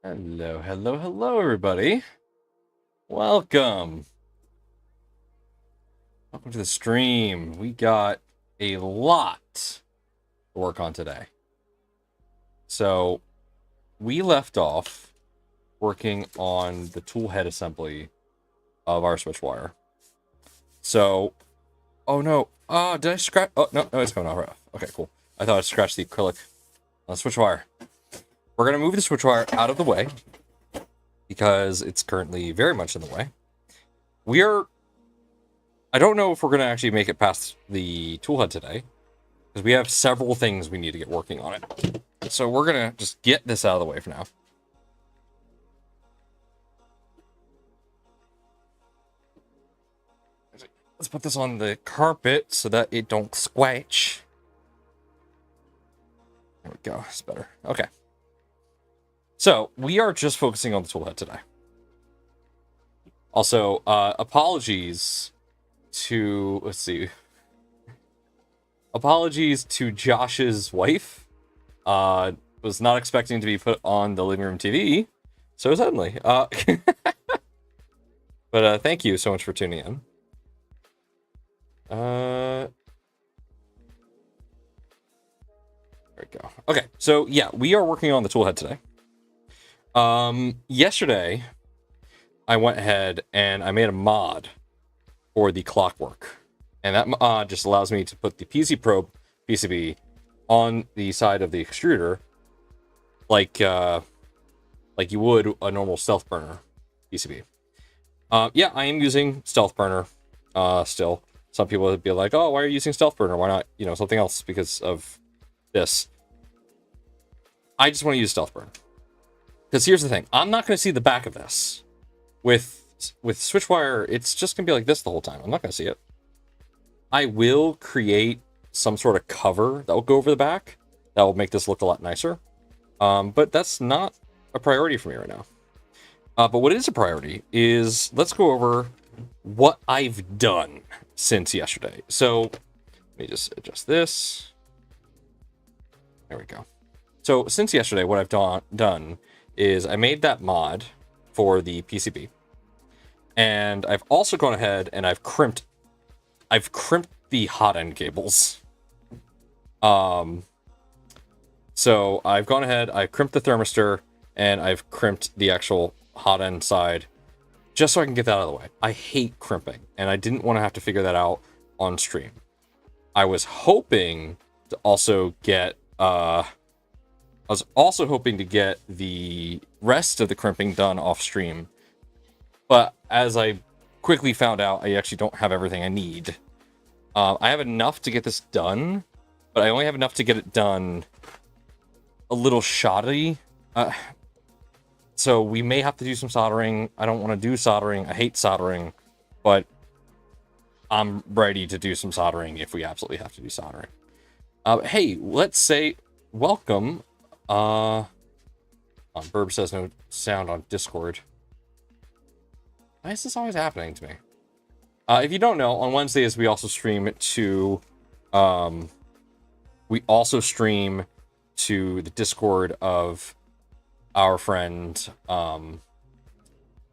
Hello, hello, hello, everybody. Welcome. Welcome to the stream. We got a lot to work on today. So, we left off working on the toolhead assembly of our Switchwire. So, oh no. Did I scratch? Oh, no, it's coming off. Okay, cool. I thought I scratched the acrylic on the Switchwire. We're going to move the Switchwire out of the way because it's currently very much in the way. I don't know if we're going to actually make it past the toolhead today, because we have several things we need to get working on it. So we're going to just get this out of the way for now. Let's put this on the carpet so that it don't squelch. There we go. It's better. Okay. So we are just focusing on the toolhead today. Also, apologies to, let's see. Apologies to Josh's wife. Was not expecting to be put on the living room TV so suddenly. But thank you so much for tuning in. There we go. Okay, so yeah, we are working on the toolhead today. Yesterday, I went ahead and I made a mod for the clockwork. And that mod just allows me to put the PC probe PCB on the side of the extruder like you would a normal stealth burner PCB. Yeah, I am using stealth burner still. Some people would be like, oh, why are you using stealth burner? Why not, something else because of this? I just want to use stealth burner. Because here's the thing. I'm not going to see the back of this. With Switchwire, it's just going to be like this the whole time. I'm not going to see it. I will create some sort of cover that will go over the back. That will make this look a lot nicer. But that's not a priority for me right now. But what is a priority is let's go over what I've done since yesterday. So let me just adjust this. There we go. So since yesterday, what I've done is I made that mod for the PCB. And I've also gone ahead and I've crimped the hot end cables. So I've gone ahead, I crimped the thermistor, and I've crimped the actual hot end side, just so I can get that out of the way. I hate crimping, and I didn't want to have to figure that out on stream. I was hoping to also get, the rest of the crimping done off stream, but as I quickly found out, I actually don't have everything I need. I have enough to get this done, but I only have enough to get it done a little shoddy. So we may have to do some soldering. I don't want to do soldering. I hate soldering, but I'm ready to do some soldering if we absolutely have to do soldering. Hey, let's say welcome. Burb says no sound on Discord. Why is this always happening to me? If you don't know, on Wednesdays we also stream to the Discord of our friend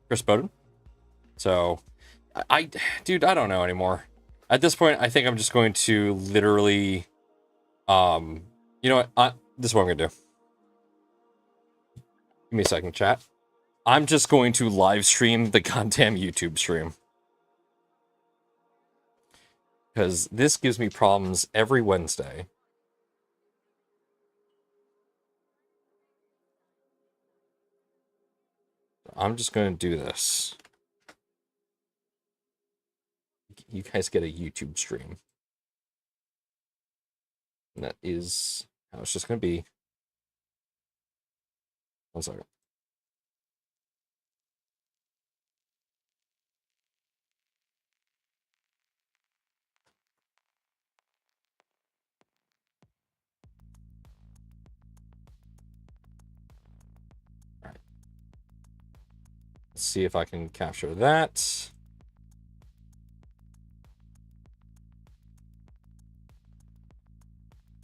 Chris Bowden. So dude, I don't know anymore. At this point, I think I'm just going to literally you know what? This is what I'm gonna do. Give me a second, chat. I'm just going to live stream the goddamn YouTube stream. Because this gives me problems every Wednesday. I'm just going to do this. You guys get a YouTube stream. And that is how it's just going to be. One second. All right. Let's see if I can capture that.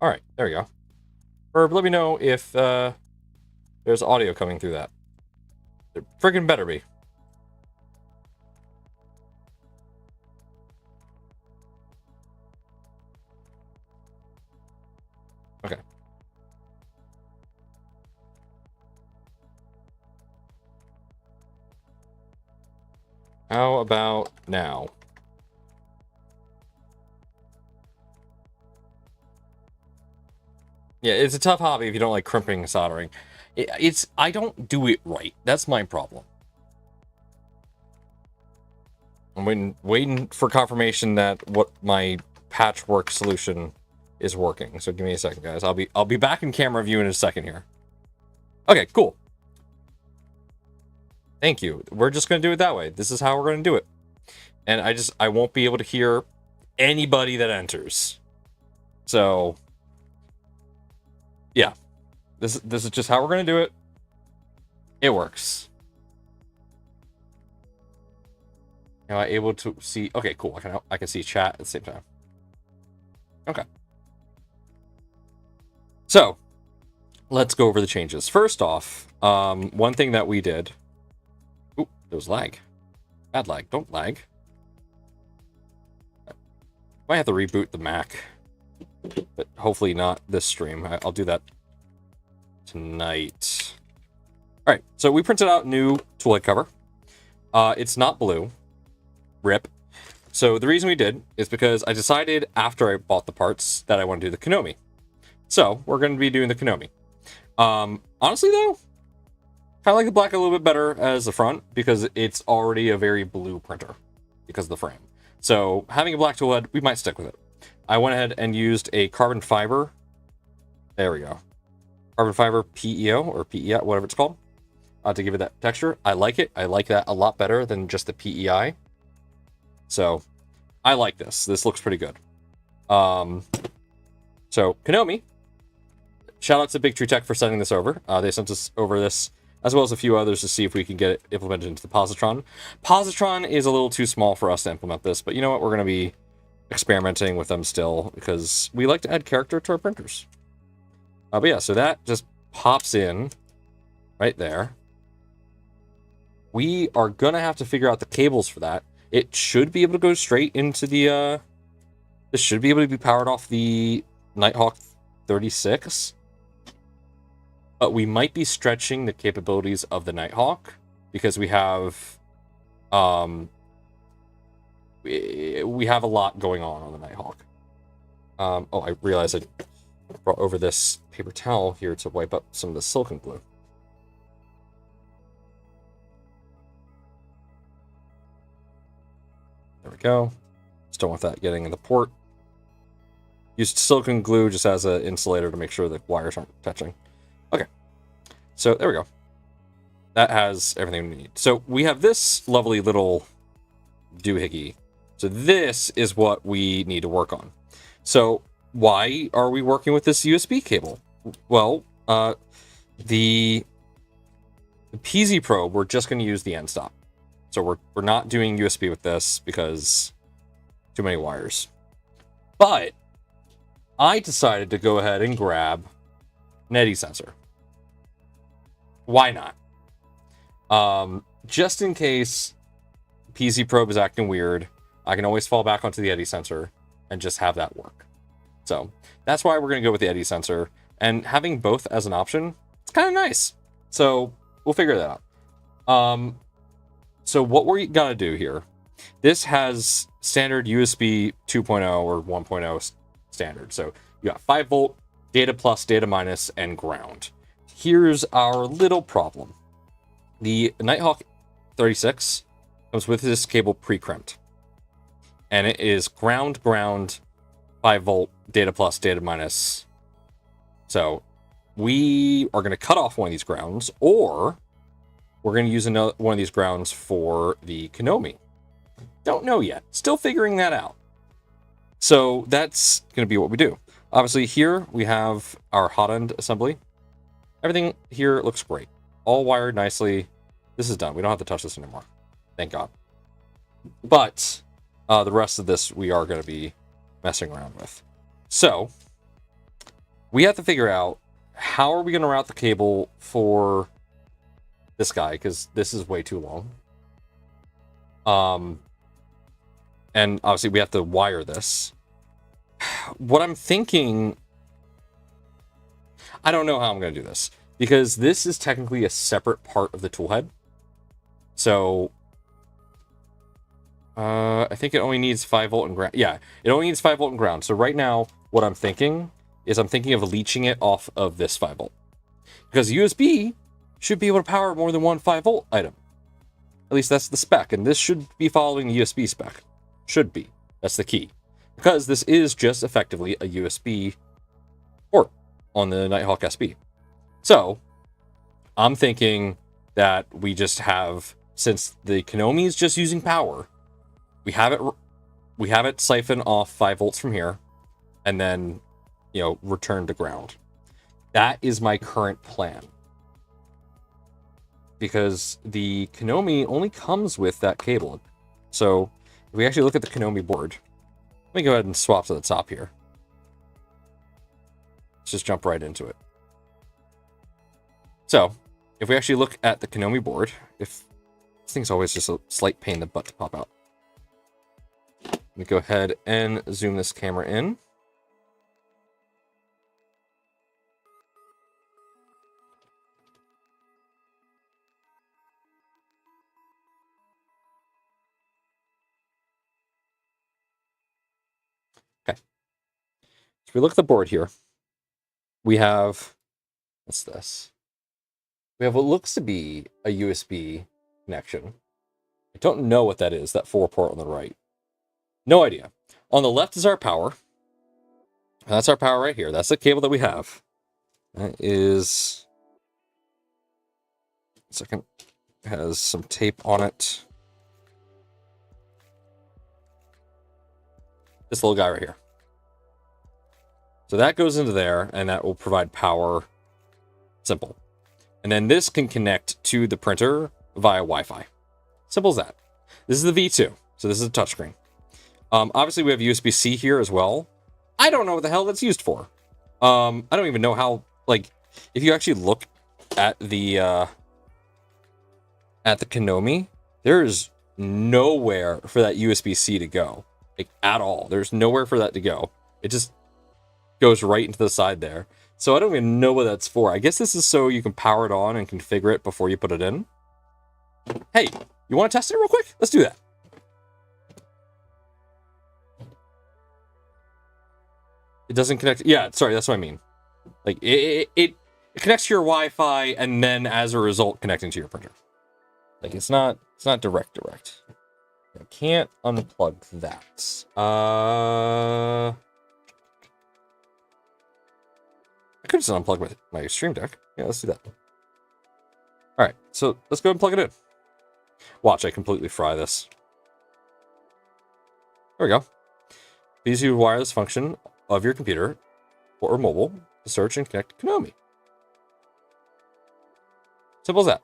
All right, there we go. Herb, let me know if there's audio coming through that. There friggin' better be. Okay. How about now? Yeah, it's a tough hobby if you don't like crimping and soldering. I don't do it right. That's my problem. I'm waiting for confirmation that what my patchwork solution is working. So give me a second, guys. I'll be back in camera view in a second here. Okay, cool. Thank you. We're just gonna do it that way. This is how we're gonna do it. And I won't be able to hear anybody that enters. So yeah. This is just how we're gonna do it. It works. Am I able to see? Okay, cool. I can see chat at the same time. Okay. So let's go over the changes. First off, one thing that we did. Ooh, there was lag. Bad lag. Don't lag. Might have to reboot the Mac, but hopefully not this stream. I'll do that tonight. All right. So we printed out new Toolhead cover. It's not blue. RIP. So the reason we did is because I decided after I bought the parts that I want to do the Konami. So we're going to be doing the Konami. Honestly though, kind of like the black a little bit better as the front because it's already a very blue printer because of the frame. So having a black toolhead, we might stick with it. I went ahead and used a carbon fiber. There we go. Carbon fiber PEO or PEI, whatever it's called, to give it that texture. I like it. I like that a lot better than just the PEI. So I like this. This looks pretty good. So Konami, shout out to Big Tree Tech for sending this over. They sent us over this as well as a few others to see if we can get it implemented into the Positron. Positron is a little too small for us to implement this, but you know what? We're going to be experimenting with them still because we like to add character to our printers. But yeah, so that just pops in right there. We are going to have to figure out the cables for that. It should be able to go straight into the, this should be able to be powered off the Nighthawk 36. But we might be stretching the capabilities of the Nighthawk because we have, we have a lot going on the Nighthawk. Oh, I realized I brought over this paper towel here to wipe up some of the silicone glue. There we go. Just don't want that getting in the port. Used silicone glue just as an insulator to make sure the wires aren't touching. Okay. So there we go. That has everything we need. So we have this lovely little doohickey. So this is what we need to work on. So why are we working with this USB cable? Well, the PZ probe, we're just going to use the end stop. So we're not doing USB with this because too many wires. But I decided to go ahead and grab an eddy sensor. Why not? Just in case PZ probe is acting weird, I can always fall back onto the eddy sensor and just have that work. So that's why we're going to go with the eddy sensor. And having both as an option, it's kind of nice. So we'll figure that out. So what we're gonna do here, this has standard USB 2.0 or 1.0 standard. So you got 5 volt, data plus, data minus, and ground. Here's our little problem. The Nighthawk 36 comes with this cable pre-crimped. And it is ground, 5 volt, data plus, data minus. So we are gonna cut off one of these grounds, or we're going to use another one of these grounds for the Konami. Don't know yet. Still figuring that out. So that's going to be what we do. Obviously, here we have our hot end assembly. Everything here looks great. All wired nicely. This is done. We don't have to touch this anymore. Thank God. But the rest of this we are going to be messing around with. So we have to figure out how are we going to route the cable for this guy, because this is way too long. And obviously we have to wire this. What I'm thinking, I don't know how I'm going to do this, because this is technically a separate part of the toolhead. So I think it only needs 5 volt and ground. Yeah, it only needs 5 volt and ground. So right now, what I'm thinking is I'm thinking of leeching it off of this 5 volt. Because USB should be able to power more than one 5 volt item. At least that's the spec. And this should be following the USB spec. Should be. That's the key. Because this is just effectively a USB port on the Nighthawk SB. So I'm thinking that we just have, since the Konami is just using power, we have it siphon off 5 volts from here, and then, you know, return to ground. That is my current plan. Because the Konami only comes with that cable. So if we actually look at the Konami board, let me go ahead and swap to the top here. Let's just jump right into it. So if we actually look at the Konami board, if this thing's always just a slight pain in the butt to pop out. Let me go ahead and zoom this camera in. Okay. So if we look at the board here, we have, what's this? We have what looks to be a USB connection. I don't know what that is, that 4 port on the right. No idea. On the left is our power. That's our power right here. That's the cable that we have. That is... Second. It has some tape on it. This little guy right here. So that goes into there, and that will provide power. Simple. And then this can connect to the printer via Wi-Fi. Simple as that. This is the V2, so this is a touchscreen. Obviously, we have USB-C here as well. I don't know what the hell that's used for. I don't even know how, like, if you actually look at the Konami, there's nowhere for that USB-C to go. Like, at all. There's nowhere for that to go. It just goes right into the side there. So I don't even know what that's for. I guess this is so you can power it on and configure it before you put it in. Hey, you want to test it real quick? Let's do that. It doesn't connect. Yeah, sorry, that's what I mean. Like, it connects to your Wi-Fi and then, as a result, connecting to your printer. Like, it's not direct. I can't unplug that. I could just unplug my Stream Deck. Yeah, let's do that. All right, so let's go and plug it in. Watch, I completely fry this. There we go. Please use wireless function of your computer or mobile to search and connect to Konami. Simple as that.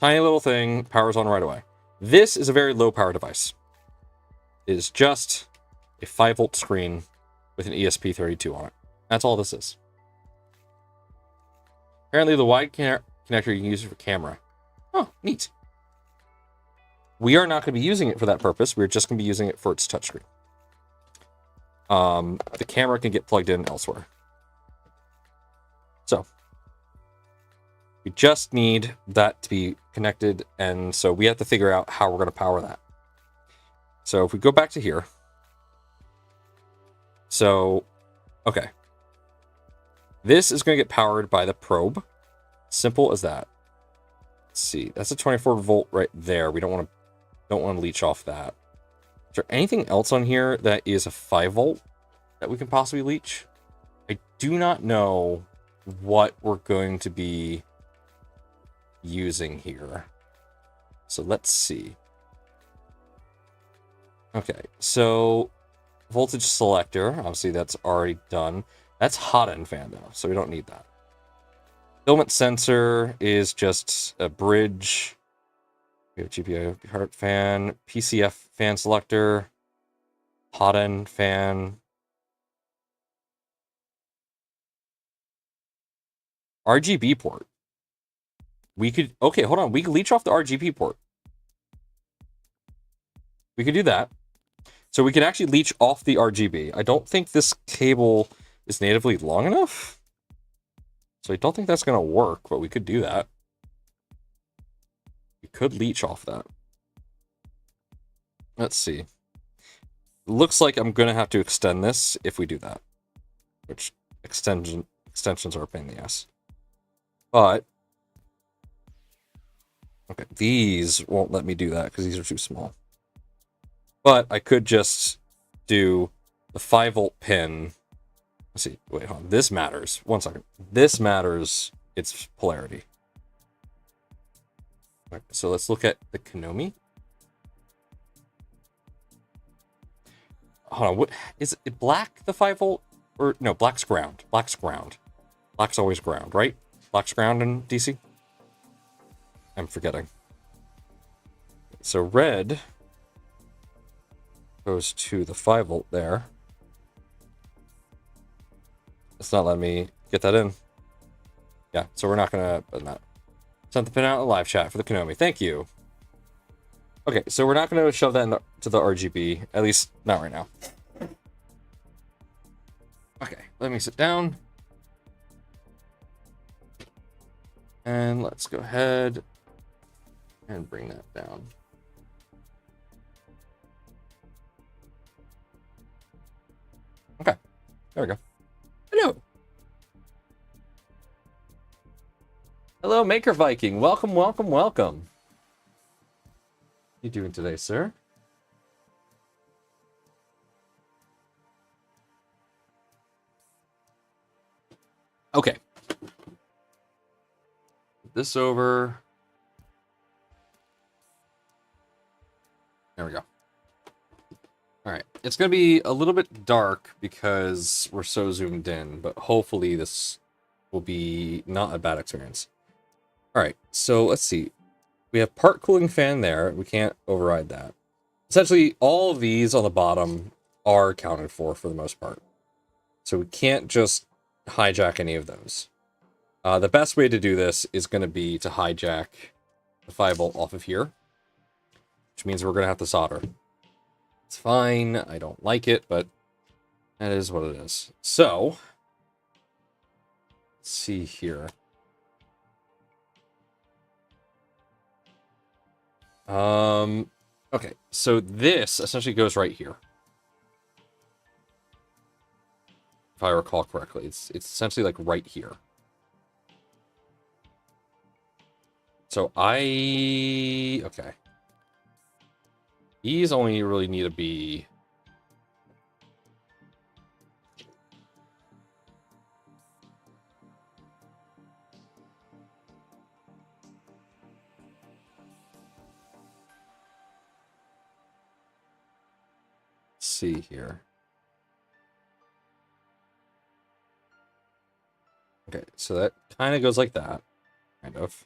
Tiny little thing, powers on right away. This is a very low power device. It is just a 5 volt screen with an ESP32 on it. That's all this is. Apparently the wide connector you can use it for camera. Oh, neat. We are not going to be using it for that purpose. We're just going to be using it for its touchscreen. The camera can get plugged in elsewhere. So we just need that to be connected, and so we have to figure out how we're going to power that. So if we go back to here. So, okay. This is going to get powered by the probe. Simple as that. Let's see. That's a 24 volt right there. We don't want to leech off that. Is there anything else on here that is a 5 volt that we can possibly leech? I do not know what we're going to be using here. So let's see. Okay, so voltage selector, obviously that's already done. That's hot end fan though, so we don't need that. Filament sensor is just a bridge. We have GPIO heart fan, PCF fan selector, hot end fan. RGB port. We could, okay, hold on. We could leech off the RGB port. We could do that. So we can actually leech off the RGB. I don't think this cable is natively long enough. So I don't think that's going to work, but we could do that. We could leech off that. Let's see. Looks like I'm going to have to extend this if we do that. Which extensions are a pain in the ass. But okay, these won't let me do that because these are too small. But I could just do the 5-volt pin. Let's see. Wait, hold on. This matters. 1 second. This matters. Its polarity. Right, so let's look at the Konami. Hold on. What is it? Black the 5-volt? Or no, black's ground. Black's ground. Black's always ground, right? Black's ground in DC? I'm forgetting. So red goes to the 5-volt there. It's not letting me get that in. Yeah, so we're not gonna put that. Sent the pin out in the live chat for the Konami. Thank you. Okay, so we're not gonna shove that into the RGB, at least not right now. Okay, let me sit down. And let's go ahead and bring that down. Okay, there we go. Hello. Hello, Maker Viking. Welcome, welcome, welcome. How you doing today, sir? Okay. This over. There we go. All right. It's going to be a little bit dark because we're so zoomed in, but hopefully this will be not a bad experience. All right. So let's see. We have part cooling fan there. We can't override that. Essentially, all of these on the bottom are accounted for the most part. So we can't just hijack any of those. The best way to do this is going to be to hijack the 5-volt off of here, which means we're going to have to solder. It's fine. I don't like it, but that is what it is. So, let's see here. Okay, so this essentially goes right here. If I recall correctly, it's essentially like right here. So okay. These only really need to be... Let's see here. Okay, so that kind of goes like that. Kind of.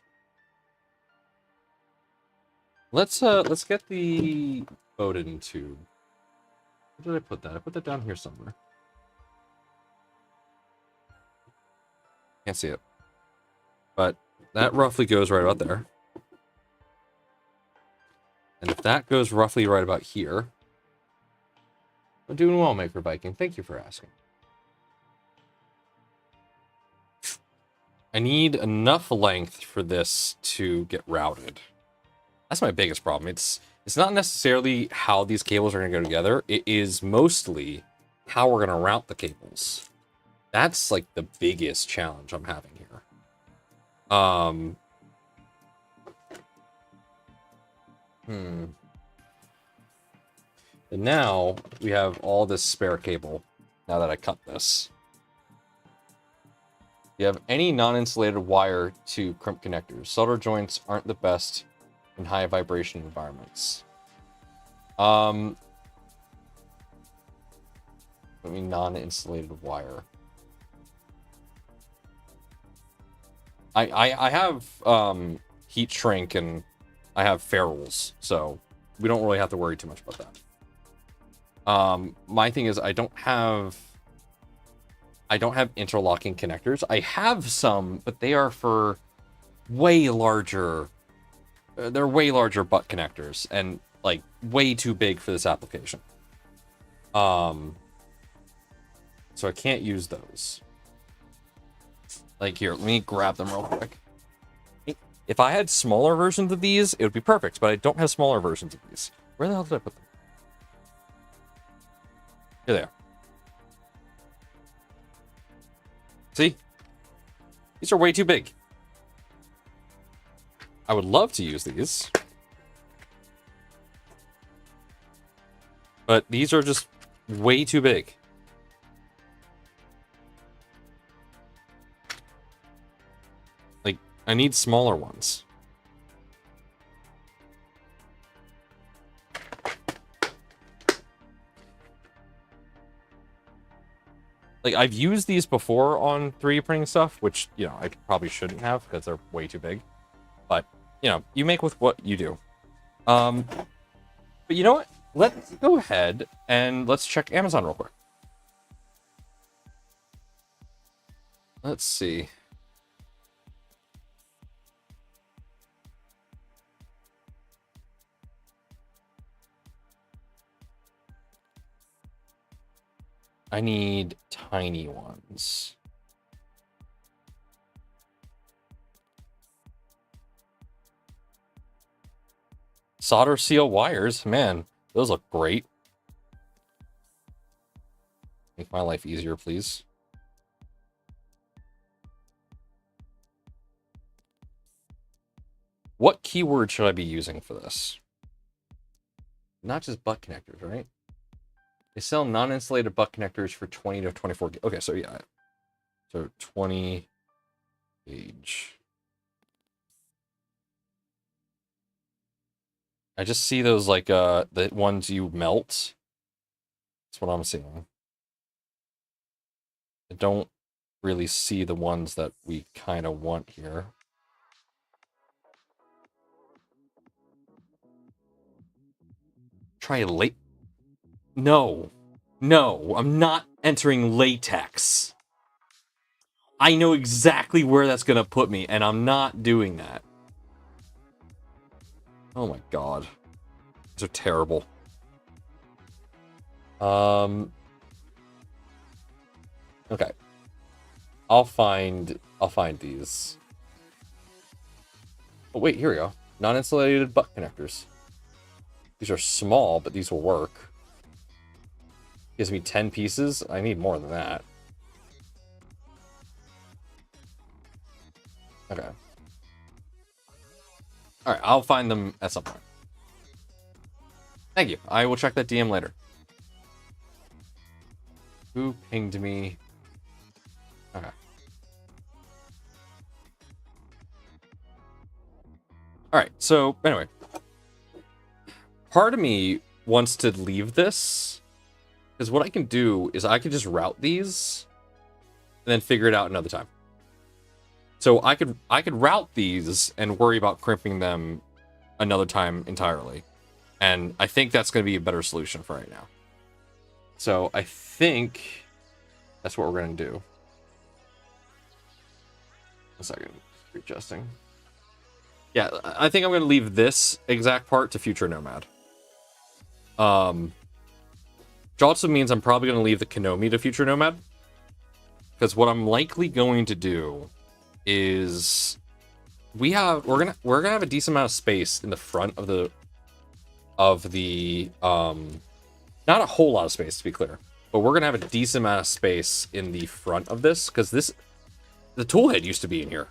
Let's get the Voron tube. Where did I put that? I put that down here somewhere. Can't see it. But that roughly goes right about there. And if that goes roughly right about here, I'm doing well, Maker Viking. Thank you for asking. I need enough length for this to get routed. That's my biggest problem. It's not necessarily how these cables are going to go together. It is mostly how we're going to route the cables. That's like the biggest challenge I'm having here. And now we have all this spare cable. Now that I cut this. Do you have any non-insulated wire to crimp connectors? Solder joints aren't the best in high vibration environments. I mean, non-insulated wire. I have heat shrink and I have ferrules, so we don't really have to worry too much about that. My thing is I don't have I don't have interlocking connectors. I have some, but they are for way larger. They're way larger butt connectors and like way too big for this application. So I can't use those. Like here, let me grab them real quick. If I had smaller versions of these, it would be perfect, but I don't have smaller versions of these. Where the hell did I put them? Here they are. See? These are way too big. I would love to use these. But these are just way too big. Like, I need smaller ones. Like, I've used these before on 3D printing stuff, which, you know, I probably shouldn't have because they're way too big. But, you know, you make with what you do. But you know what? Let's go ahead and let's check Amazon real quick. Let's see. I need tiny ones. Solder seal wires, man, those look great. Make my life easier, please. What keyword should I be using for this? Not just butt connectors, right? They sell non-insulated butt connectors for 20 to 24. Okay, so yeah. So 20 gauge. I just see those like the ones you melt. That's what I'm seeing. I don't really see the ones that we kind of want here. Try late. No. No, I'm not entering latex. I know exactly where that's going to put me, and I'm not doing that. Oh my god. These are terrible. Okay. I'll find these. Oh wait, here we go. Non-insulated butt connectors. These are small, but these will work. Gives me 10 pieces. I need more than that. Okay. Alright, I'll find them at some point. Thank you. I will check that DM later. Who pinged me? Okay. Alright, so anyway. Part of me wants to leave this. Because what I can do is I can just route these and then figure it out another time. So I could route these and worry about crimping them another time entirely. And I think that's going to be a better solution for right now. So I think that's what we're going to do. A second. Readjusting. Yeah, I think I'm going to leave this exact part to Future Nomad. Which also means I'm probably going to leave the Konomi to Future Nomad. Because what I'm likely going to do is we're gonna have a decent amount of space in the front of the not a whole lot of space to be clear, but we're gonna have a decent amount of space in the front of this because the toolhead used to be in here,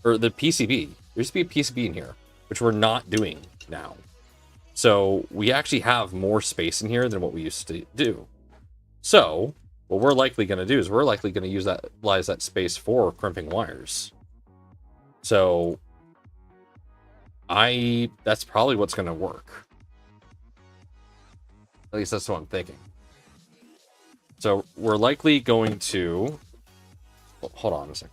or the PCB. There used to be a PCB in here, which we're not doing now. So we actually have more space in here than what we used to do. So what we're likely going to do is we're likely going to utilize that space for crimping wires. So that's probably what's going to work. At least that's what I'm thinking. So we're likely going to... Hold on a second.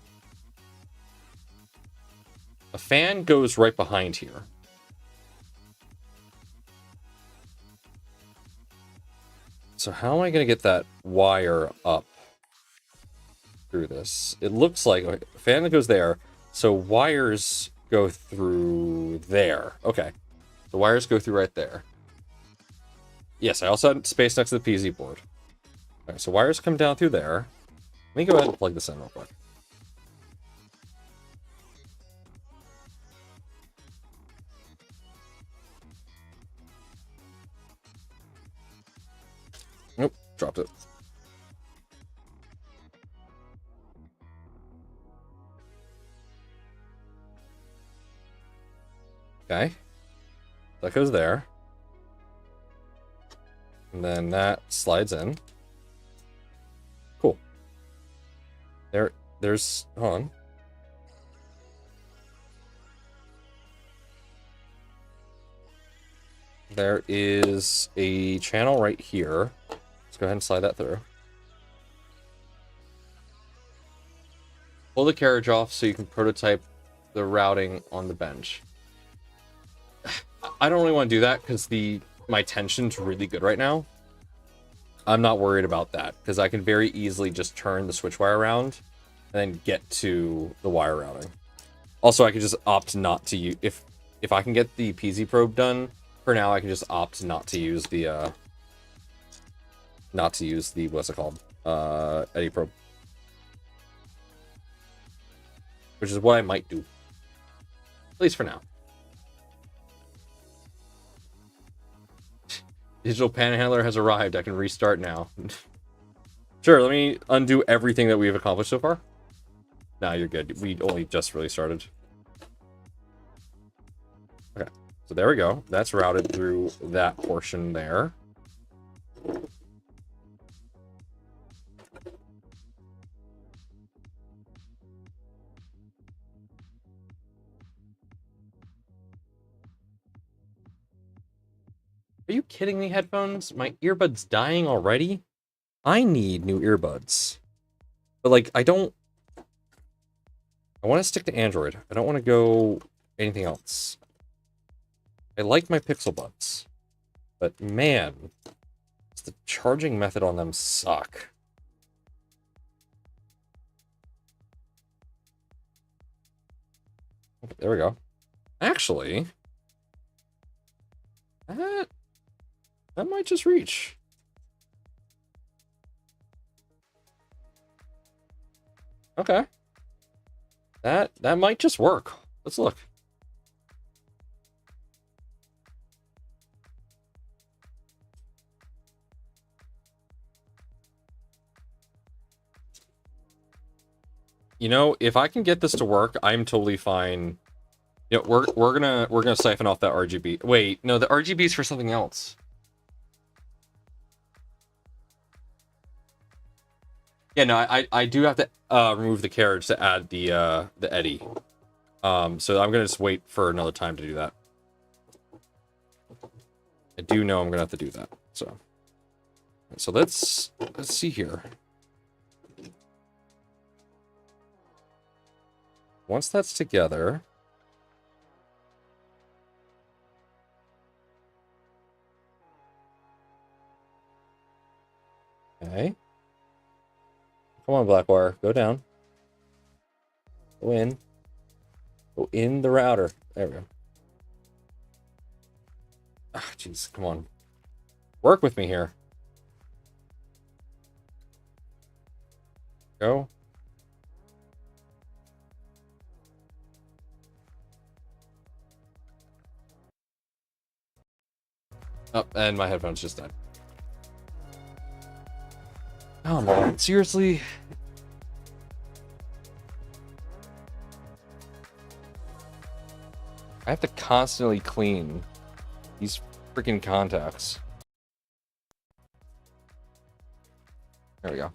A fan goes right behind here. So how am I going to get that wire up? through this. It looks like a fan that goes there, so wires go through there. Okay, the wires go through right there. Yes, I also had space next to the PZ board. Okay, so wires come down through there. Let me go ahead and plug this in real quick. Nope, dropped it. Okay. That goes there. And then that slides in. Cool. There's, hold on. There is a channel right here. Let's go ahead and slide that through. Pull the carriage off so you can prototype the routing on the bench. I don't really want to do that because my tension's really good right now. I'm not worried about that because I can very easily just turn the switch wire around and then get to the wire routing. Also, I could just opt not to use if I can get the PZ probe done for now. I can just opt not to use the what's it called, eddy probe, which is what I might do, at least for now. Digital panhandler has arrived. I can restart now. Sure, let me undo everything that we've accomplished so far. Nah, you're good. We only just really started. Okay, so there we go. That's routed through that portion there. Are you kidding me, headphones? My earbuds dying already? I need new earbuds. But, like, I want to stick to Android. I don't want to go anything else. I like my Pixel Buds. But, man, the charging method on them suck. Okay, there we go. Actually, that might just reach. Okay. That might just work. Let's look. You know, if I can get this to work, I'm totally fine. You know, we're gonna siphon off that RGB. Wait, no, the RGB is for something else. Yeah, no, I do have to remove the carriage to add the eddy. So I'm gonna just wait for another time to do that. I do know I'm gonna have to do that. So let's see here. Once that's together, okay. Come on, Blackwire, go down. Go in. Go in the router. There we go. Ah, jeez, come on. Work with me here. Go. Oh, and my headphones just died. Oh man, seriously? I have to constantly clean these freaking contacts. There we go.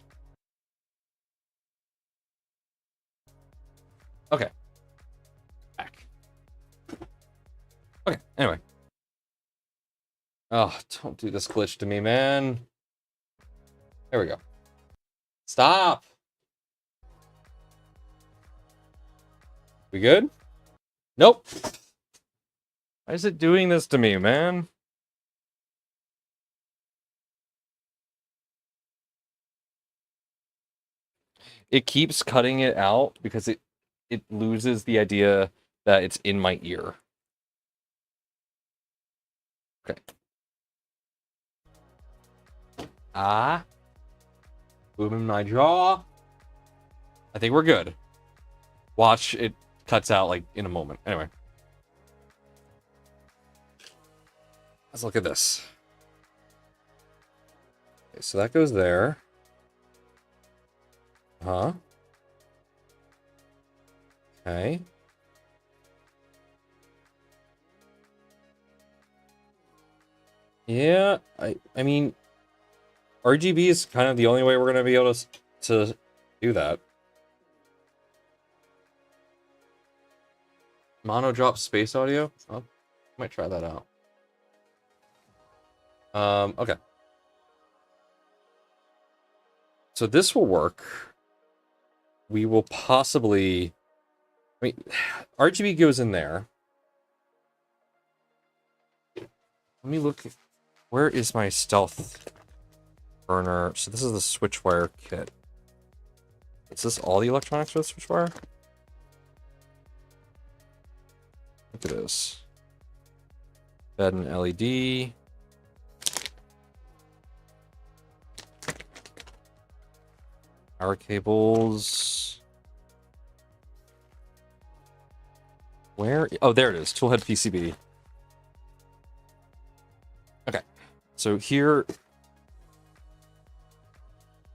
Okay. Back. Okay, anyway. Oh, don't do this glitch to me, man. There we go. Stop! We good? Nope. Why is it doing this to me, man? It keeps cutting it out because it loses the idea that it's in my ear. Okay. Booming my jaw. I think we're good. Watch, it cuts out like in a moment. Anyway. Let's look at this. Okay, so that goes there. Huh? Okay. Yeah, I mean, RGB is kind of the only way we're going to be able to do that. Mono drop space audio? Oh, might try that out. Okay. So this will work. We will possibly... I mean, RGB goes in there. Let me look... Where is my stealth burner? So this is the Switchwire kit. Is this all the electronics for the Switchwire? Look at this. Bed and LED. Power cables. Where? Oh, there it is. Toolhead PCB. Okay. So here...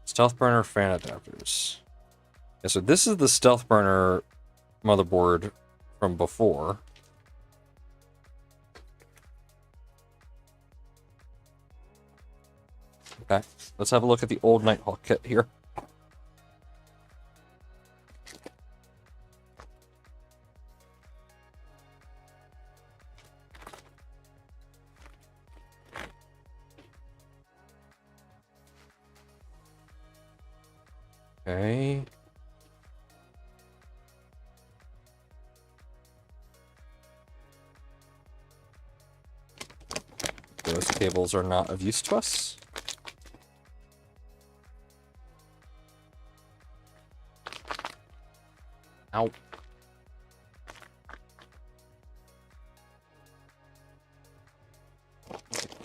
Stealth burner fan adapters. Yeah, so this is the stealth burner motherboard from before. Okay, let's have a look at the old Nighthawk kit here. Okay. Those cables are not of use to us. Ow.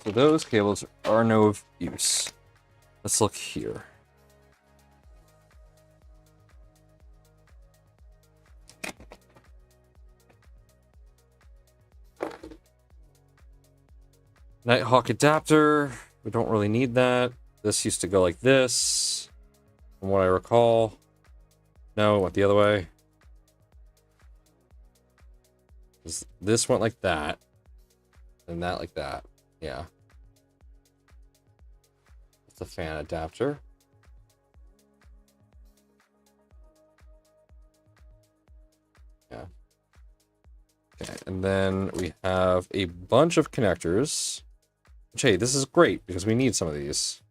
So those cables are no use. Let's look here. Nighthawk adapter. We don't really need that. This used to go like this, from what I recall. No, it went the other way. This went like that, and that like that. Yeah. It's a fan adapter. Yeah. Okay, and then we have a bunch of connectors. Which, hey, this is great because we need some of these.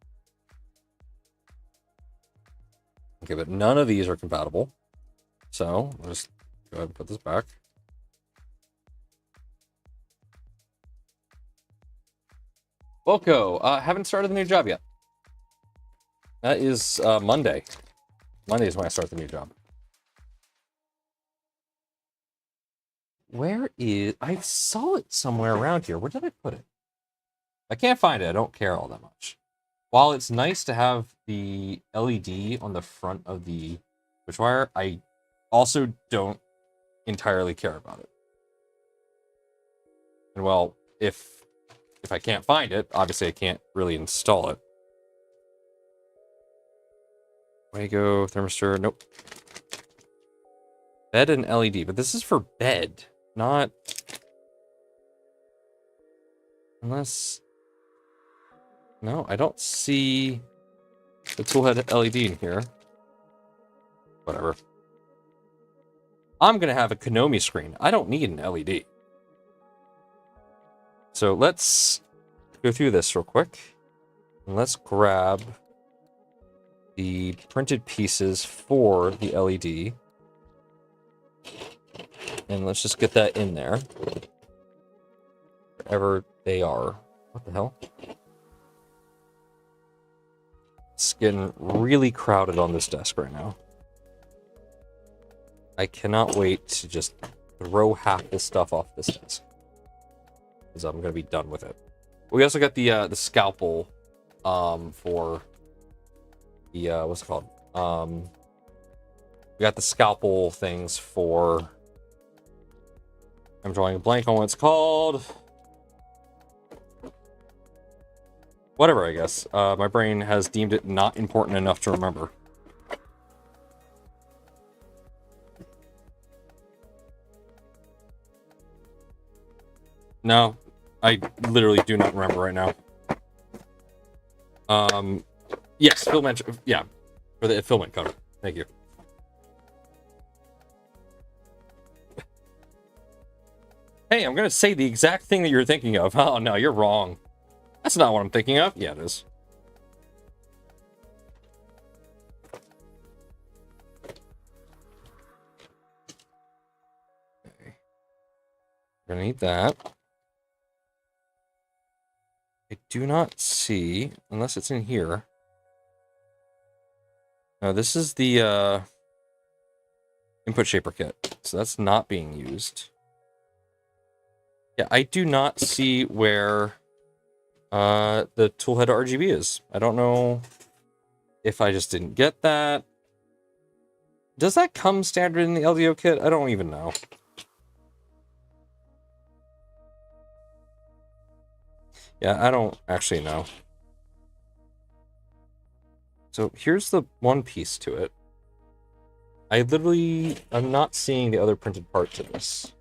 Okay, but none of these are compatible. So, I'll just go ahead and put this back. Wilco, haven't started the new job yet. That is Monday. Monday is when I start the new job. Where is... I saw it somewhere around here. Where did I put it? I can't find it. I don't care all that much. While it's nice to have the LED on the front of the Switchwire, I also don't entirely care about it. And well, if I can't find it, obviously I can't really install it. Wago, thermistor, nope. Bed and LED, but this is for bed, not... Unless... No, I don't see the Toolhead LED in here. Whatever. I'm gonna have a Konami screen. I don't need an LED. So let's go through this real quick. And let's grab the printed pieces for the LED. And let's just get that in there. Wherever they are. What the hell? It's getting really crowded on this desk right now. I cannot wait to just throw half this stuff off this desk. Because I'm going to be done with it. We also got the scalpel for the, what's it called? We got the scalpel things for... I'm drawing a blank on what it's called. Whatever, I guess. My brain has deemed it not important enough to remember. No, I literally do not remember right now. Yes, filament. Yeah, for the filament cover. Thank you. Hey, I'm gonna say the exact thing that you're thinking of. Oh no, you're wrong. That's not what I'm thinking of. Yeah, it is. Okay. We're gonna need that. I do not see, unless it's in here. No, this is the input shaper kit, so that's not being used. Yeah, I do not see where the Toolhead RGB is. I don't know if I just didn't get that. Does that come standard in the LDO kit? I don't even know. Yeah, I don't actually know. So here's the one piece to it. I'm not seeing the other printed part to this.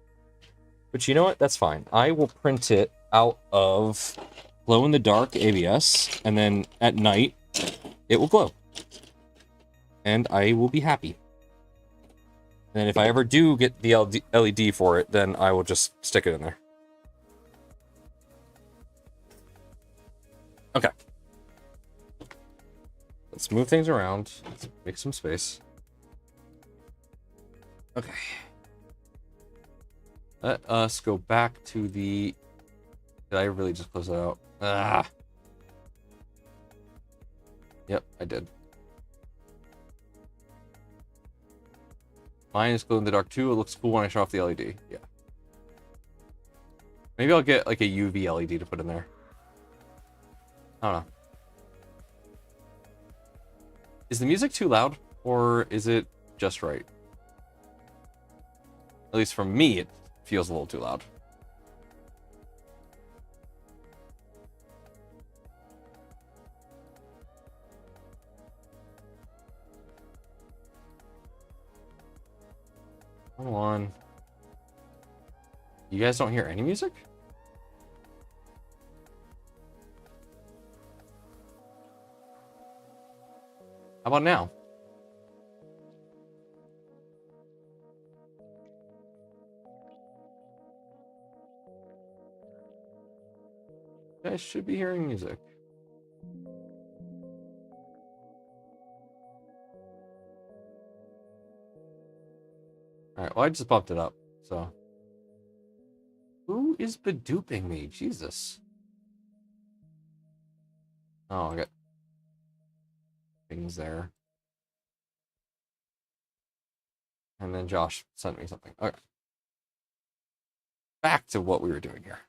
But you know what? That's fine. I will print it out of glow-in-the-dark ABS, and then at night, it will glow. And I will be happy. And if I ever do get the LED for it, then I will just stick it in there. Okay. Let's move things around. Let's make some space. Okay. Let us go back to the... Did I really just close it out? Ah! Yep, I did. Mine is glow-in-the-dark too. It looks cool when I show off the LED. Yeah. Maybe I'll get like a UV LED to put in there. I don't know. Is the music too loud? Or is it just right? At least for me, it feels a little too loud. Come on. You guys don't hear any music? How about now? You guys should be hearing music. Alright, well I just bumped it up, so. Who is beduping me? Jesus. Oh, I got things there. And then Josh sent me something. Okay. Back to what we were doing here.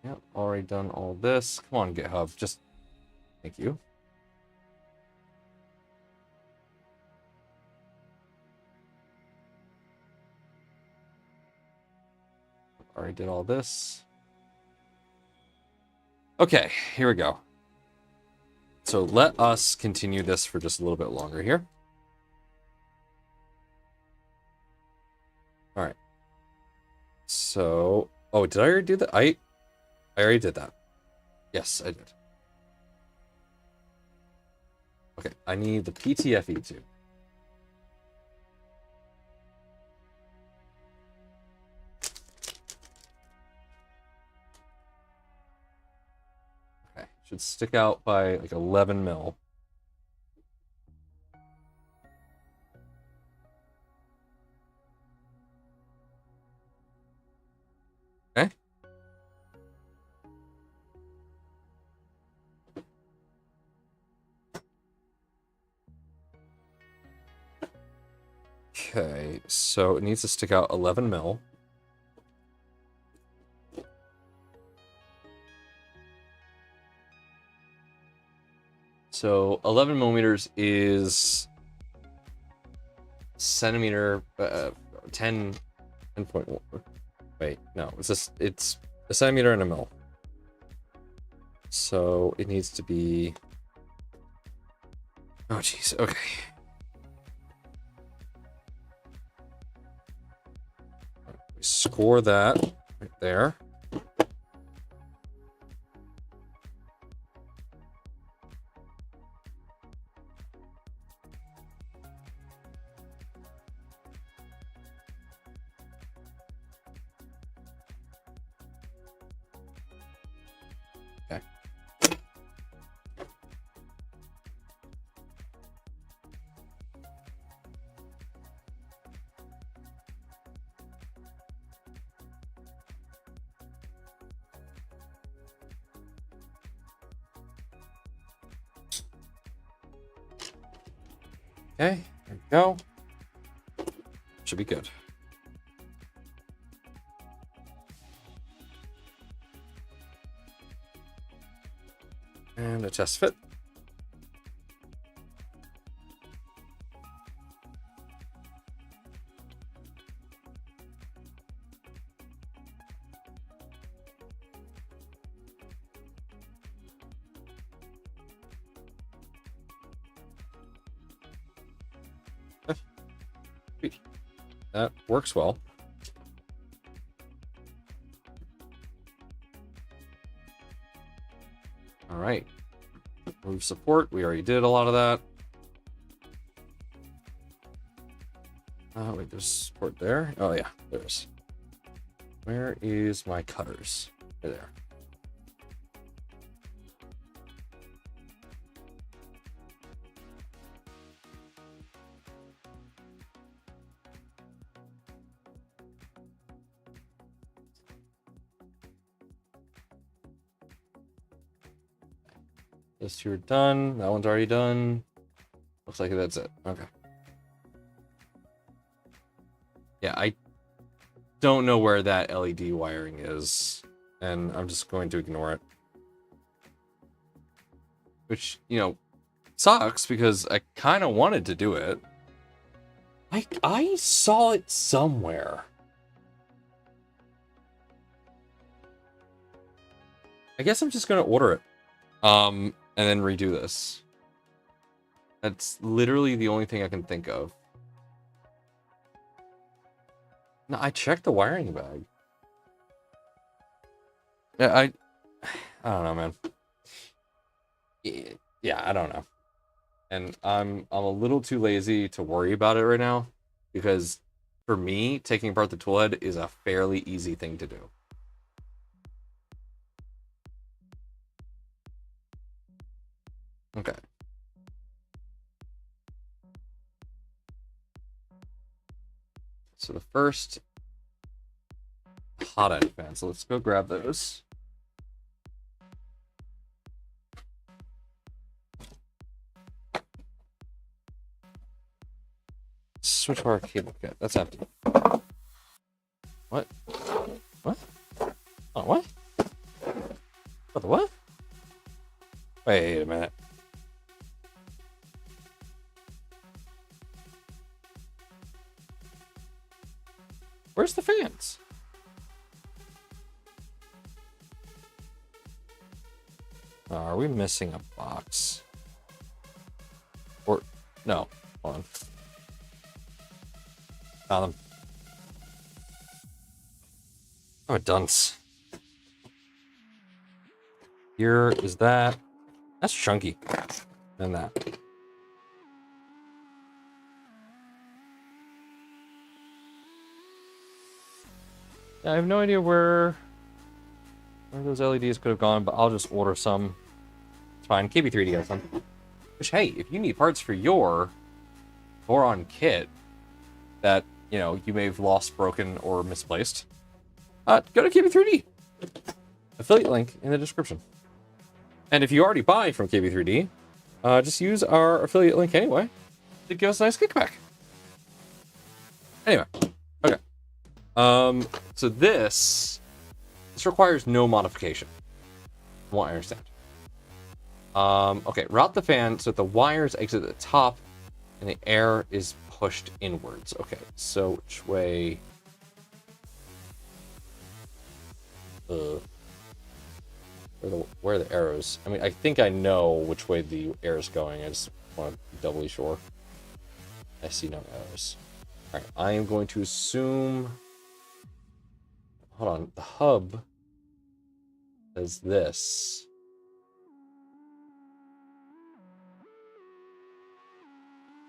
Yep, already done all this. Come on, GitHub. Just thank you. Already did all this. Okay, here we go. So let us continue this for just a little bit longer here. All right. So, oh, did I already do that? I already did that. Yes, I did. Okay, I need the PTFE too. Okay, should stick out by like 11 mil. Okay, so it needs to stick out 11 mil. So 11 millimeters is centimeter, 10.1. Wait, no, it's a centimeter and a mil. So it needs to be, oh jeez, okay. We score that right there. Okay. Okay, there we go. Should be good. And a test fit. That works well. All right. Move support. We already did a lot of that. Wait, there's support there. Oh yeah, there's. Where is my cutters? They're there. Those two are done. That one's already done. Looks like that's it. Okay. Yeah, I don't know where that LED wiring is, and I'm just going to ignore it. Which, you know, sucks because I kind of wanted to do it. I saw it somewhere. I guess I'm just going to order it. And then redo this. That's literally the only thing I can think of. No, I checked the wiring bag. Yeah, I don't know, man. Yeah, I don't know. And I'm a little too lazy to worry about it right now because for me, taking apart the toolhead is a fairly easy thing to do. Okay. So the first hot end fan. So let's go grab those. Switchwire cable kit. That's empty. What? What? Oh, what? What the what? Wait a minute. Where's the fans? Are we missing a box? Or no, hold on. Found them. Oh, dunce. Here is that. That's chunky. And that. Yeah, I have no idea where those LEDs could have gone, but I'll just order some. It's fine. KB3D has some. Which, hey, if you need parts for your Voron kit that, you know, you may have lost, broken, or misplaced, go to KB3D. Affiliate link in the description. And if you already buy from KB3D, just use our affiliate link anyway to give us a nice kickback. Anyway, okay. So this requires no modification, from what I understand. Okay, route the fan so that the wires exit at the top and the air is pushed inwards. Okay, so which way? Where are the arrows? I mean, I think I know which way the air is going. I just want to be doubly sure. I see no arrows. All right, I am going to assume. Hold on, the hub says this.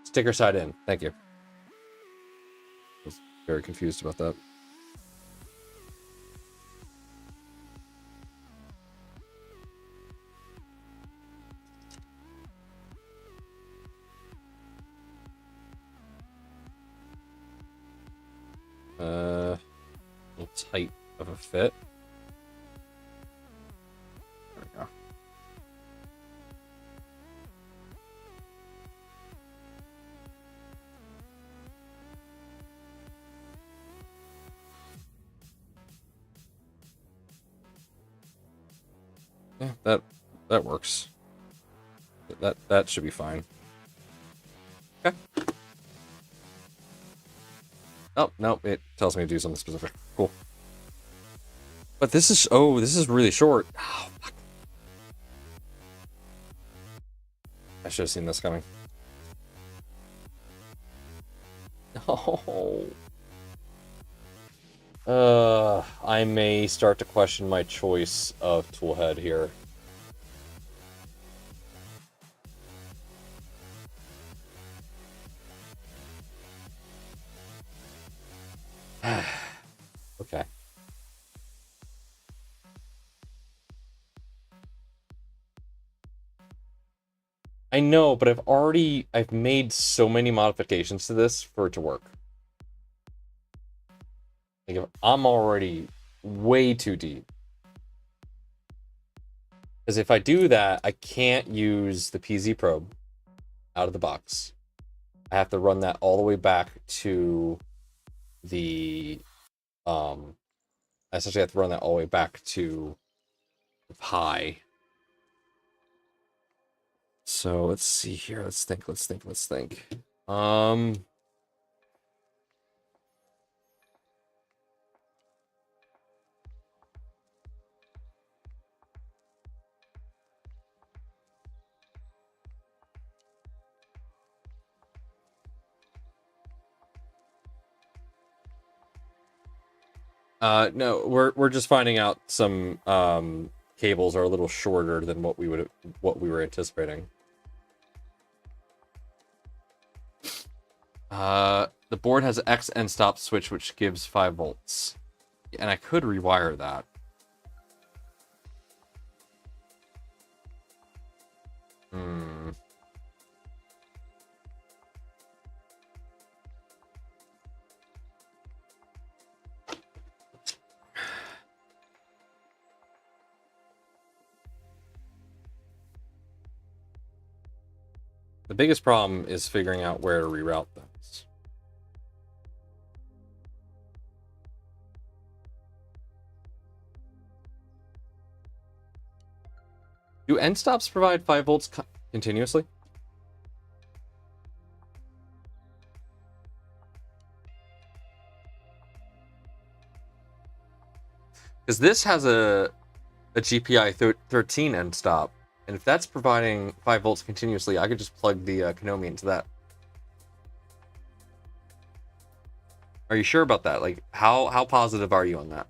Sticker side in. Thank you. I was very confused about that. A little tight of a fit. There we go. Yeah, that works. That should be fine. Okay. Oh, no, it tells me to do something specific. Cool. But this is really short. Oh, fuck. I should have seen this coming. Oh. I may start to question my choice of Toolhead here. Okay. I know, but I've made so many modifications to this for it to work. Like, I'm already way too deep. Because if I do that, I can't use the PZ probe out of the box. I have to run that all the way back to the I essentially have to run that all the way back to the Pi. So let's see here. Let's think. No, we're just finding out some cables are a little shorter than what we were anticipating. The board has an X end stop switch which gives 5 volts. And I could rewire that. The biggest problem is figuring out where to reroute things. Do end stops provide 5 volts continuously? Because this has a GPI 13 end stop, and if that's providing 5 volts continuously, I could just plug the Konami into that. Are you sure about that? Like, how positive are you on that?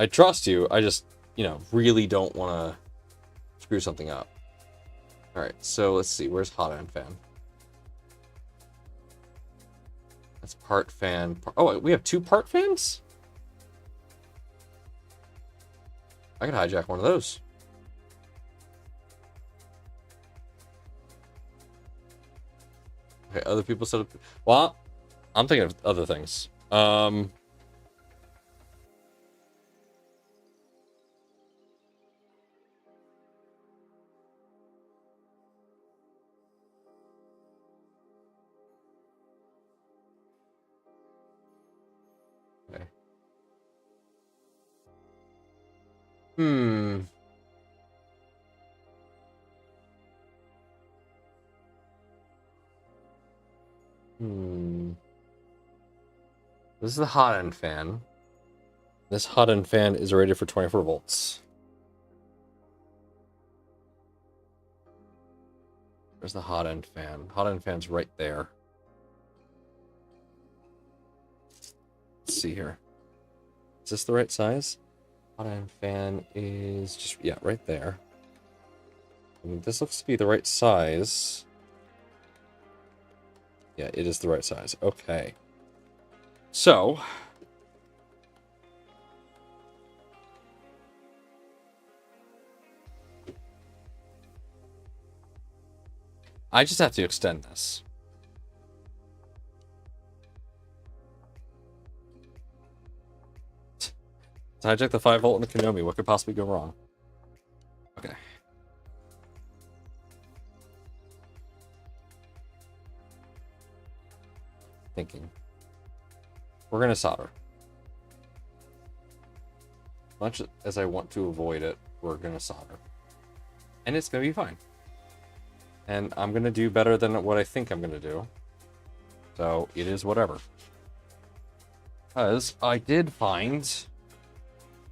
I trust you. I just, really don't want to screw something up. All right, so let's see. Where's hot end fan? That's part fan. Oh, we have 2 part fans? I could hijack one of those. Okay, other people set up. Well, I'm thinking of other things. Hmm. This is the hot end fan. This hot end fan is rated for 24 volts. There's the hot end fan. Hot end fan's right there. Let's see here. Is this the right size? Hot end fan is just, yeah, right there. I mean, this looks to be the right size. Yeah, it is the right size. Okay. So, I just have to extend this. So hijack the 5 volt in the Konami. What could possibly go wrong? Okay. Thinking. We're going to solder. Much as I want to avoid it, we're going to solder. And it's going to be fine. And I'm going to do better than what I think I'm going to do. So it is whatever. Because I did find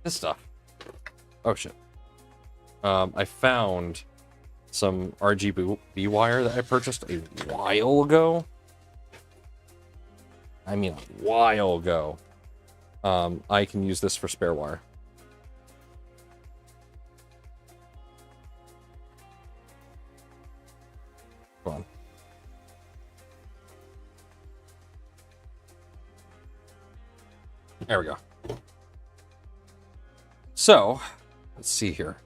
this stuff. Oh shit. I found some RGB wire that I purchased a while ago. I mean, a while ago. I can use this for spare wire. Come on. There we go. So, let's see here.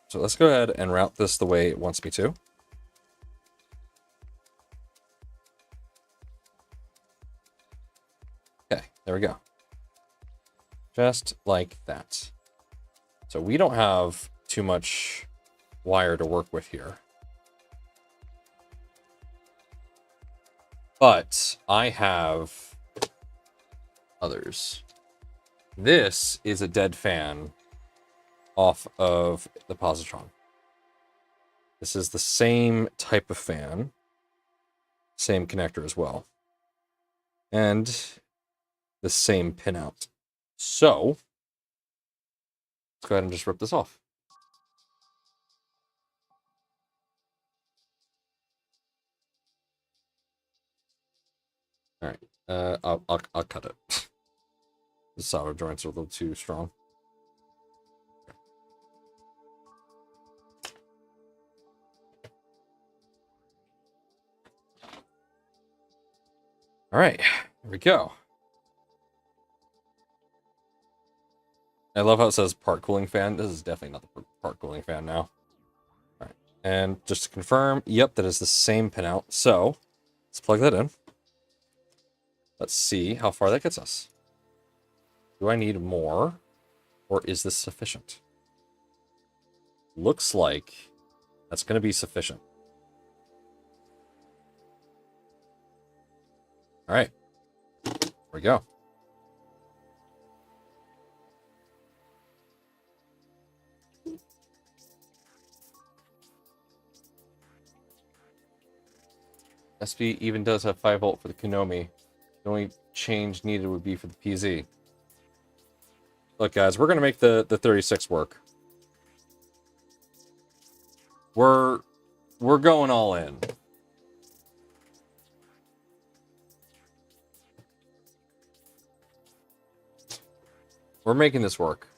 So let's go ahead and route this the way it wants me to. Okay, there we go. Just like that. So we don't have too much wire to work with here. But I have others. This is a dead fan off of the positron. This is the same type of fan. Same connector as well. And the same pinout. So, let's go ahead and just rip this off. All right, I'll cut it. The solder joints are a little too strong. All right, here we go. I love how it says part cooling fan. This is definitely not the part cooling fan now. All right, and just to confirm, yep, that is the same pinout. So let's plug that in. Let's see how far that gets us. Do I need more, or is this sufficient? Looks like that's going to be sufficient. All right, here we go. SP even does have 5 volt for the Konami. The only change needed would be for the PZ. Look, guys, we're going to make the 36 work. We're going all in. We're making this work.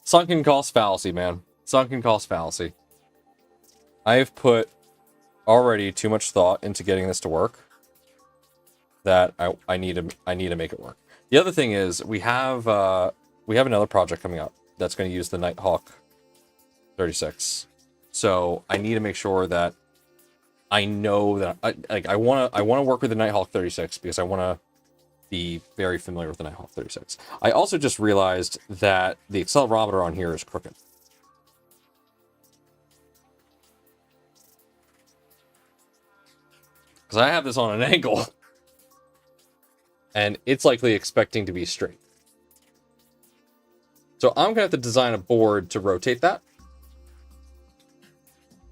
Sunken cost fallacy, man. Sunken cost fallacy. I have put already too much thought into getting this to work that I need to make it work. The other thing is we have another project coming up that's going to use the Nighthawk 36. So I need to make sure that I know that I want to work with the Nighthawk 36 because I want to be very familiar with the Nighthawk 36. I also just realized that the accelerometer on here is crooked. Because I have this on an angle. And it's likely expecting to be straight. So I'm going to have to design a board to rotate that.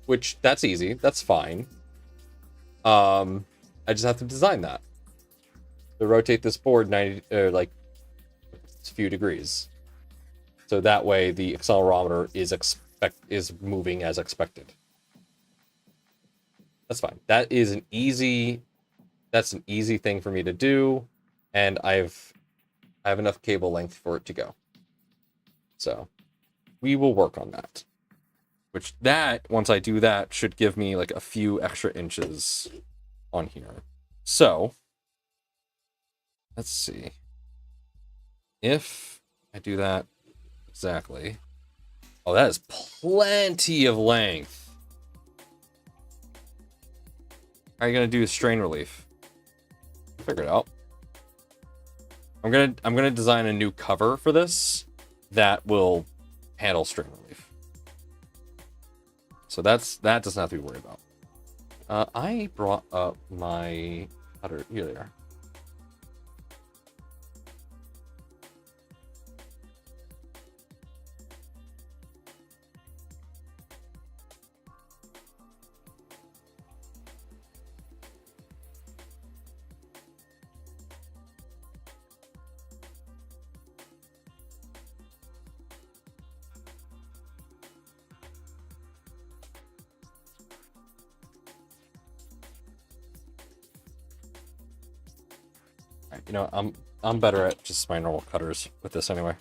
Which, that's easy. That's fine. I just have to design that. To rotate this board 90, like, a few degrees. So that way the accelerometer is moving as expected. That's fine. That's an easy thing for me to do, and I have enough cable length for it to go. So we will work on that. Which once I do that, should give me like a few extra inches on here. So let's see. If I do that exactly. Oh, that is plenty of length. How are you gonna do strain relief? Figure it out. I'm gonna design a new cover for this that will handle strain relief. So that doesn't have to be worried about. I brought up my other here they are. You know, I'm better at just my normal cutters with this anyway.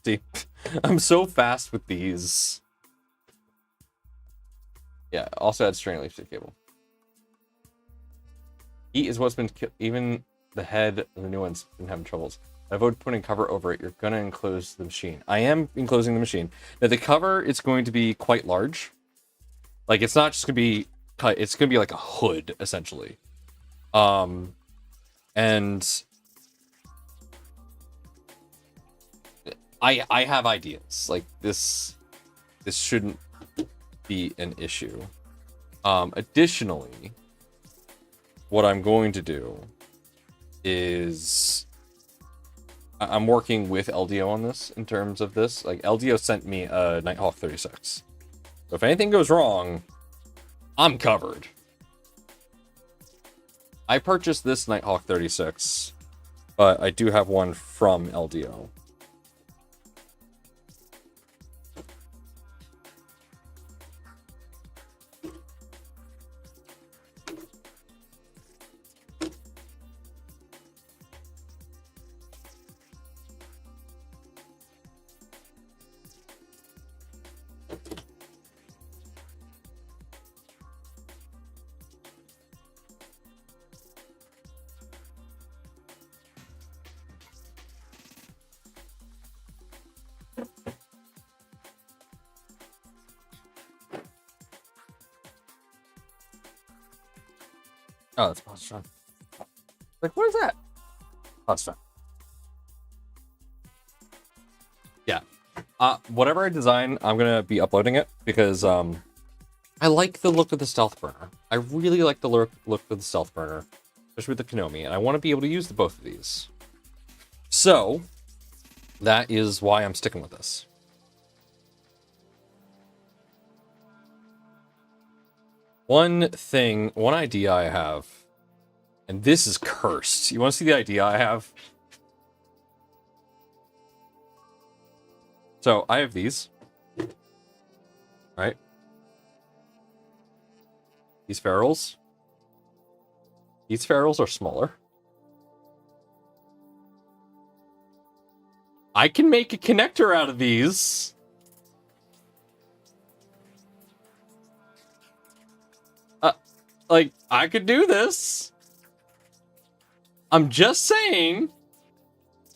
See, I'm so fast with these. Yeah, also add strain relief to the cable. Heat is what's been even the head of the new one's been having troubles. I avoid putting cover over it. You're gonna enclose the machine. I am enclosing the machine. Now the cover is going to be quite large. Like it's not just gonna be cut. It's gonna be like a hood essentially. And I have ideas. Like this shouldn't be an issue. Additionally, what I'm going to do is I'm working with LDO on this in terms of this. Like LDO sent me a Nighthawk 36. So if anything goes wrong, I'm covered. I purchased this Nighthawk 36, but I do have one from LDO. Oh, that's positron. Like, what is that? Positron. Yeah. Whatever I design, I'm gonna be uploading it because I like the look of the stealth burner. I really like the look of the stealth burner, especially with the Konami, and I want to be able to use both of these. So that is why I'm sticking with this. One idea I have, and this is cursed. You want to see the idea I have? So I have these, right? These ferrules. These ferrules are smaller. I can make a connector out of these. Like, I could do this. I'm just saying,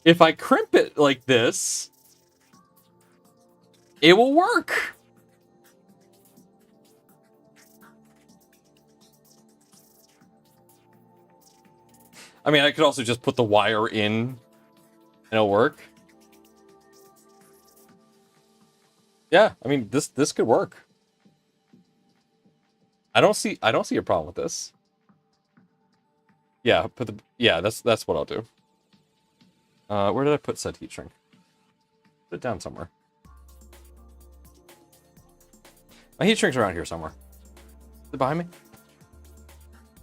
if I crimp it like this, it will work. I mean, I could also just put the wire in and it'll work. Yeah, I mean this could work. I don't see a problem with this. Yeah, that's what I'll do. Where did I put said heat shrink? Put it down somewhere. My heat shrink's around here somewhere. Is it behind me?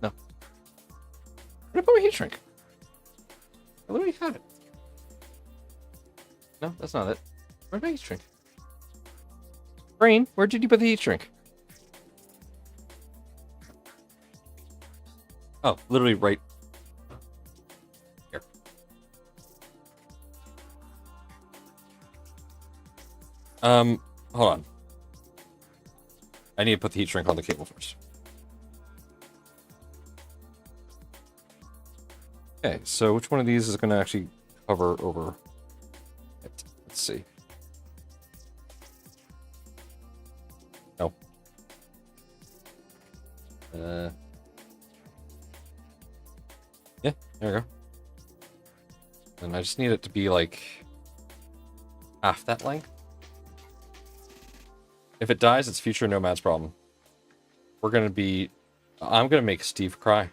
No. Where did I put my heat shrink? I literally have it. No, that's not it. Where'd my heat shrink? Brain, where did you put the heat shrink? Oh, literally right here. Hold on. I need to put the heat shrink on the cable first. Okay, so which one of these is going to actually cover over it? Let's see. No. Yeah, there we go. And I just need it to be like half that length. If it dies, it's future Nomad's problem. I'm gonna make Steve cry.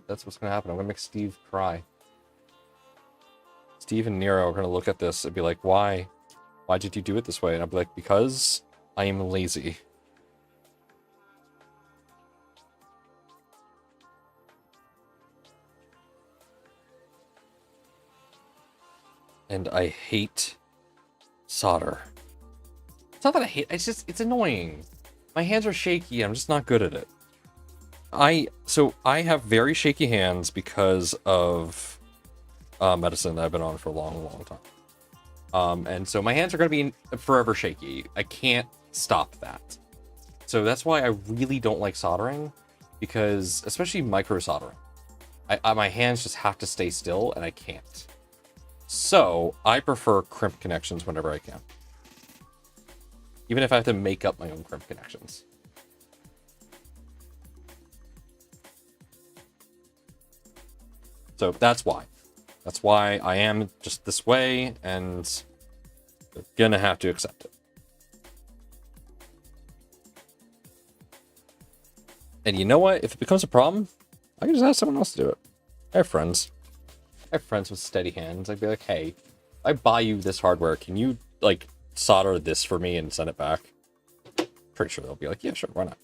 That's what's gonna happen. I'm gonna make Steve cry. Steve and Nero are gonna look at this and be like, why? Why did you do it this way? And I'll be like, because I am lazy. And I hate solder. It's not that I hate, it's annoying. My hands are shaky, I'm just not good at it. So I have very shaky hands because of medicine that I've been on for a long, long time. And so my hands are going to be forever shaky. I can't stop that. So that's why I really don't like soldering, because especially micro soldering, my hands just have to stay still, and I can't. So I prefer crimp connections whenever I can, even if I have to make up my own crimp connections. So that's why. That's why I am just this way, and you're gonna have to accept it. And you know what? If it becomes a problem, I can just ask someone else to do it. I have friends. I have friends with steady hands. I'd be like, hey, I buy you this hardware. Can you, like, solder this for me and send it back? Pretty sure they'll be like, yeah, sure, why not?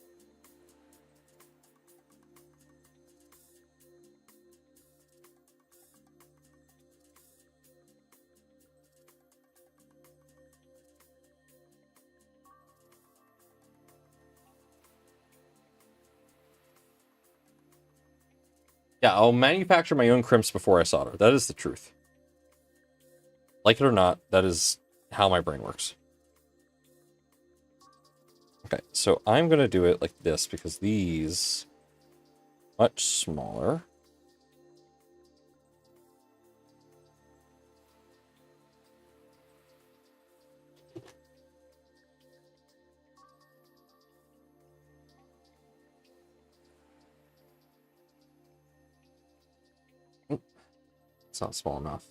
Yeah, I'll manufacture my own crimps before I solder. That is the truth. Like it or not, that is how my brain works. Okay, so I'm going to do it like this because these much smaller. It's not small enough.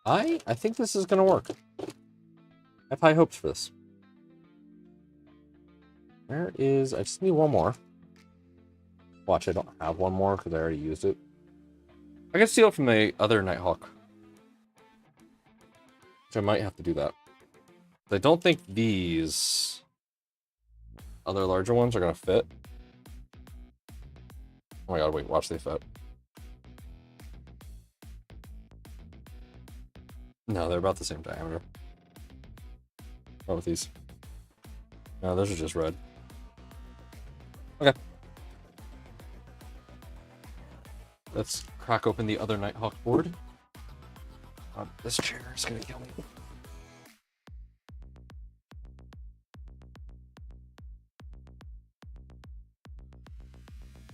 I think this is going to work. I have high hopes for this. Where is... I just need one more. Watch, I don't have one more because I already used it. I can steal it from the other Nighthawk. Which I might have to do that. I don't think these other larger ones are going to fit. Oh my god, wait, watch they fit. No, they're about the same diameter. What with these? No, those are just red. Okay. Let's crack open the other Nighthawk board. This chair is gonna kill me.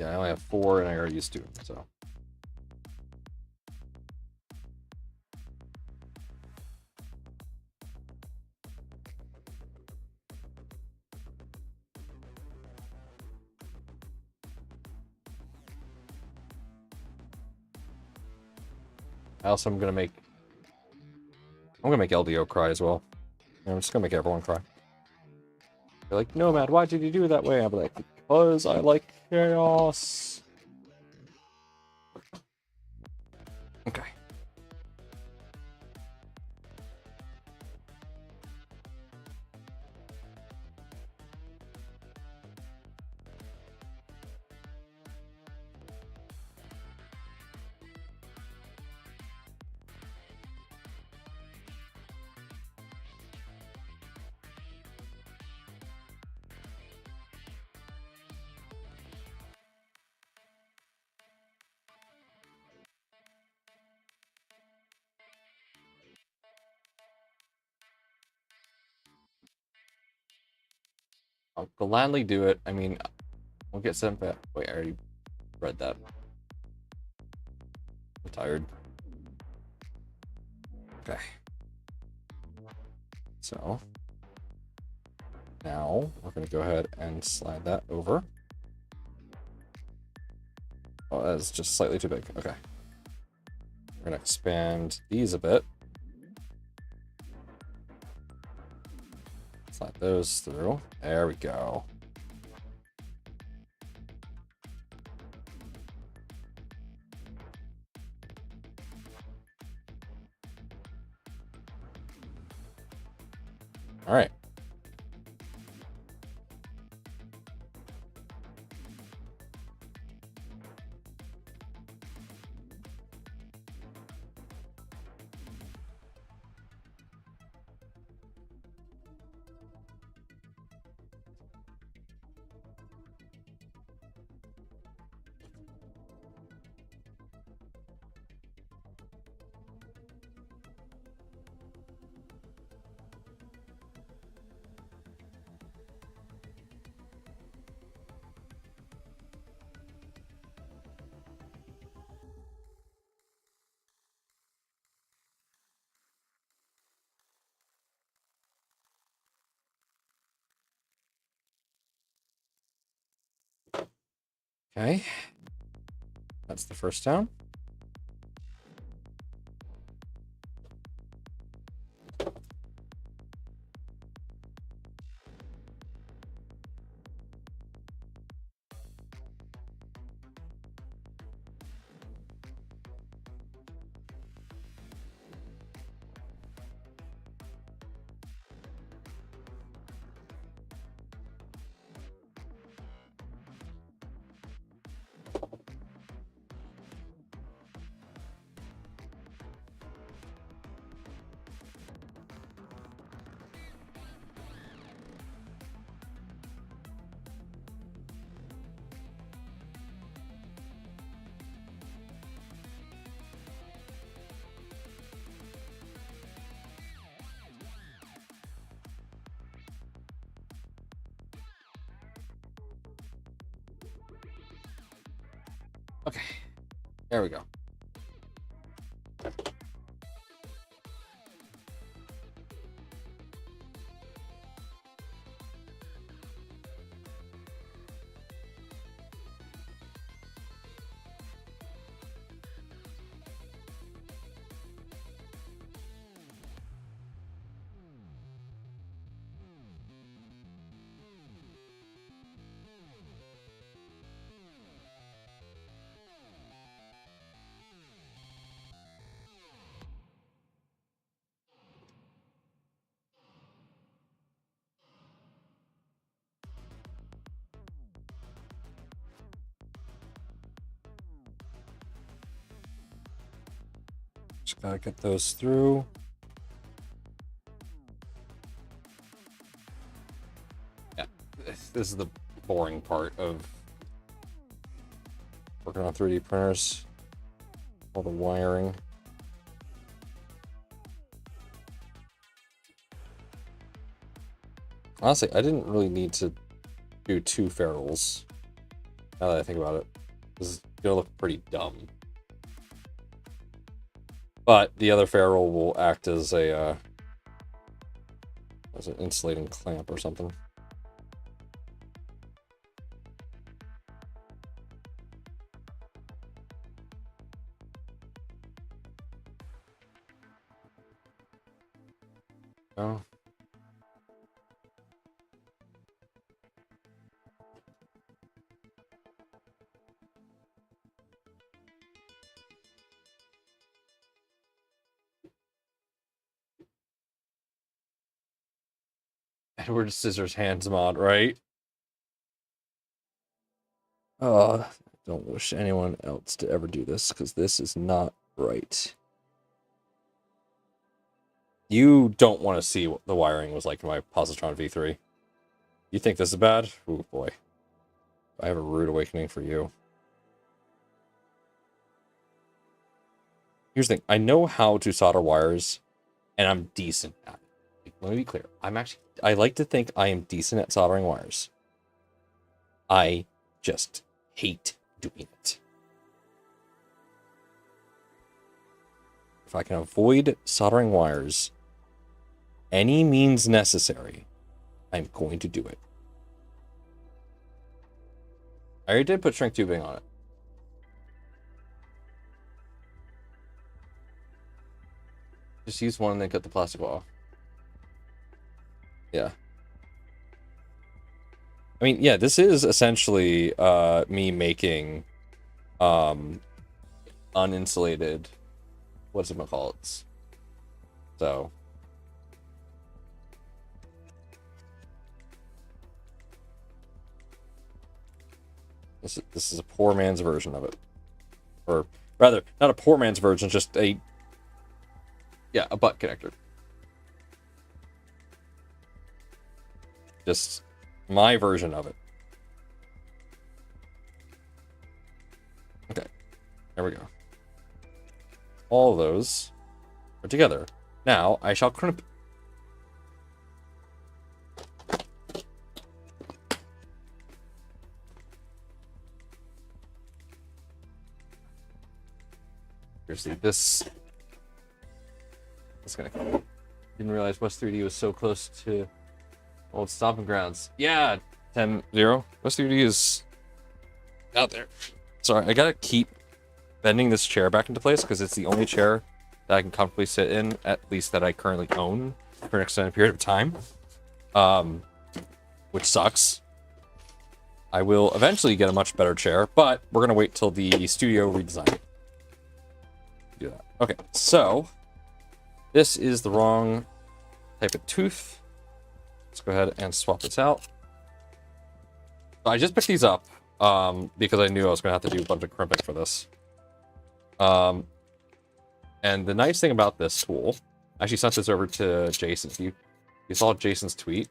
Yeah, I only have 4 and I already used 2, so. I'm gonna make LDO cry as well. I'm just gonna make everyone cry. They're like, Nomad, why did you do it that way? I'll be like, because I like chaos. Okay. I'll gladly do it. I mean, we'll get sent back. Wait, I already read that. I'm tired. Okay. So now we're going to go ahead and slide that over. Oh, that's just slightly too big. Okay. We're going to expand these a bit. Slide those through. There we go. All right. Okay. That's the first down. Okay. There we go. Just gotta get those through. Yeah, this is the boring part of working on 3D printers. All the wiring. Honestly, I didn't really need to do 2 ferrules. Now that I think about it, this is gonna look pretty dumb. But the other ferrule will act as an insulating clamp or something. Oh. Edward Scissorhands mod, right? I don't wish anyone else to ever do this, because this is not right. You don't want to see what the wiring was like in my Positron V3. You think this is bad? Oh boy. I have a rude awakening for you. Here's the thing. I know how to solder wires, and I'm decent at it. Let me be clear. I like to think I am decent at soldering wires. I just hate doing it. If I can avoid soldering wires, any means necessary, I'm going to do it. I already did put shrink tubing on it. Just use one and then cut the plastic off. Yeah. I mean, yeah, this is essentially me making uninsulated, what's it called? So this is a poor man's version of it. Or rather, not a poor man's version, just a butt connector. Just my version of it. Okay, there we go. All of those are together. Now I shall crimp. Seriously, this is gonna come. Didn't realize West 3D was so close to old stomping grounds. Yeah, 10-0. West 3D is out there. Sorry, I gotta keep bending this chair back into place because it's the only chair that I can comfortably sit in, at least that I currently own, for an extended period of time. Which sucks. I will eventually get a much better chair, but we're gonna wait till the studio redesign. Do that. Okay, so this is the wrong type of tooth. Let's go ahead and swap this out. I just picked these up because I knew I was going to have to do a bunch of crimping for this. And the nice thing about this tool, I actually sent this over to Jason. If you saw Jason's tweet,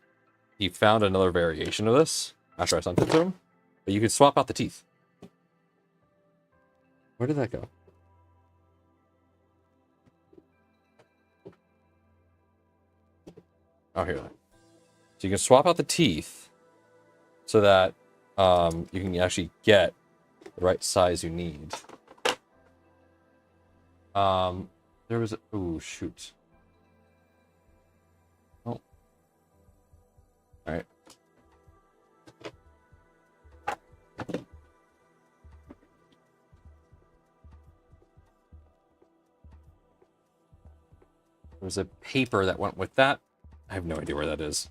he found another variation of this after I sent it to him. But you can swap out the teeth. Where did that go? Oh, here. So you can swap out the teeth so that you can actually get the right size you need. There was a... Ooh, shoot. Oh. Alright. There was a paper that went with that. I have no idea where that is.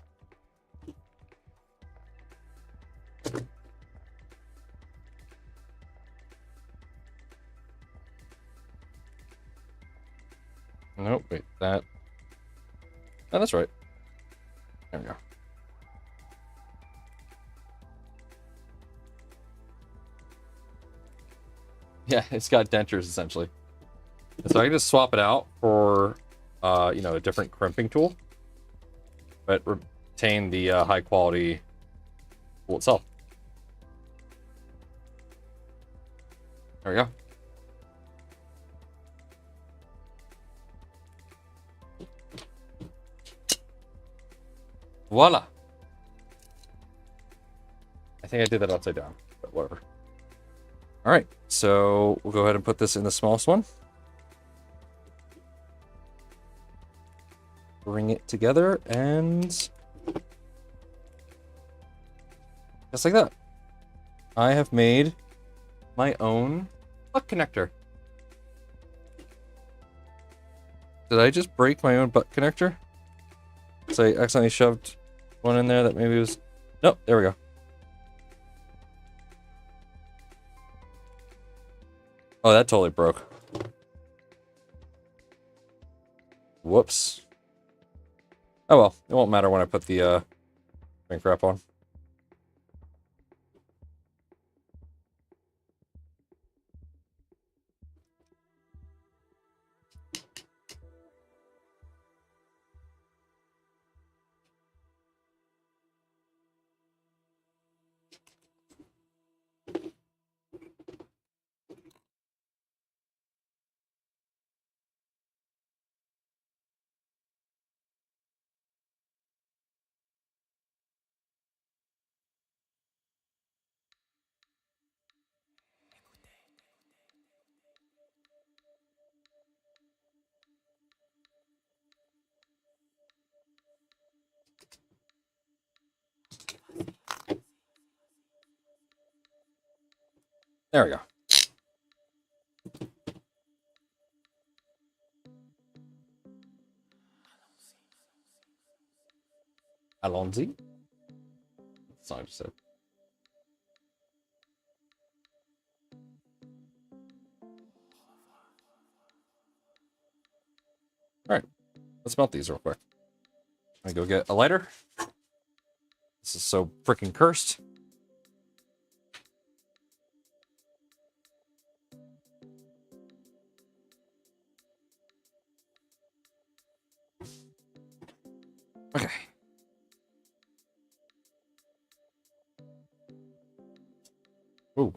Nope, wait, that... Oh, that's right. There we go. Yeah, it's got dentures, essentially. So I can just swap it out for, you know, a different crimping tool. But retain the high-quality tool itself. There we go. Voila! I think I did that upside down, but whatever. All right, so we'll go ahead and put this in the smallest one. Bring it together and just like that. I have made my own butt connector. Did I just break my own butt connector? So I accidentally shoved one in there that maybe was... Nope, there we go. Oh, that totally broke. Whoops. Oh well, it won't matter when I put the shrink wrap on. There we go. Allons-y. That's not what I just said. Alright, let's melt these real quick. I go get a lighter. This is so freaking cursed. Okay. Ooh.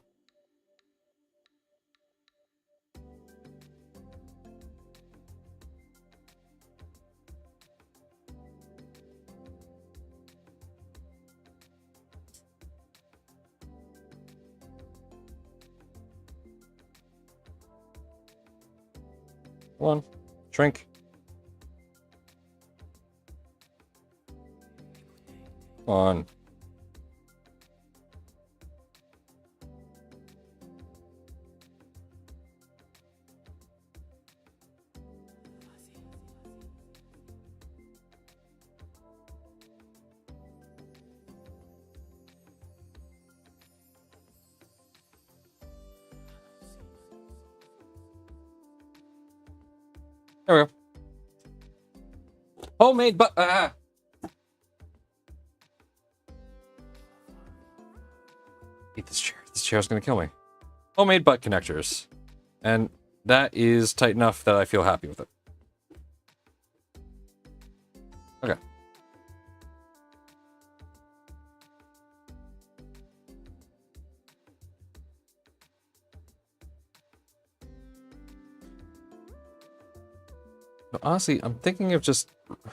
Come on. Shrink. Come on. There we go. Homemade butt. Eat this chair. This chair's gonna kill me. Homemade butt connectors. And that is tight enough that I feel happy with it. Okay. But honestly, I'm thinking of just...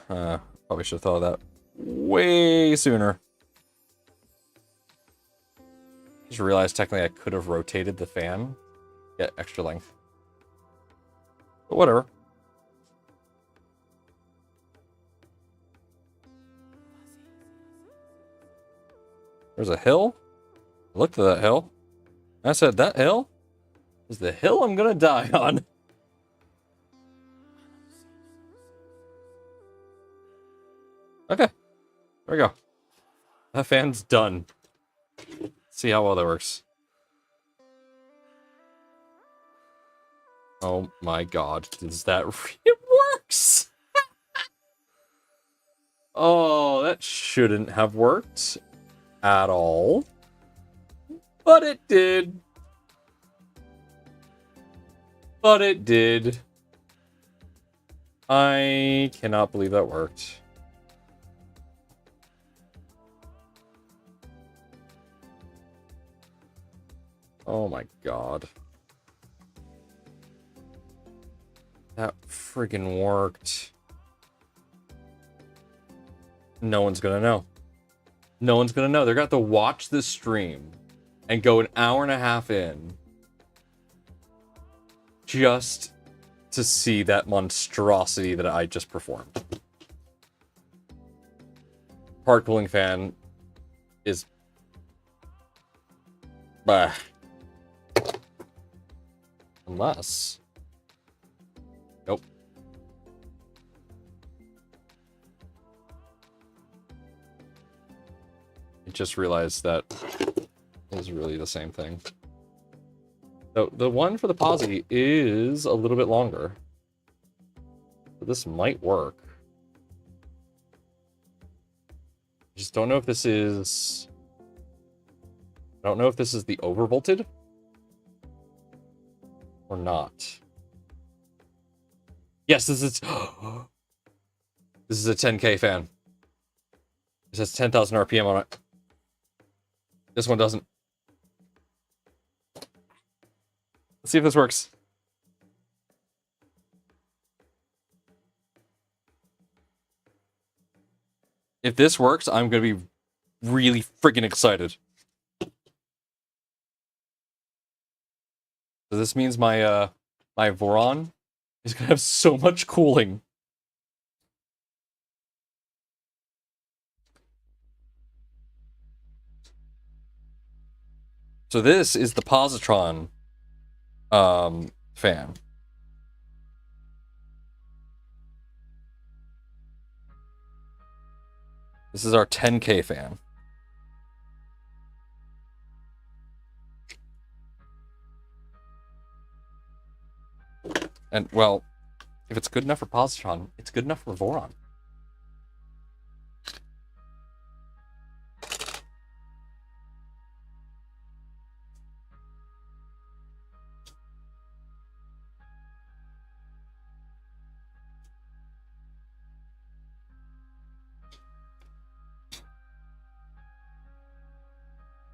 probably should have thought of that way sooner. Just realized technically I could have rotated the fan. Get extra length. But whatever. There's a hill. I looked at that hill. I said, that hill is the hill I'm gonna die on. Okay. There we go. That fan's done. See how well that works. Oh my god. Does that... It works! Oh, that shouldn't have worked at all. But it did. But it did. I cannot believe that worked. Oh my god. That friggin' worked. No one's gonna know. No one's gonna know. They're gonna have to watch this stream and go an hour and a half in just to see that monstrosity that I just performed. Part cooling fan is... Bah. Unless... Nope. I just realized that is really the same thing. So the one for the posi is a little bit longer. So this might work. Just don't know if this is... I don't know if this is the overvolted or not. Yes, this is... This is a 10K fan. This has 10,000 RPM on it. This one doesn't. Let's see if this works. If this works, I'm going to be really freaking excited. So this means my my Voron is going to have so much cooling. So this is the positron fan. This is our 10K fan. And, well, if it's good enough for positron, it's good enough for Voron.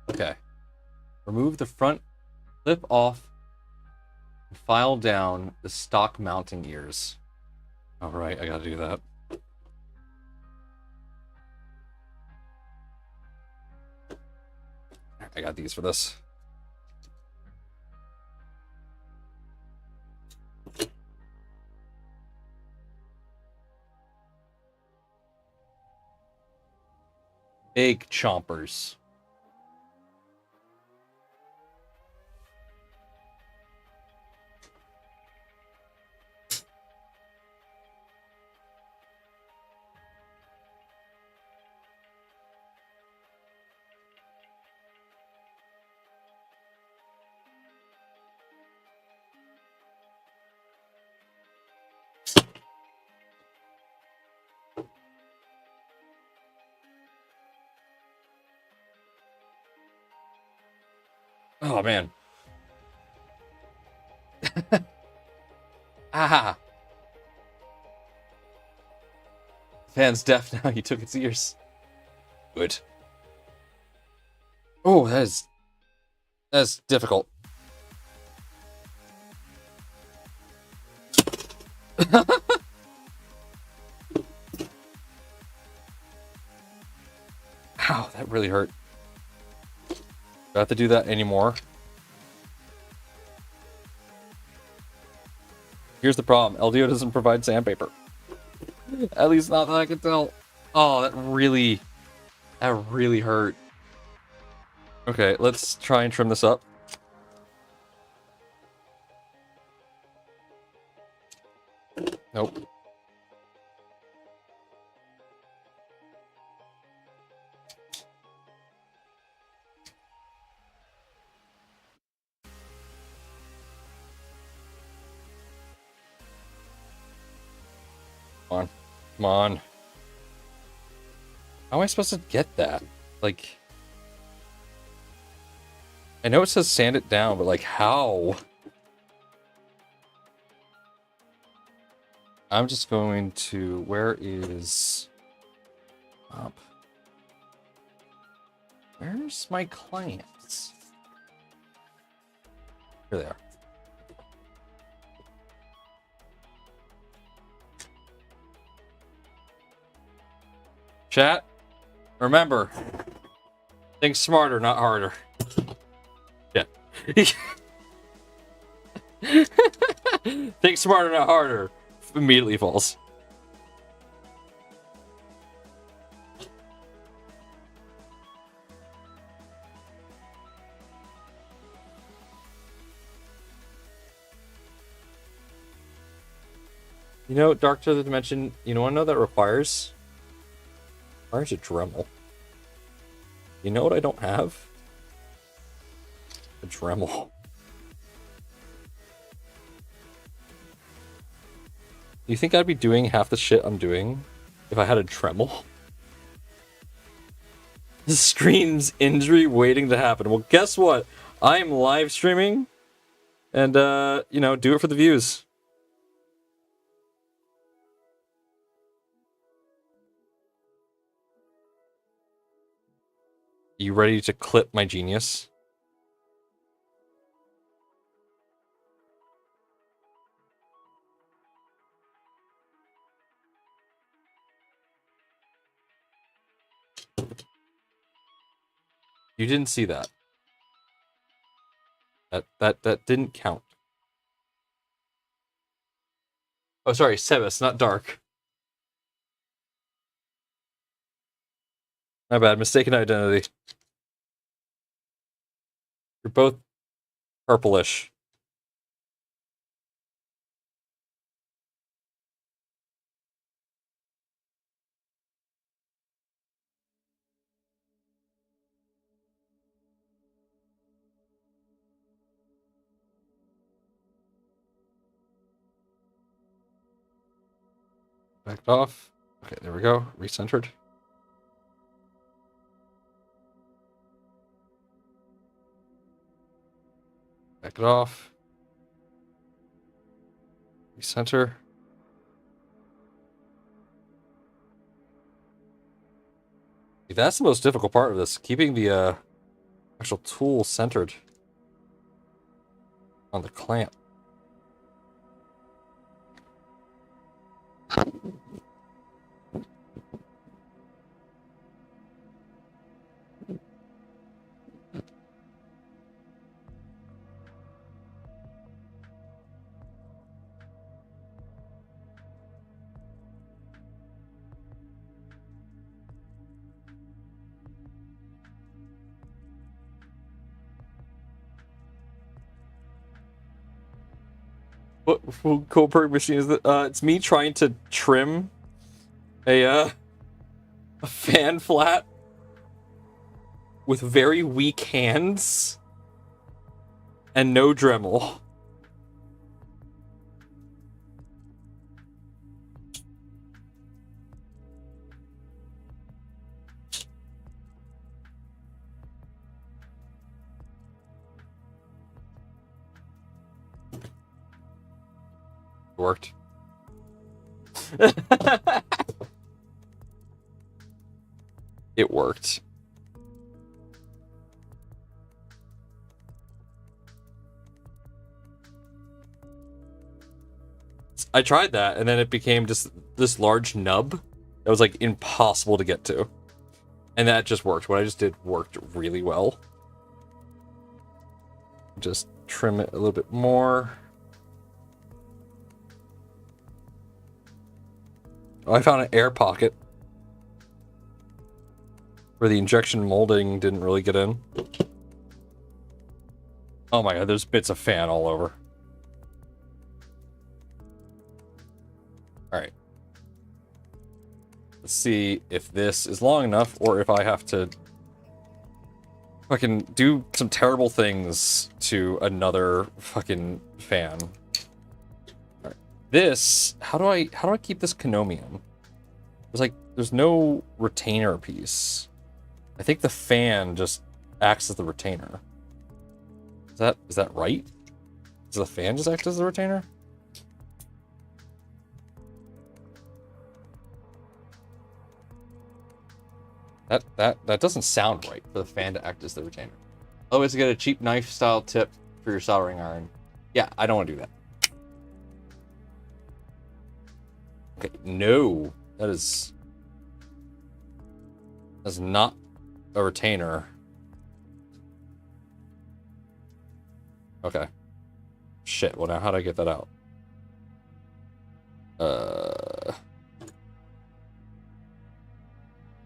Okay. Remove the front clip off and file down the stock mounting ears. Alright, I gotta do that. I got these for this. Egg chompers. Oh, man. Ah! Fan's deaf now. You took its ears. Good. Oh, that's difficult. Ow, that really hurt. Do I have to do that anymore? Here's the problem. LDO doesn't provide sandpaper. At least not that I can tell. Oh, that really hurt. Okay, let's try and trim this up. Nope. Come on. Come on. How am I supposed to get that? Like... I know it says sand it down, but like, how? I'm just going to... Where is... Up. Where's my clamps? Here they are. Chat, remember, think smarter, not harder. Yeah. Think smarter, not harder. Immediately falls. You know, Dark to the Dimension, you know what I know that requires? Requires a Dremel. You know what I don't have? A Dremel. Do you think I'd be doing half the shit I'm doing if I had a Dremel? The stream's injury waiting to happen. Well, guess what? I am live streaming, and you know, do it for the views. You ready to clip my genius? You didn't see that. That didn't count. Oh, sorry, Sebas, not Dark. My bad, mistaken identity. You're both purplish. Backed off. Okay, there we go. Recentered. Back it off. Recenter. That's the most difficult part of this. Keeping the actual tool centered on the clamp. What cool perk machine is that? It's me trying to trim a fan flat with very weak hands and no Dremel. Worked. It worked. I tried that, and then it became just this large nub that was like impossible to get to. And that just worked. What I just did worked really well. Just trim it a little bit more. Oh, I found an air pocket where the injection molding didn't really get in. Oh my god, there's bits of fan all over. Alright. Let's see if this is long enough or if I have to fucking do some terrible things to another fucking fan. Alright. This, how do I keep this Konomium? There's no retainer piece. I think the fan just acts as the retainer. Is that right? Does the fan just act as the retainer? That doesn't sound right for the fan to act as the retainer. Always get a cheap knife style tip for your soldering iron. Yeah, I don't want to do that. Okay, no. That's not a retainer. Okay. Shit, well now how do I get that out? Okay,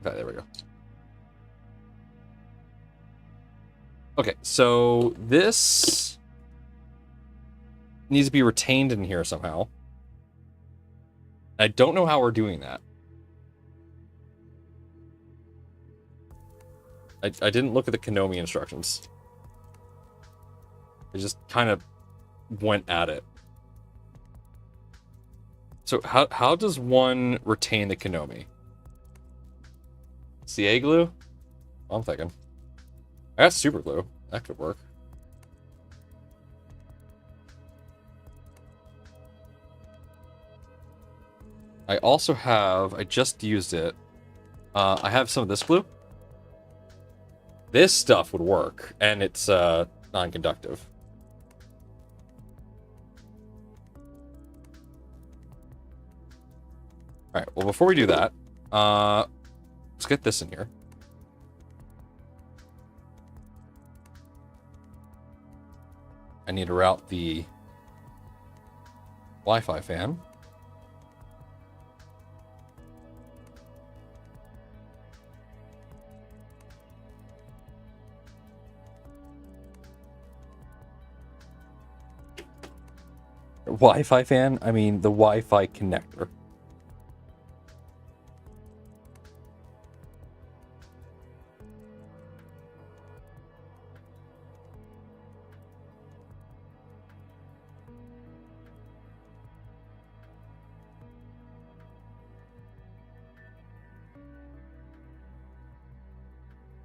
there we go. Okay, so this needs to be retained in here somehow. I don't know how we're doing that. I didn't look at the Konami instructions. I just kind of went at it. So how does one retain the Konami? CA glue? I'm thinking. I got super glue. That could work. I also have, I just used it. I have some of this glue. This stuff would work, and it's non-conductive. All right, well, before we do that, let's get this in here. I need to route the Wi-Fi fan. Wi-Fi fan? I mean, the Wi-Fi connector.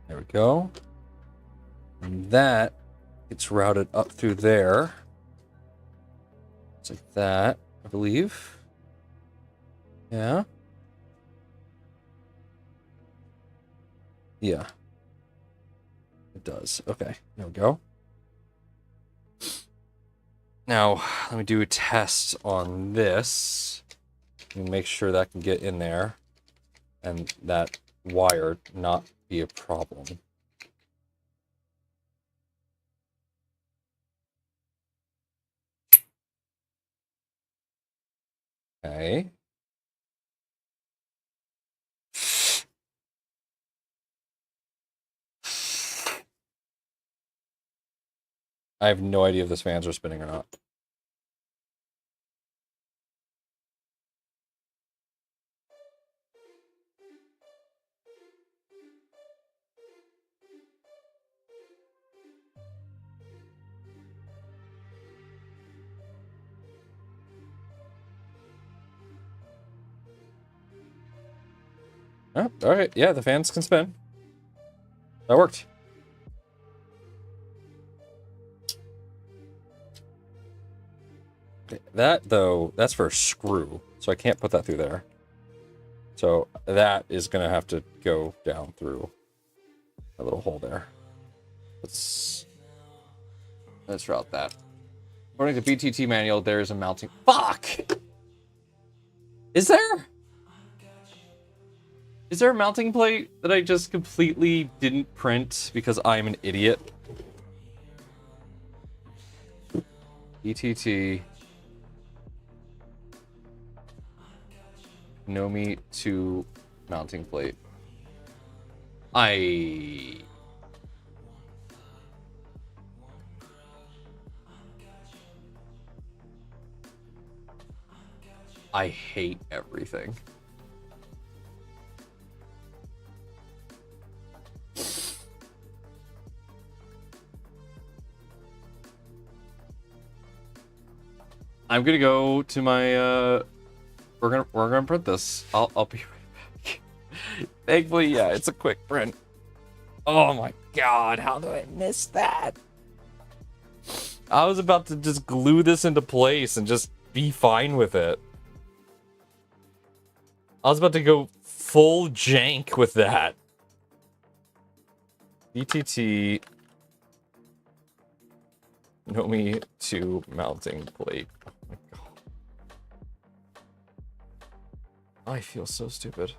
There we go. And that gets routed up through there. It's like that, I believe. Yeah. Yeah. It does. Okay, there we go. Now, let me do a test on this. And make sure that can get in there. And that wire not be a problem. Okay. I have no idea if this fans are spinning or not. Oh, all right. Yeah, the fans can spin. That worked. That, though, that's for a screw, so I can't put that through there. So that is going to have to go down through a little hole there. Let's route that. According to BTT manual, there is a mounting... Fuck! Is there? Is there a mounting plate that I just completely didn't print because I'm an idiot? BTT... Nomi to mounting plate. I hate everything. I'm gonna go to my we're gonna print this. I'll be right back. Thankfully, yeah, it's a quick print. Oh my god, how do I miss that? I was about to just glue this into place and just be fine with it. I was about to go full jank with that. BTT Nomi to mounting plate. Oh my god. I feel so stupid.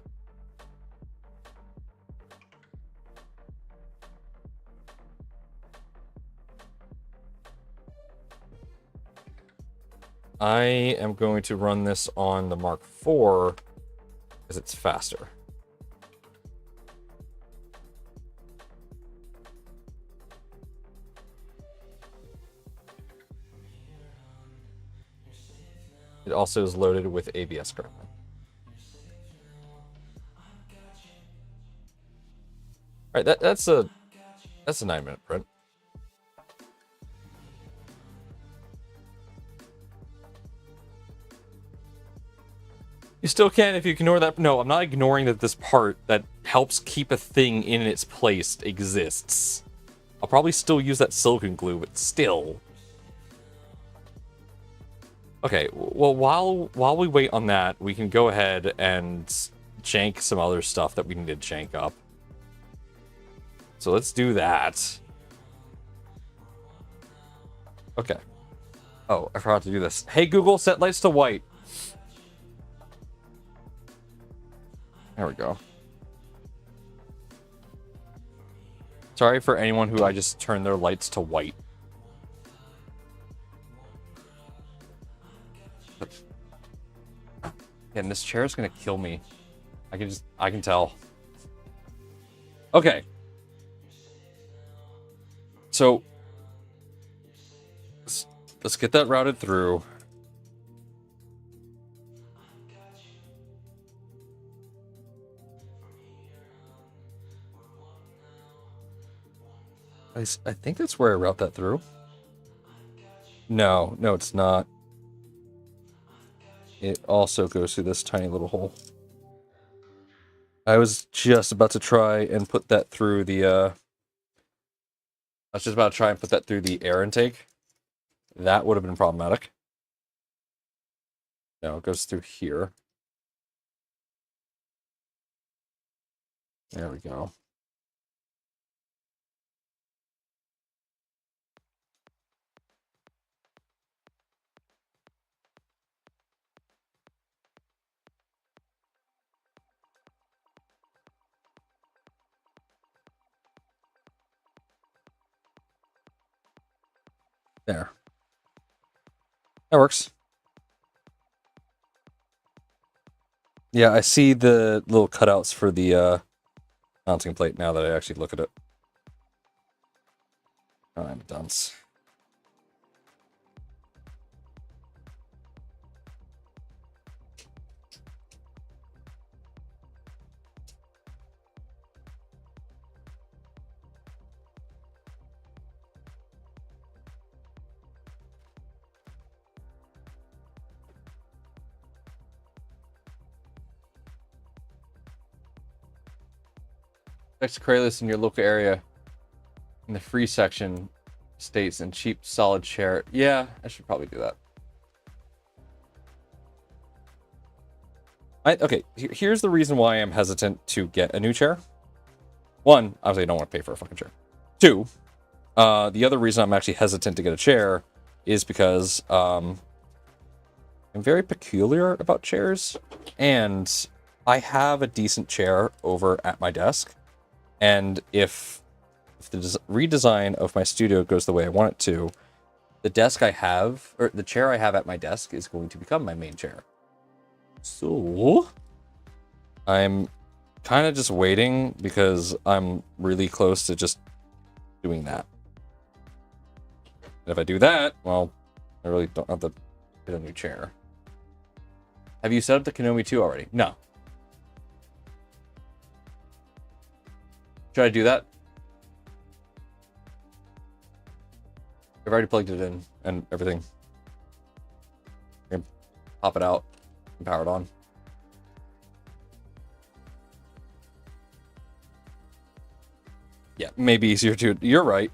I am going to run this on the Mark IV because it's faster. It also is loaded with ABS currently. All right, that's a 9-minute print. You still can if you ignore that. No, I'm not ignoring that this part that helps keep a thing in its place exists. I'll probably still use that silicone glue, but still. Okay, well, while we wait on that, we can go ahead and jank some other stuff that we need to jank up. So let's do that. Okay. Oh, I forgot to do this. Hey, Google, set lights to white. There we go. Sorry for anyone who I just turned their lights to white. And this chair is gonna kill me. I can tell. Okay. So let's get that routed through. I think that's where I route that through. No, it's not. It also goes through this tiny little hole. I was just about to try and put that through the, I was just about to try and put that through the air intake. That would have been problematic. No, it goes through here. There we go. There. That works. Yeah, I see the little cutouts for the mounting plate now that I actually look at it. Oh, I'm a dunce. Next Craigslist in your local area in the free section states and cheap solid chair. Yeah, I should probably do that. Okay, here's the reason why I'm hesitant to get a new chair. One, obviously I don't want to pay for a fucking chair. Two, the other reason I'm actually hesitant to get a chair is because I'm very peculiar about chairs, and I have a decent chair over at my desk, and if the redesign of my studio goes the way I want it to, the desk I have, or the chair I have at my desk is going to become my main chair. So I'm kind of just waiting because I'm really close to just doing that. And if I do that, well, I really don't have to get a new chair. Have you set up the Konami 2 already? No. Should I do that? I've already plugged it in and everything. Pop it out and power it on. Yeah, maybe easier to. You're right.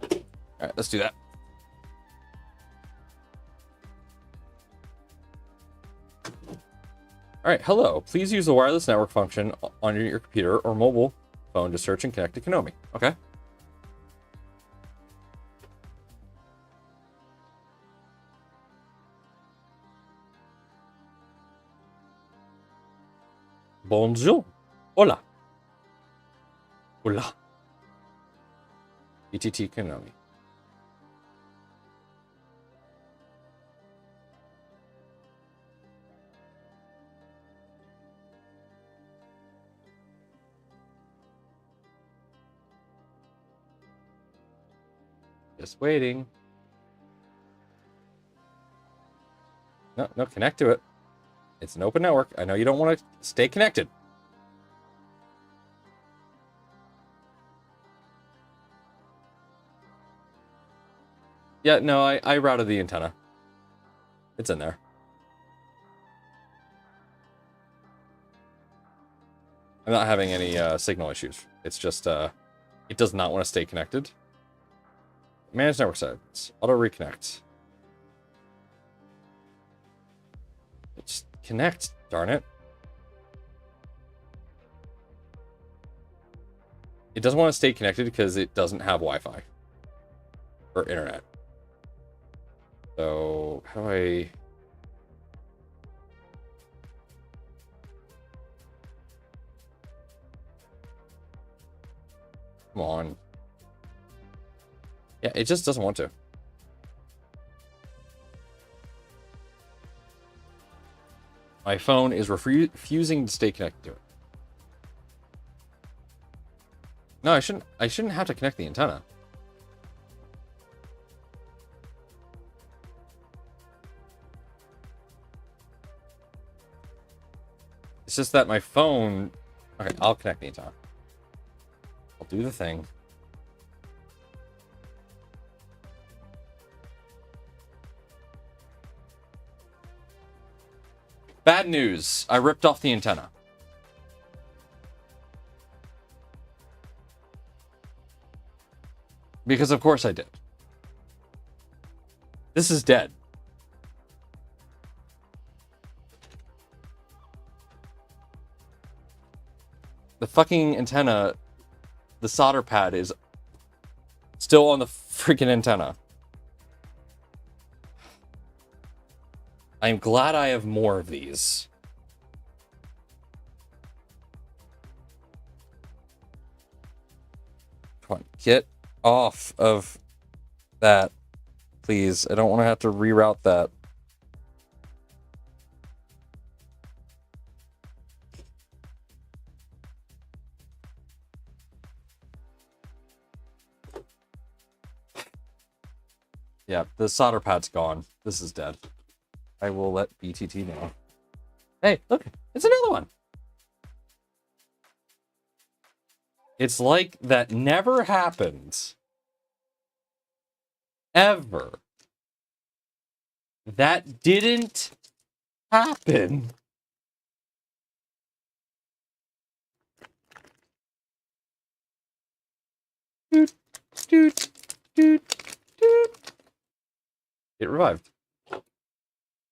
All right, let's do that. All right, hello. Please use the wireless network function on your computer or mobile phone to search and connect to Konami. Okay. Bonjour. Hola. Hola. BTT Konami. Just waiting. No, no, connect to it. It's an open network. I know you don't want to stay connected. Yeah, no, I routed the antenna. It's in there. I'm not having any signal issues. It's just it does not want to stay connected. Manage network settings. Auto reconnect. Just connect, darn it. It doesn't want to stay connected because it doesn't have Wi-Fi or internet. So how do I? Come on. Yeah, it just doesn't want to. My phone is refusing to stay connected to it. No, I shouldn't have to connect the antenna. It's just that my phone... Okay, I'll connect the antenna. I'll do the thing. Bad news. I ripped off the antenna. Because of course I did. This is dead. The fucking antenna, the solder pad is still on the freaking antenna. I'm glad I have more of these. Come on, get off of that, please. I don't want to have to reroute that. Yeah, the solder pad's gone. This is dead. I will let BTT know. Hey, look, it's another one. It's like that never happened. Ever. That didn't happen. Doot, doot, doot, doot. It revived.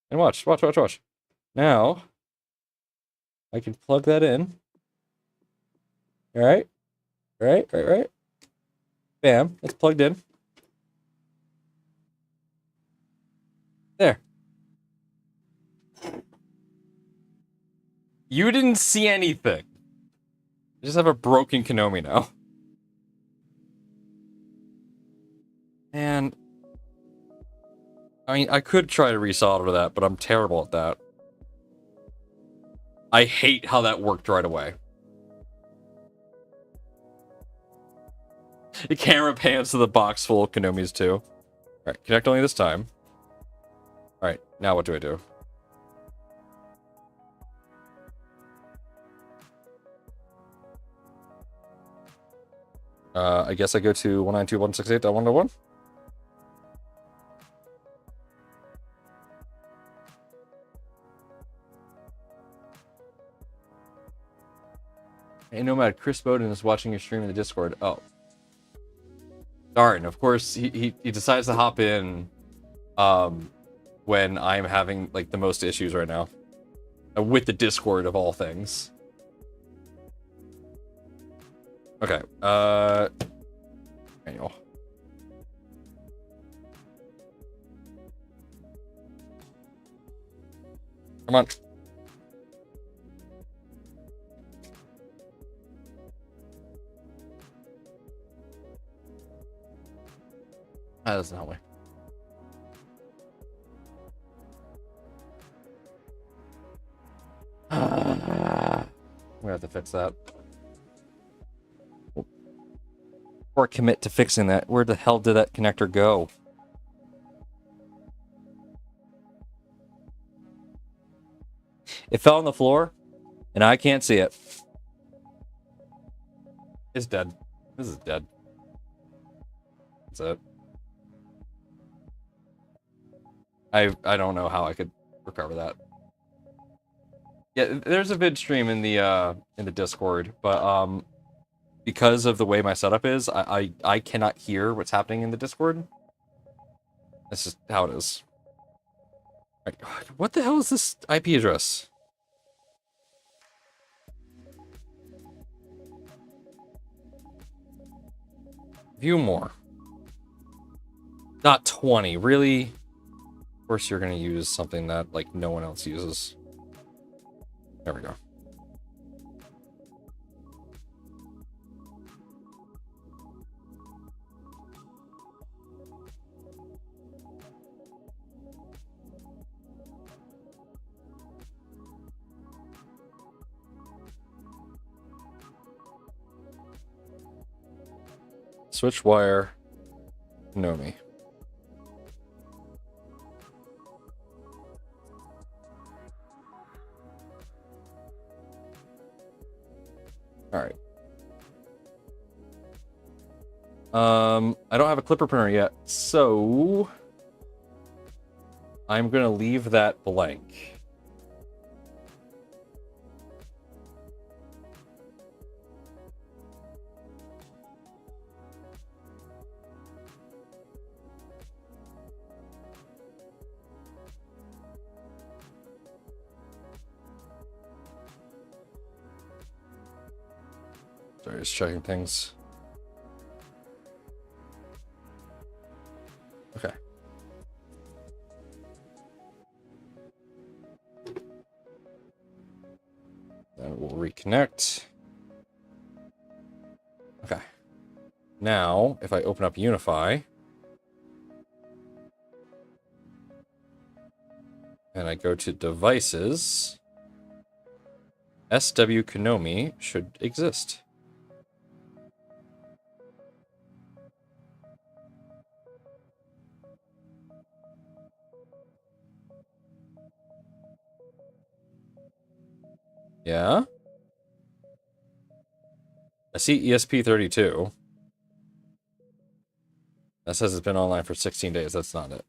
And watch. Now, I can plug that in. All right. Right. Bam, it's plugged in. There. You didn't see anything. I just have a broken Konami now. And I mean, I could try to resolder that, but I'm terrible at that. I hate how that worked right away. The camera pans to the box full of Konomis too. Alright, connect only this time. Alright, now what do I do? I guess I go to 192.168.1.1. Hey, Nomad, Chris Bowden is watching your stream in the Discord. Oh. Darn, of course, he decides to hop in when I'm having, like, the most issues right now. With the Discord, of all things. Okay, manual. Come on. That doesn't help me. I'm gonna have to fix that. Or commit to fixing that. Where the hell did that connector go? It fell on the floor, and I can't see it. It's dead. This is dead. That's it. I don't know how I could recover that. Yeah, there's a vid stream in the Discord, but because of the way my setup is, I cannot hear what's happening in the Discord. That's just how it is. Right. What the hell is this IP address? View more. Not 20, really? Of course you're gonna use something that like no one else uses. There we go. Switchwire, know me. All right. I don't have a clipper printer yet, so I'm gonna leave that blank. Sorry, just checking things. Okay. Then we'll reconnect. Okay. Now, if I open up Unify, and I go to Devices, SW Konami should exist. Yeah? I see ESP32. That says it's been online for 16 days. That's not it.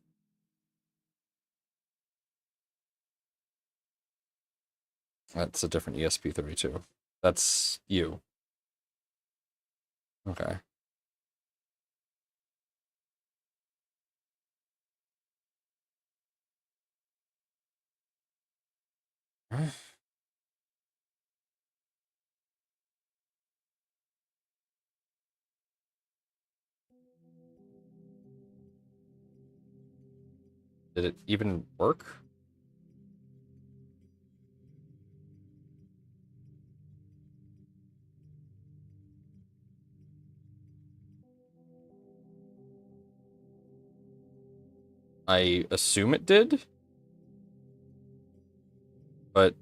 That's a different ESP32. That's you. Okay. Did it even work? I assume it did, but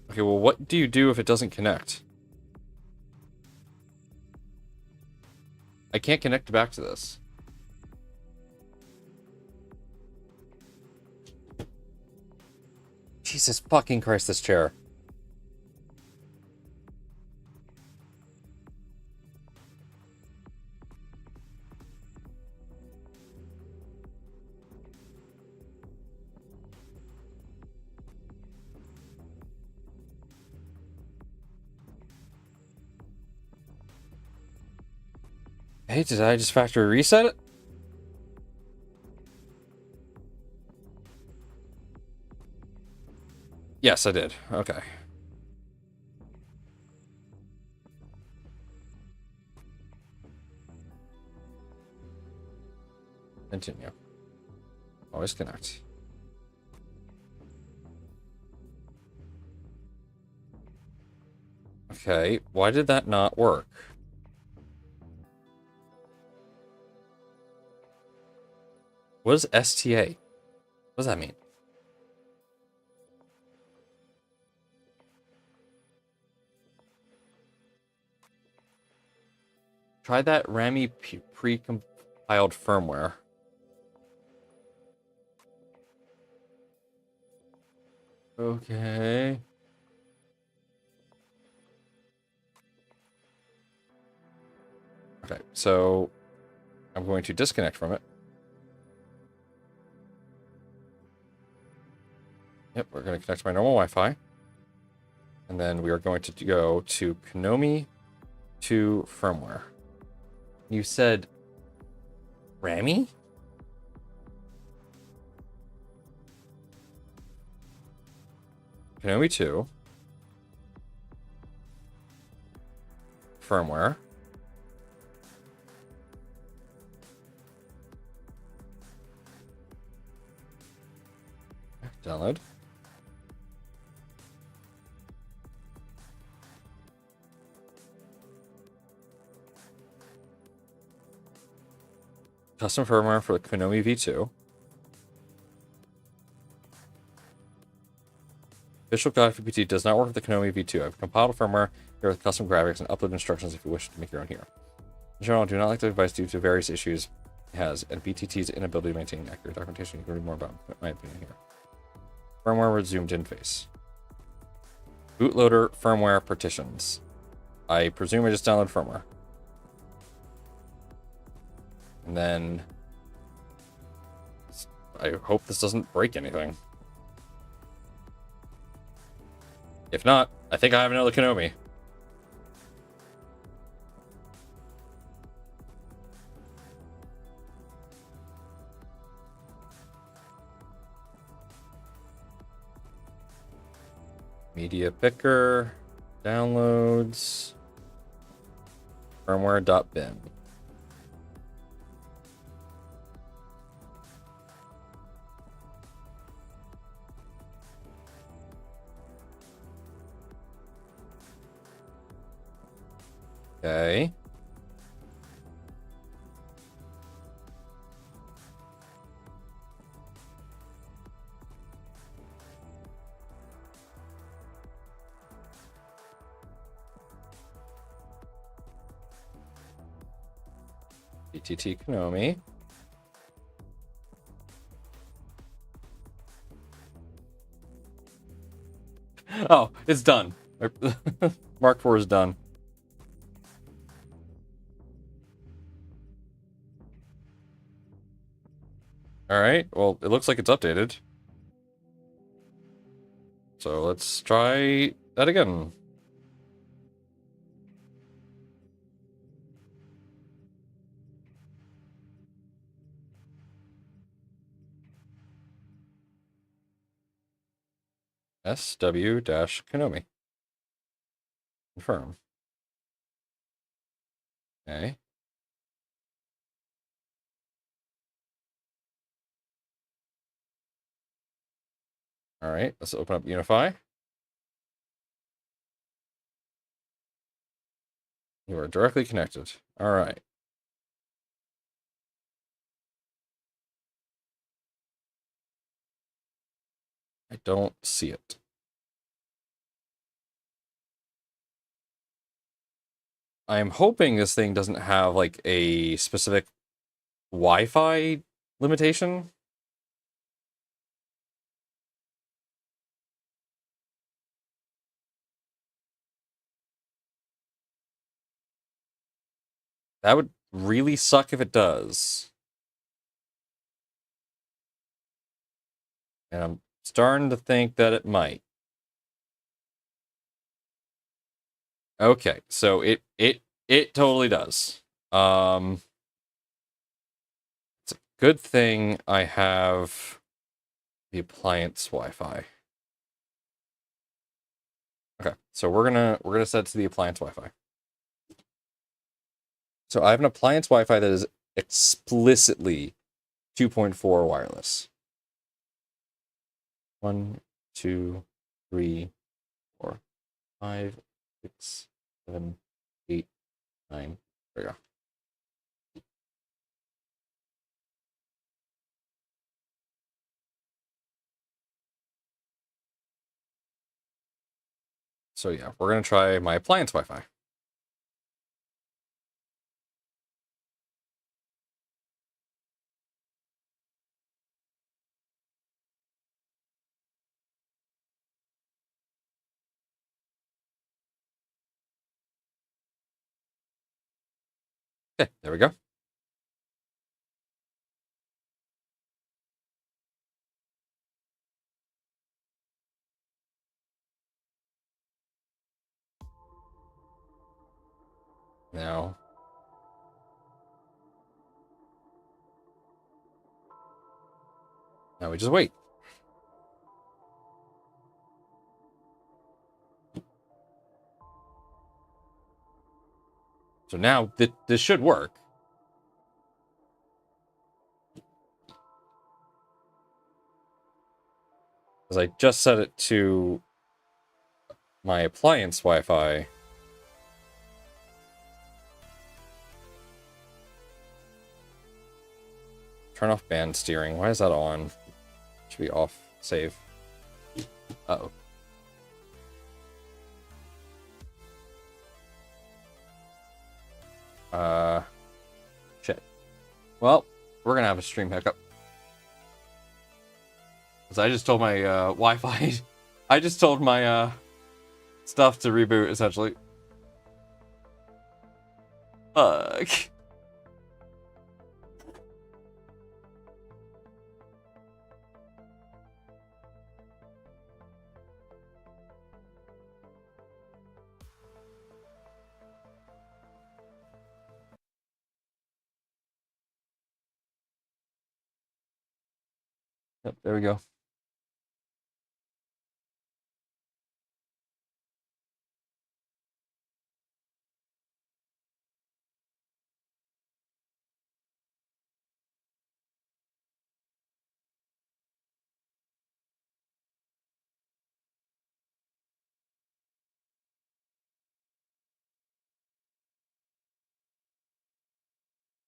okay, well, what do you do if it doesn't connect? I can't connect back to this. Jesus fucking Christ, this chair. Hey, did I just factory reset it? Yes, I did. Okay. Continue. Always connect. Okay, why did that not work? What is STA? What does that mean? Try that RAMI pre-compiled firmware. Okay. Okay, so I'm going to disconnect from it. Yep, we're going to connect to my normal Wi-Fi. And then we are going to go to Konami to firmware. You said RAMI? Konami 2. Firmware. Download. Custom firmware for the Konami V2. Official guide for PT does not work with the Konami V2. I've compiled a firmware here with custom graphics and upload instructions if you wish to make your own here. In general, do not like the device due to various issues it has and BTT's inability to maintain accurate documentation. You can read more about my opinion here. Firmware with zoomed in face. Bootloader firmware partitions. I presume I just download firmware. And then I hope this doesn't break anything. If not, I think I have another Konami. Media picker, downloads, firmware.bin. Okay. BTT Konami. Oh, it's done. Mark 4 is done. Alright, well, it looks like it's updated. So let's try that again. SW-Konami. Confirm. Okay. Alright, let's open up Unify. You are directly connected. Alright. I don't see it. I'm hoping this thing doesn't have like a specific Wi-Fi limitation. That would really suck if it does. And I'm starting to think that it might. Okay, so it totally does. It's a good thing I have the appliance Wi-Fi. Okay, so we're gonna set it to the appliance Wi-Fi. So I have an appliance Wi-Fi that is explicitly 2.4 wireless. 1, 2, 3, 4, 5, 6, 7, 8, 9. There we go. So yeah, we're gonna try my appliance Wi-Fi. Okay, there we go. Now we just wait. So now this should work. Because I just set it to my appliance Wi-Fi. Turn off band steering. Why is that on? Should be off. Save. Uh-oh. Shit. Well, we're gonna have a stream hiccup. Because I just told my Wi-Fi... I just told my stuff to reboot, essentially. Fuck. Yep, there we go.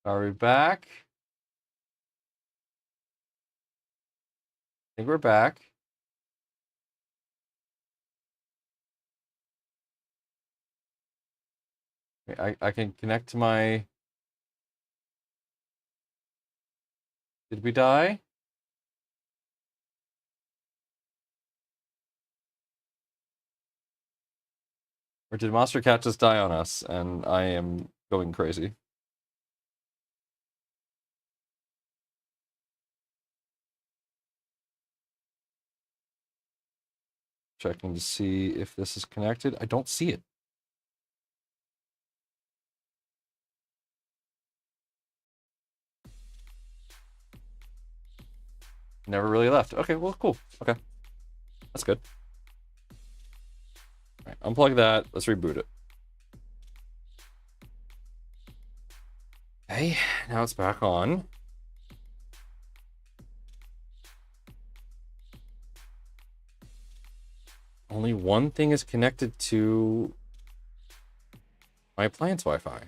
Are we back? I think we're back. I can connect to my... Did we die? Or did Monster Cat just die on us and I am going crazy? Checking to see if this is connected. I don't see it. Never really left. Okay, well, cool. Okay. That's good. All right, unplug that. Let's reboot it. Okay, now it's back on. Only one thing is connected to my appliance Wi-Fi.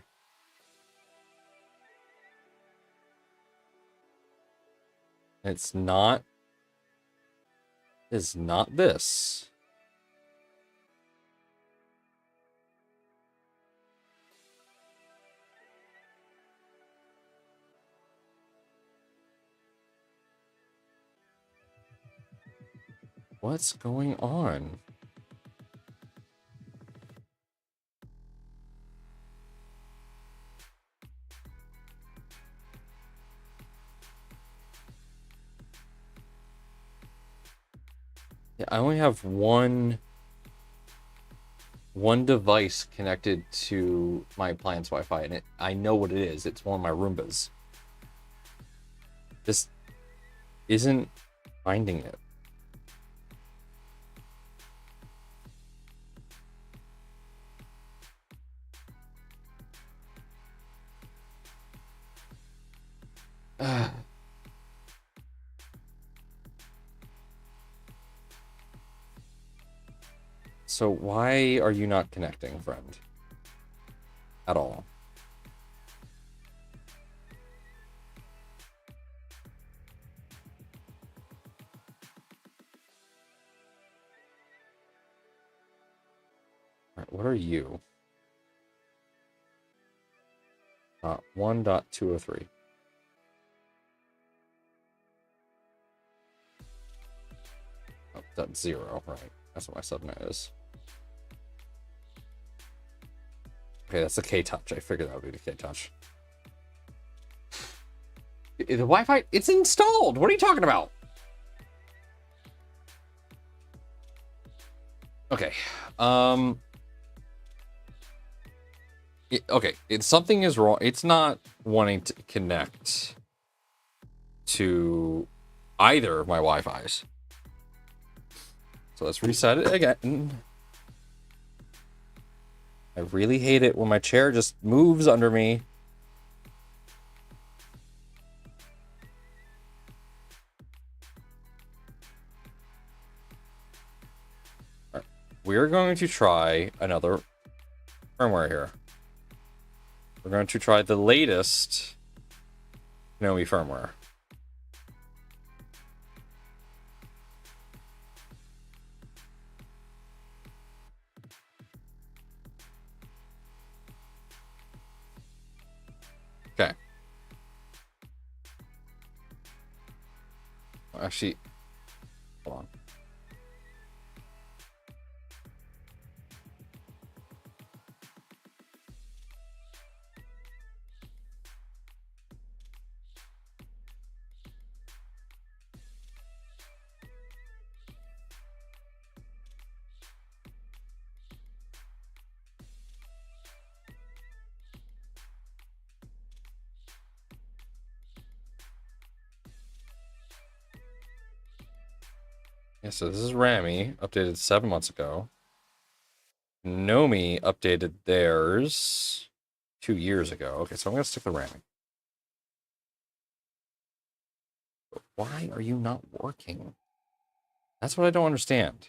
It's not this. What's going on? Yeah, I only have one device connected to my appliance Wi-Fi, and I know what it is. It's one of my Roombas. This isn't finding it. So why are you not connecting, friend? At all? All right, what are you? 1.203. Oh, that's 0, right? That's what my subnet is. Okay, that's the K-Touch. I figured that would be the K-Touch. The Wi-Fi, it's installed! What are you talking about? Okay. Something is wrong. It's not wanting to connect to either of my Wi-Fis. So let's reset it again. I really hate it when my chair just moves under me. All right. We're going to try another firmware here. We're going to try the latest Gnome firmware. Okay. Actually, hold on. Yeah, so this is Rami, updated 7 months ago. Nomi updated theirs 2 years ago. Okay, so I'm going to stick with Rami. Why are you not working? That's what I don't understand.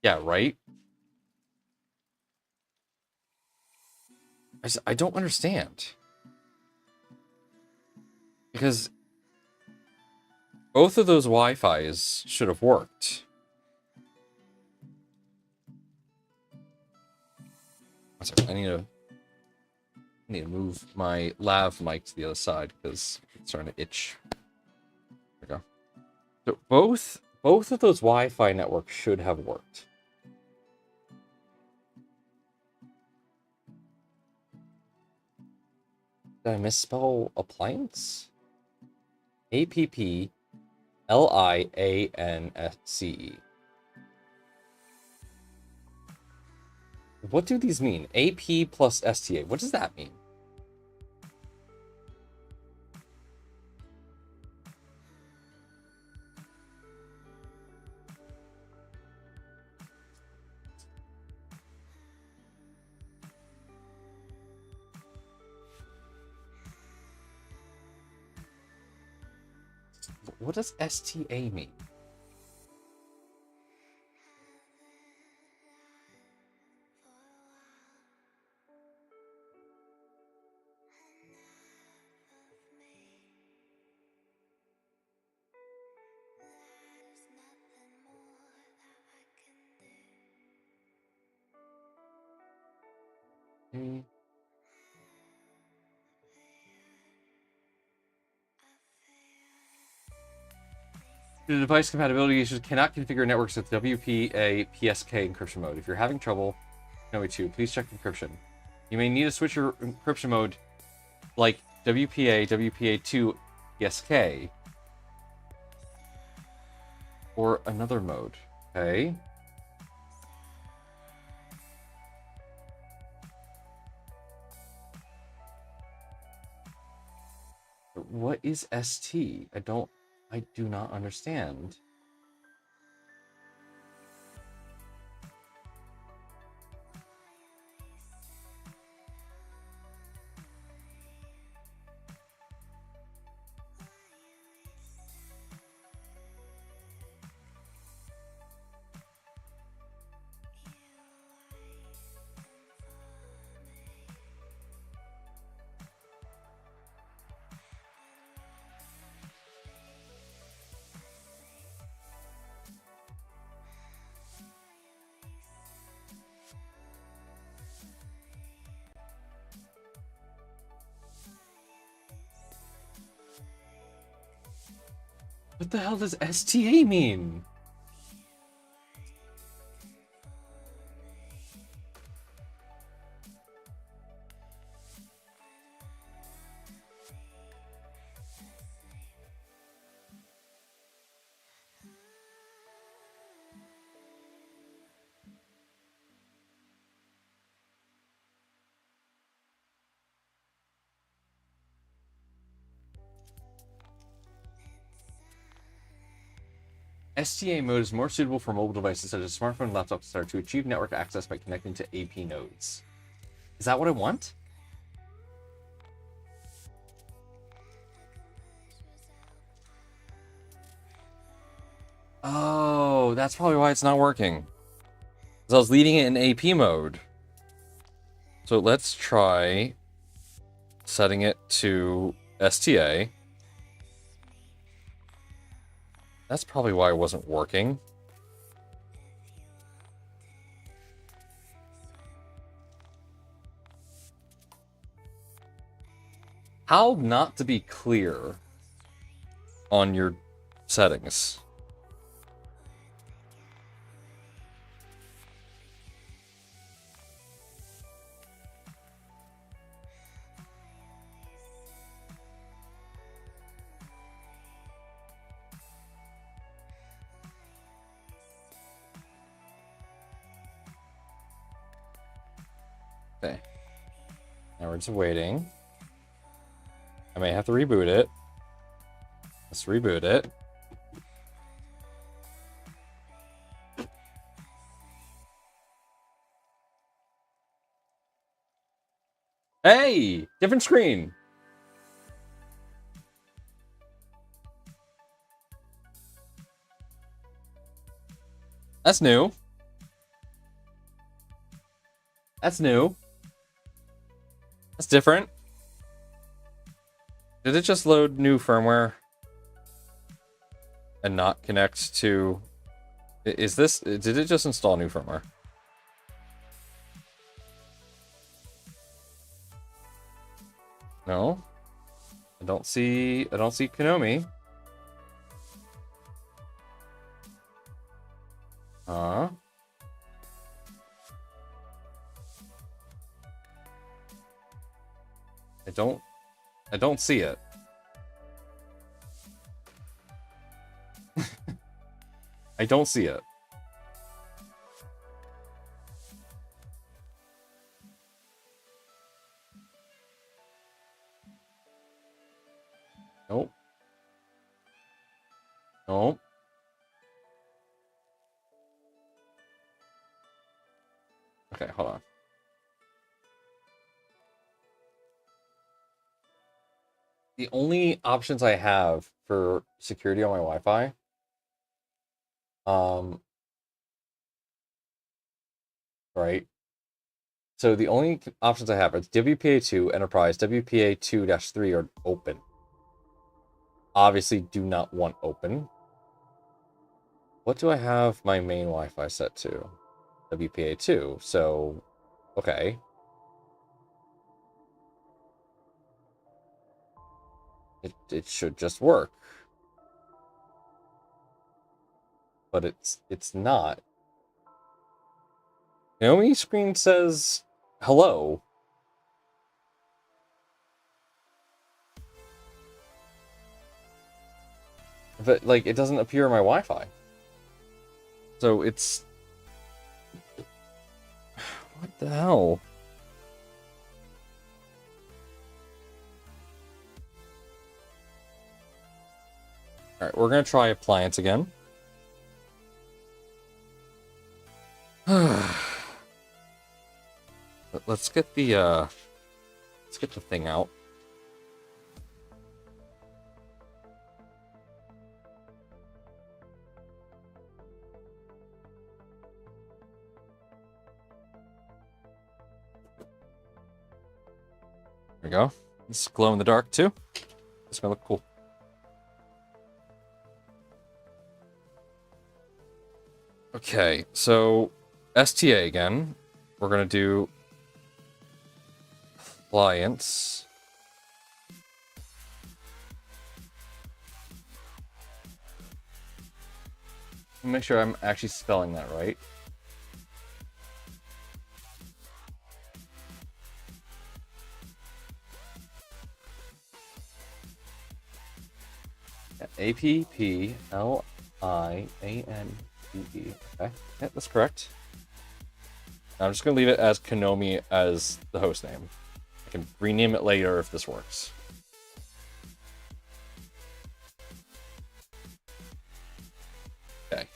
Yeah, right? I don't understand. Because both of those Wi-Fis should have worked. One second, I need to move my lav mic to the other side because it's starting to itch. There we go. So both of those Wi-Fi networks should have worked. Did I misspell appliance? APPLIANCE. What do these mean? AP plus STA. What does that mean? What does STA mean? Hmm. The device compatibility issues cannot configure networks with WPA PSK encryption mode. If you're having trouble, no 2, please check encryption. You may need to switch your encryption mode like WPA, WPA2, PSK, or another mode. Okay. What is ST? I do not understand. What the hell does STA mean? STA mode is more suitable for mobile devices such as smartphone and laptops that are to achieve network access by connecting to AP nodes. Is that what I want? Oh, that's probably why it's not working. Because I was leading it in AP mode. So let's try setting it to STA. That's probably why it wasn't working. How not to be clear on your settings? Okay. Now we're just waiting. I may have to reboot it. Let's reboot it. Hey! Different screen! That's new. That's new. That's different. Did it just load new firmware? And not connect to... Is this... Did it just install new firmware? No. I don't see Konami. Huh? I don't see it. I don't see it. Nope. Nope. Okay, hold on. The only options I have for security on my Wi-Fi, right? So the only options I have are WPA2 Enterprise, WPA2-3 are open. Obviously do not want open. What do I have my main Wi-Fi set to? WPA2. So, okay. It should just work. But it's not. Naomi's screen says hello. But like it doesn't appear in my Wi-Fi. So it's what the hell? All right, we're gonna try appliance again. Let's get the thing out. There we go. It's glow in the dark too. It's gonna look cool. Okay, so STA again. We're gonna do appliance. Make sure I'm actually spelling that right. APPLIANDE. Okay, yeah, that's correct. I'm just gonna leave it as Konami as the host name. I can rename it later if this works. Okay.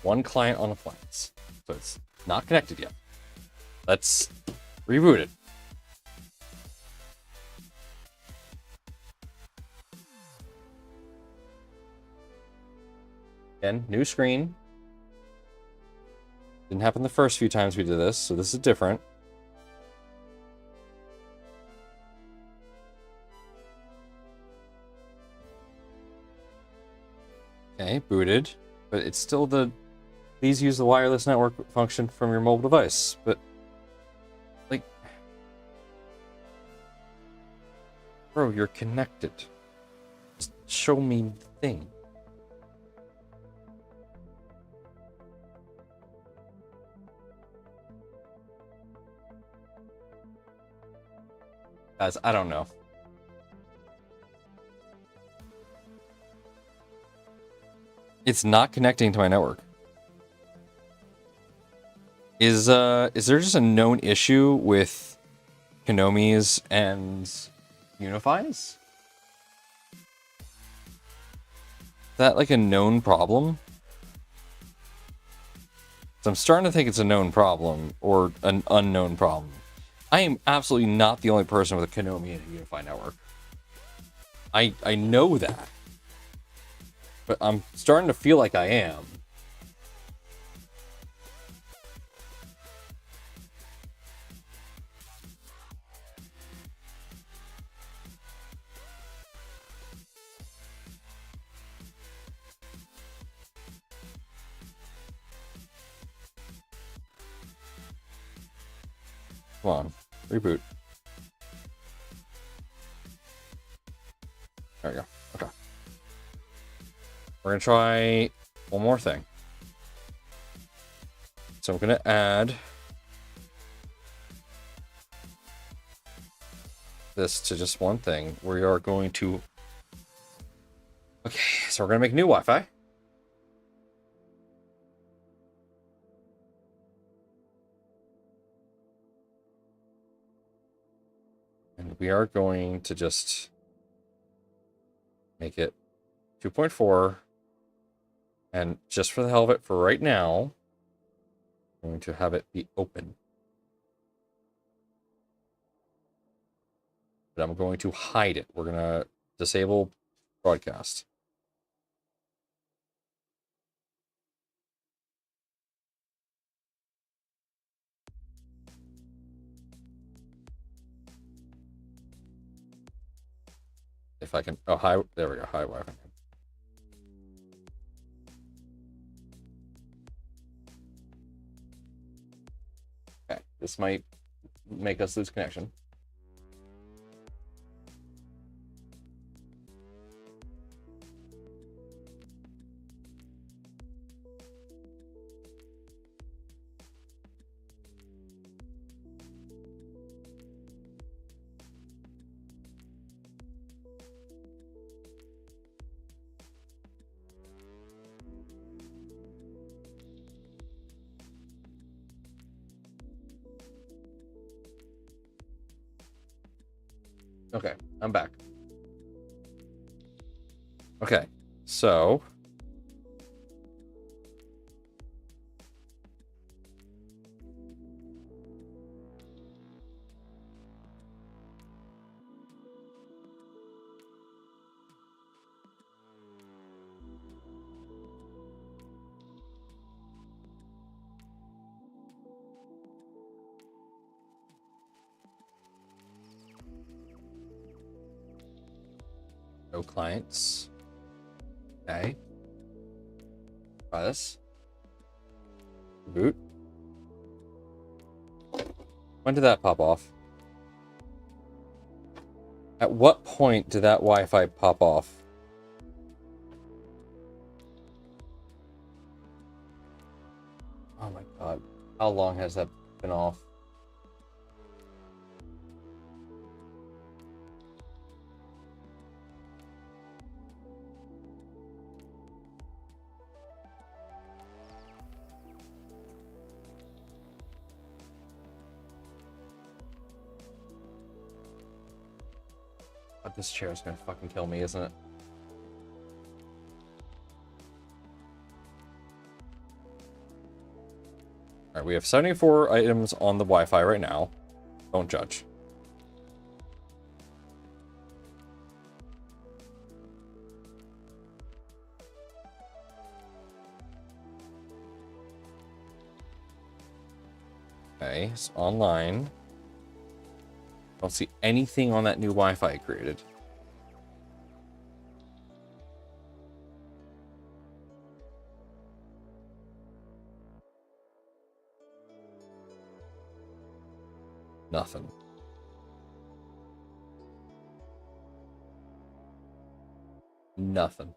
One client on appliance. So it's not connected yet. Let's reboot it. Again, new screen. Didn't happen the first few times we did this, so this is different. Okay, booted. But it's still the please use the wireless network function from your mobile device. But, like, bro, you're connected. Just show me the thing. Guys, I don't know. It's not connecting to my network. Is there just a known issue with Konomi's and Unifi's? Is that like a known problem? So I'm starting to think it's a known problem or an unknown problem. I am absolutely not the only person with a Konami and a Unify network. I know that. But I'm starting to feel like I am. Come on, reboot. There we go. Okay. We're gonna try one more thing. So I'm gonna add this to just one thing. We are going to... Okay, so we're gonna make new Wi-Fi. And we are going to just make it 2.4. And just for the hell of it, for right now, I'm going to have it be open. But I'm going to hide it. We're going to disable broadcast. If I can... Oh, hi. There we go. Hi, Wi-Fi. Okay. This might make us lose connection. Okay, I'm back. Okay, so... No clients. Okay. Try this. Boot. When did that pop off? At what point did that Wi-Fi pop off? Oh my god. How long has that been off? But this chair is gonna fucking kill me, isn't it? Alright, we have 74 items on the Wi-Fi right now. Don't judge. Okay, it's online. Don't see anything on that new Wi-Fi I created. Nothing. Nothing.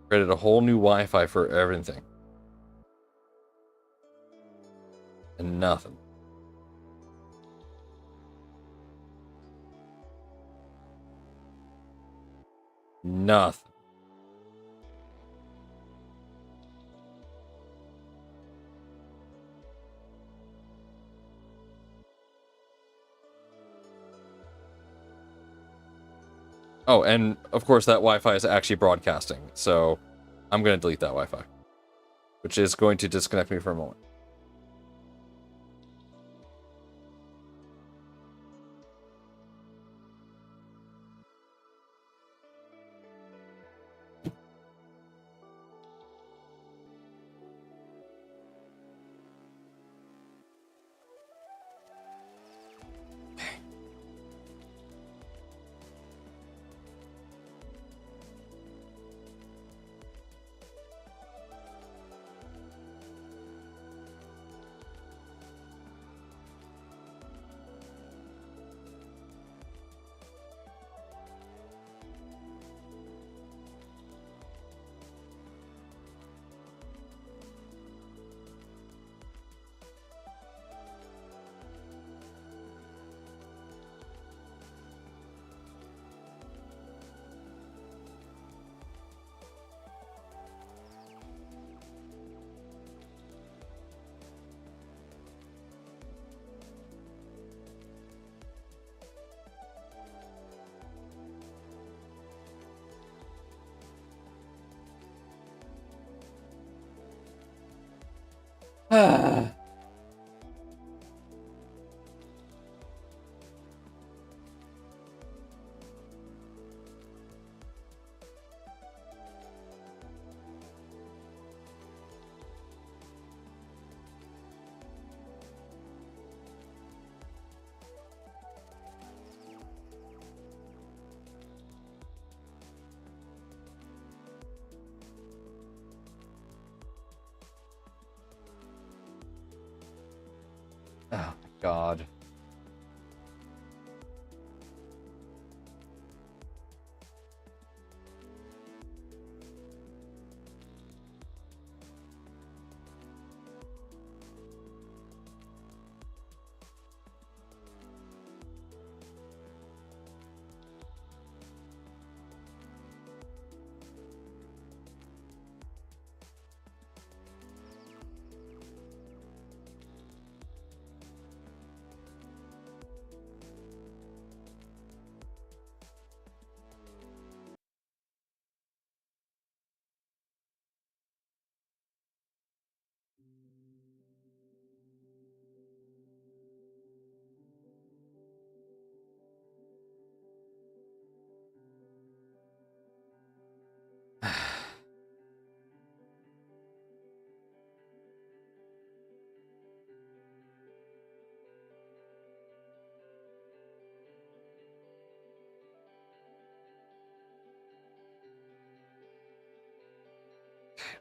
Created a whole new Wi-Fi for everything. And nothing. Nothing. Oh, and of course that Wi-Fi is actually broadcasting, so I'm going to delete that Wi-Fi, which is going to disconnect me for a moment. Ah. Oh my god.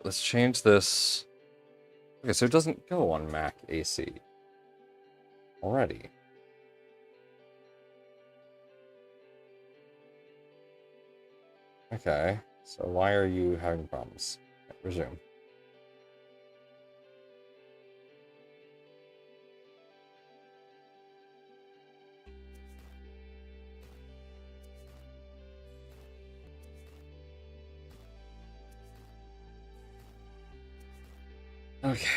let's change this. Okay, so it doesn't go on Mac AC already. Okay, so why are you having problems? Resume. Okay.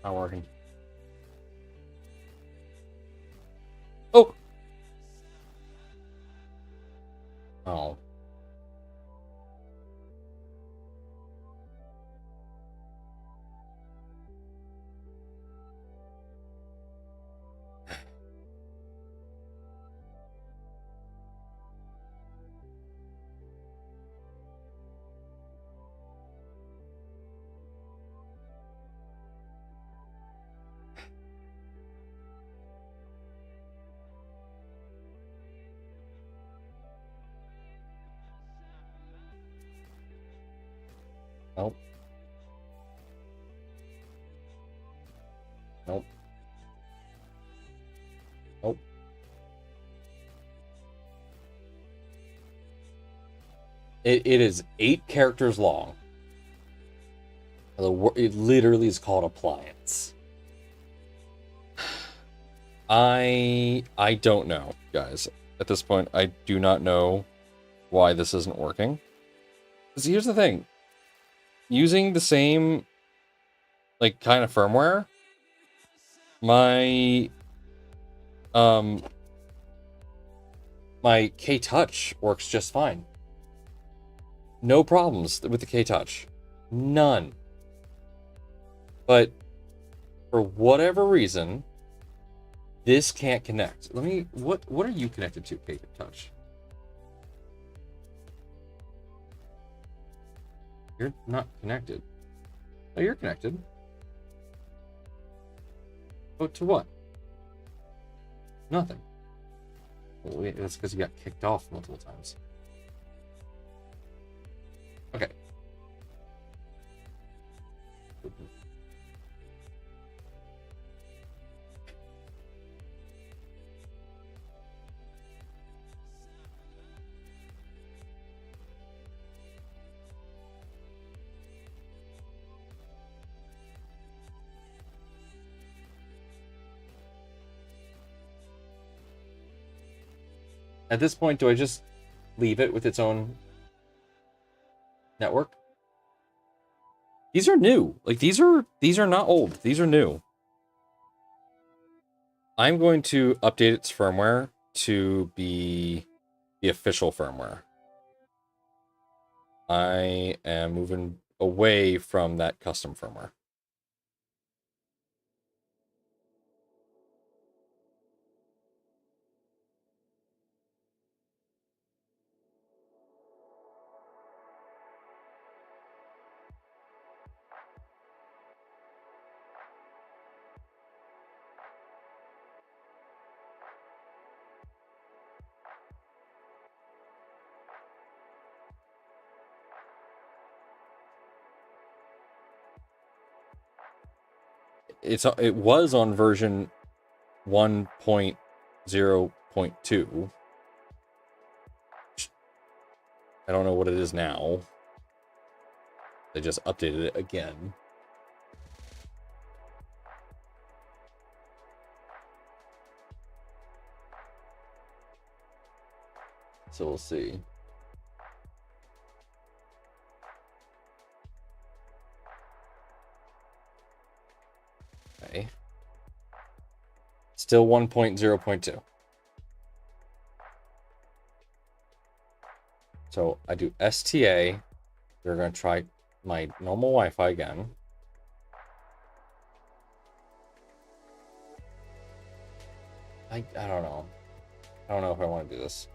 Not working. Oh! Oh. Nope. Nope. Nope. It is 8 characters long. It literally is called appliance. I don't know, guys. At this point, I do not know why this isn't working. Because here's the thing. Using the same, like, kind of firmware, my K-Touch works just fine. No problems with the K-Touch. None. But for whatever reason, this can't connect. Let me, what are you connected to, K-Touch? You're not connected. Oh, you're connected. Oh, to what? Nothing. Well, wait, that's because you got kicked off multiple times. Okay. At this point, do I just leave it with its own network? These are new. Like, these are not old. These are new. I'm going to update its firmware to be the official firmware. I am moving away from that custom firmware. It was on version 1.0.2. I don't know what it is now. They just updated it again. So we'll see. Still 1.0.2. So I do STA. We're going to try my normal Wi-Fi again. I don't know. I don't know if I want to do this.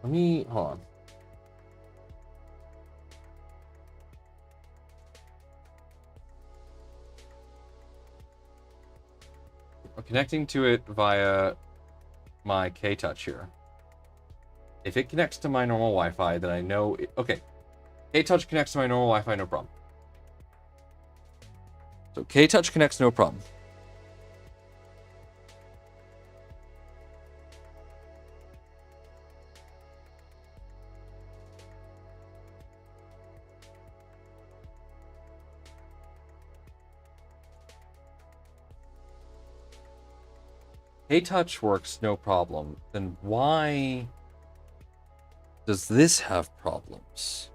Hold on. I'm connecting to it via my K-Touch here. If it connects to my normal Wi-Fi, then I know okay. K-Touch connects to my normal Wi-Fi, no problem. So K-Touch connects, no problem. K-Touch works, no problem. Then why does this have problems?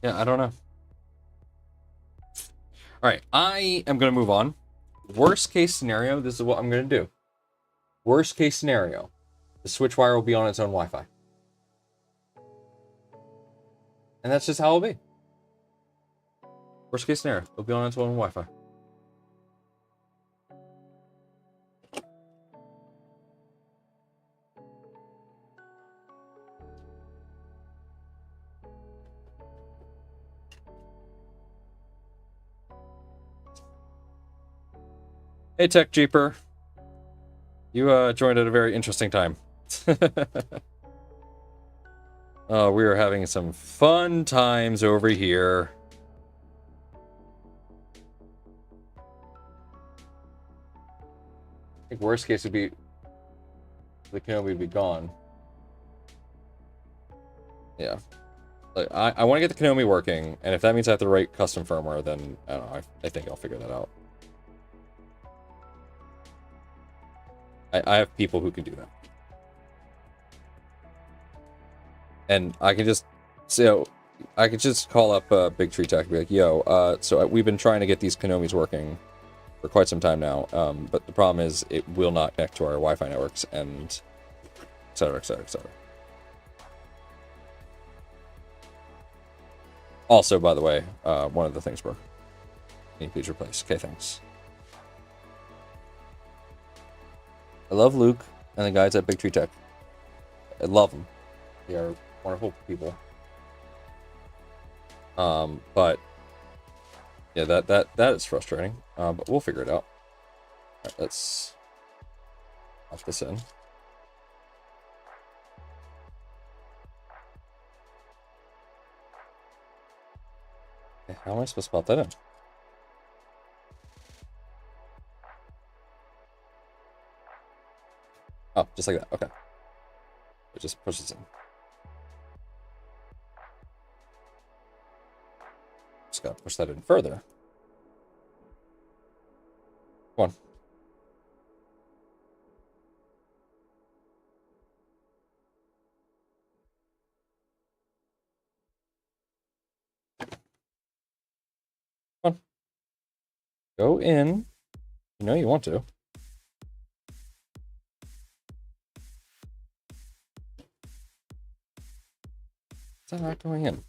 Yeah, I don't know. All right, I am going to move on. Worst case scenario, this is what I'm going to do. Worst case scenario, the Switchwire will be on its own Wi-Fi. And that's just how it'll be. Worst case scenario, it'll be on its own Wi-Fi. Hey, Tech Jeeper. You joined at a very interesting time. We are having some fun times over here. I think worst case would be the Kenobi would be gone. Yeah. Like, I want to get the Kenobi working, and if that means I have to write custom firmware, then I don't know. I think I'll figure that out. I have people who can do that. And I can just, so I could just call up Big Tree Tech and be like, yo, so we've been trying to get these Konami's working for quite some time now, but the problem is it will not connect to our Wi-Fi networks, and et cetera, et cetera, et cetera. Also, by the way, one of the things broke. Can you please replace? Okay, thanks. I love Luke and the guys at Big Tree Tech. I love them. They are wonderful people. But yeah, that is frustrating. But we'll figure it out. All right, let's pop this in. Okay, how am I supposed to pop that in? Oh, just like that. Okay. It just pushes in. Just gotta push that in further. Come on. Come on. Go in. You know you want to. Is that not going in?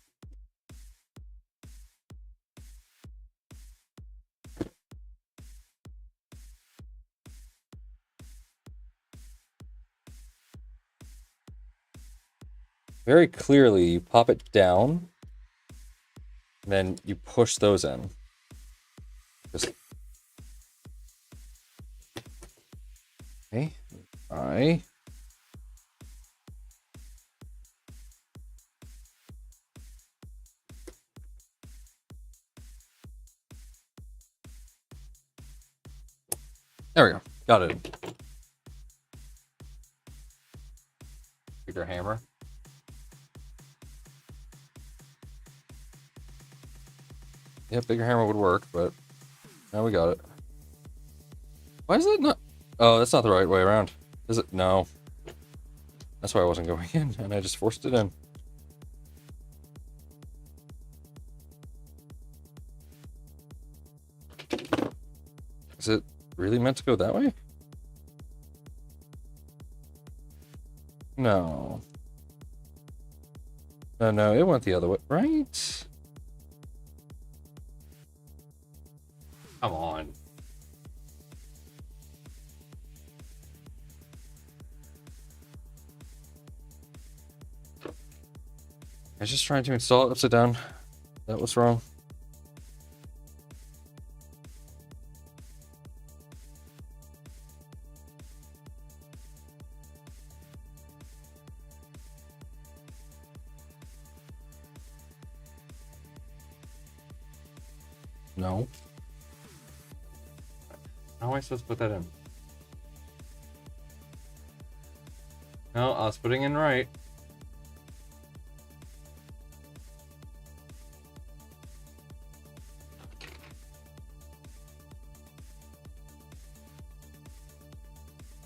Very clearly, you pop it down, and then you push those in. Just okay. All right. There we go. Got it. Bigger hammer. Yeah, bigger hammer would work, but now we got it. Why is it not? Oh, that's not the right way around. Is it? No. That's why I wasn't going in, and I just forced it in. Is it really meant to go that way? No. No, it went the other way, right? Come on. I was just trying to install it upside down. That was wrong. No. How am I supposed to put that in? No, I was putting in right.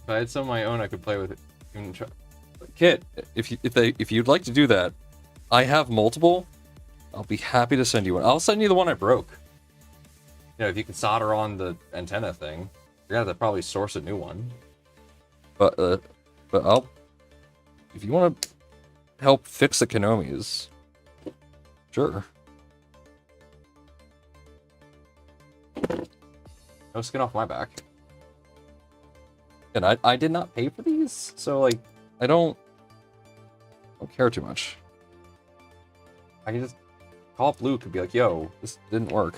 If I had some of my own, I could play with it. Even try. Kit, if you'd like to do that, I have multiple. I'll be happy to send you one. I'll send you the one I broke. You know, if you can solder on the antenna thing, you're gonna have to probably source a new one. But I'll. If you want to help fix the Konomis, sure. No skin off my back. And I did not pay for these, so like I don't care too much. I can just call up Luke and be like, "Yo, this didn't work."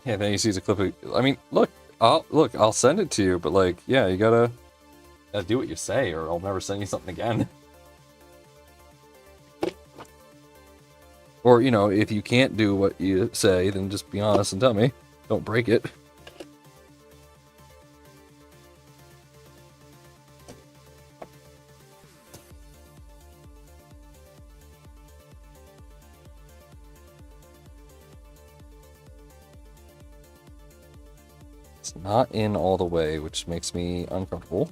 Yeah, then he sees a clip of. I mean, I'll send it to you, but like, yeah, you gotta do what you say, or I'll never send you something again. Or, you know, if you can't do what you say, then just be honest and tell me. Don't break it. It's not in all the way, which makes me uncomfortable.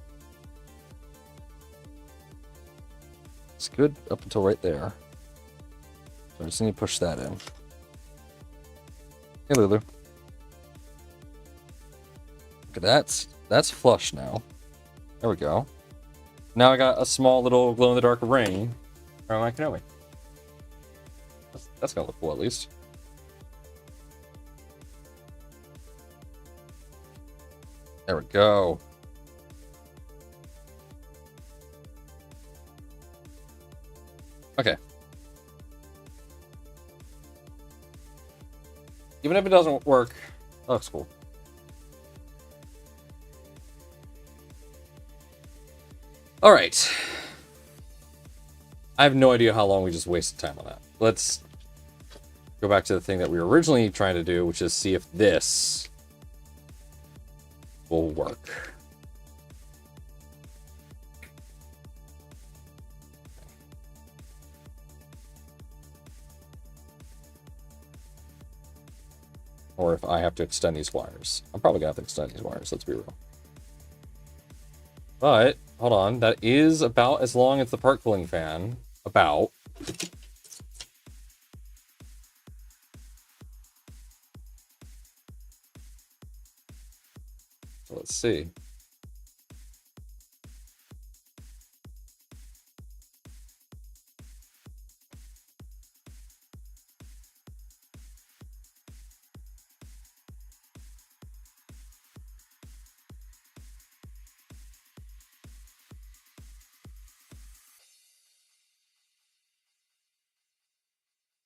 It's good up until right there. So I just need to push that in. Hey, Lulu. Okay, that's flush now. There we go. Now I got a small little glow-in-the-dark ring around my Kenobi. That's gonna look cool, at least. There we go. Okay. Even if it doesn't work, that looks cool. All right. I have no idea how long we just wasted time on that. Let's go back to the thing that we were originally trying to do, which is see if this will work. Or if I have to extend these wires. I'm probably gonna have to extend these wires, let's be real. But, hold on, that is about as long as the part cooling fan. About. So let's see.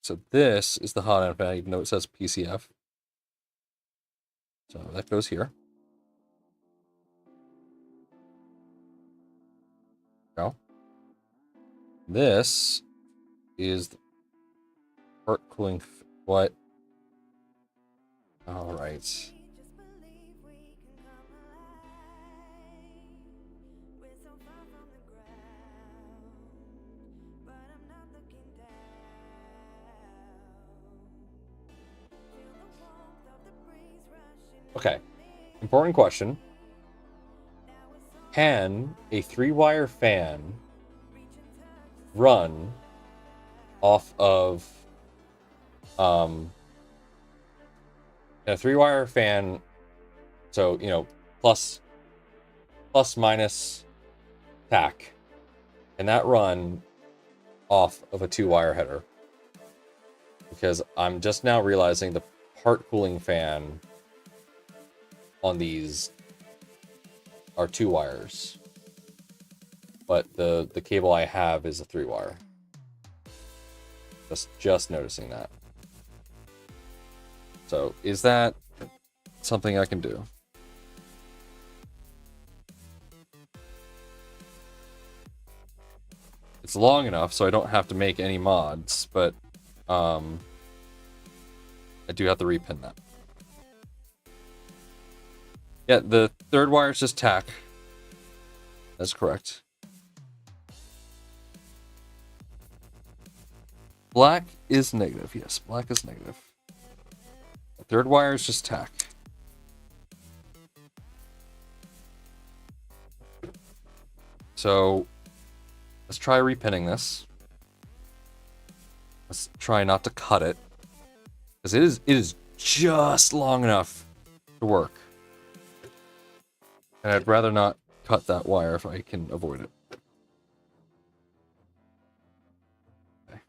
So this is the hot end fan, even though it says PCF. So that goes here. Go. This is the part cooling. What? All right. Okay. Important question. Can a 3-wire fan run off of a 3-wire fan, so plus minus tack, and that run off of a 2-wire header? Because I'm just now realizing the part cooling fan on these are 2 wires, but the cable I have is a 3-wire. Just noticing that. So is that something I can do? It's long enough so I don't have to make any mods, but I do have to repin that. Yeah, the 3rd wire is just tack. That's correct. Black is negative. Yes, black is negative. The 3rd wire is just tack. So let's try repinning this. Let's try not to cut it, because it is just long enough to work. And I'd rather not cut that wire if I can avoid it. Okay.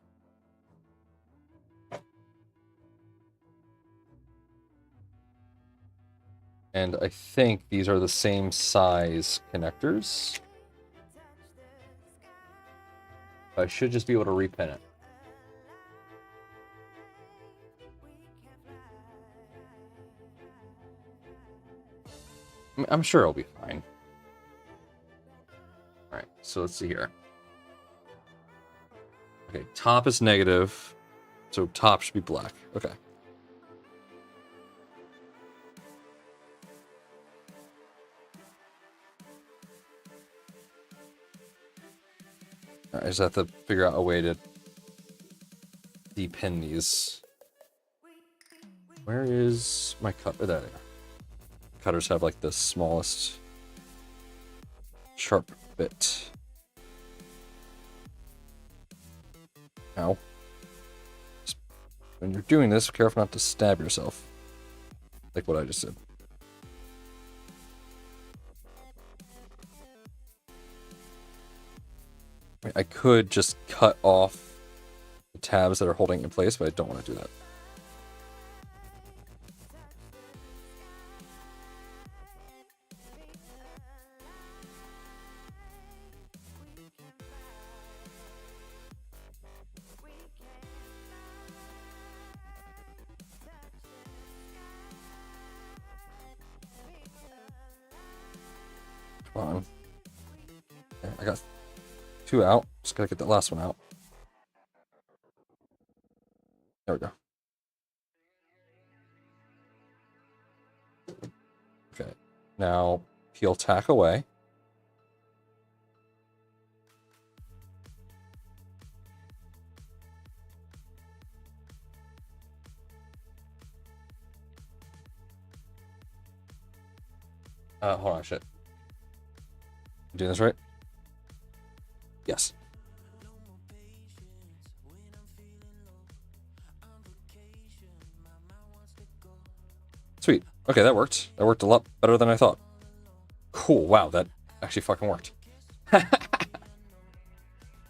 And I think these are the same size connectors. I should just be able to repin it. I'm sure it'll be fine. Alright, so let's see here. Okay, top is negative, so top should be black. Okay. I just have to figure out a way to depin these. Where is my cut? There they are. Cutters have like the smallest sharp bit. Ow. When you're doing this, be careful not to stab yourself. Like what I just did. I could just cut off the tabs that are holding it in place, but I don't want to do that. Come on. Okay, I got 2 out. Just gotta get that last one out. There we go. Okay. Now peel tack away. Hold on, shit. I'm doing this right? Yes. Sweet. Okay, that worked. That worked a lot better than I thought. Cool. Wow, that actually fucking worked.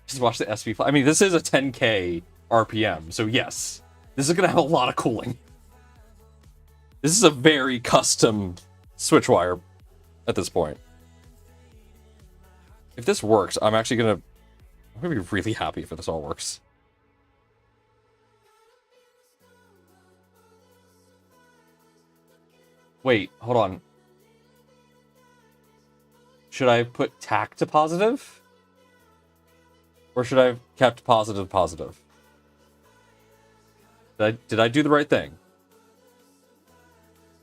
Just watch the SV file. I mean, this is a 10K RPM, so yes. This is going to have a lot of cooling. This is a very custom Switchwire at this point. If this works, I'm gonna be really happy if this all works. Wait, hold on. Should I put tack to positive? Or should I have kept positive positive? Did I do the right thing?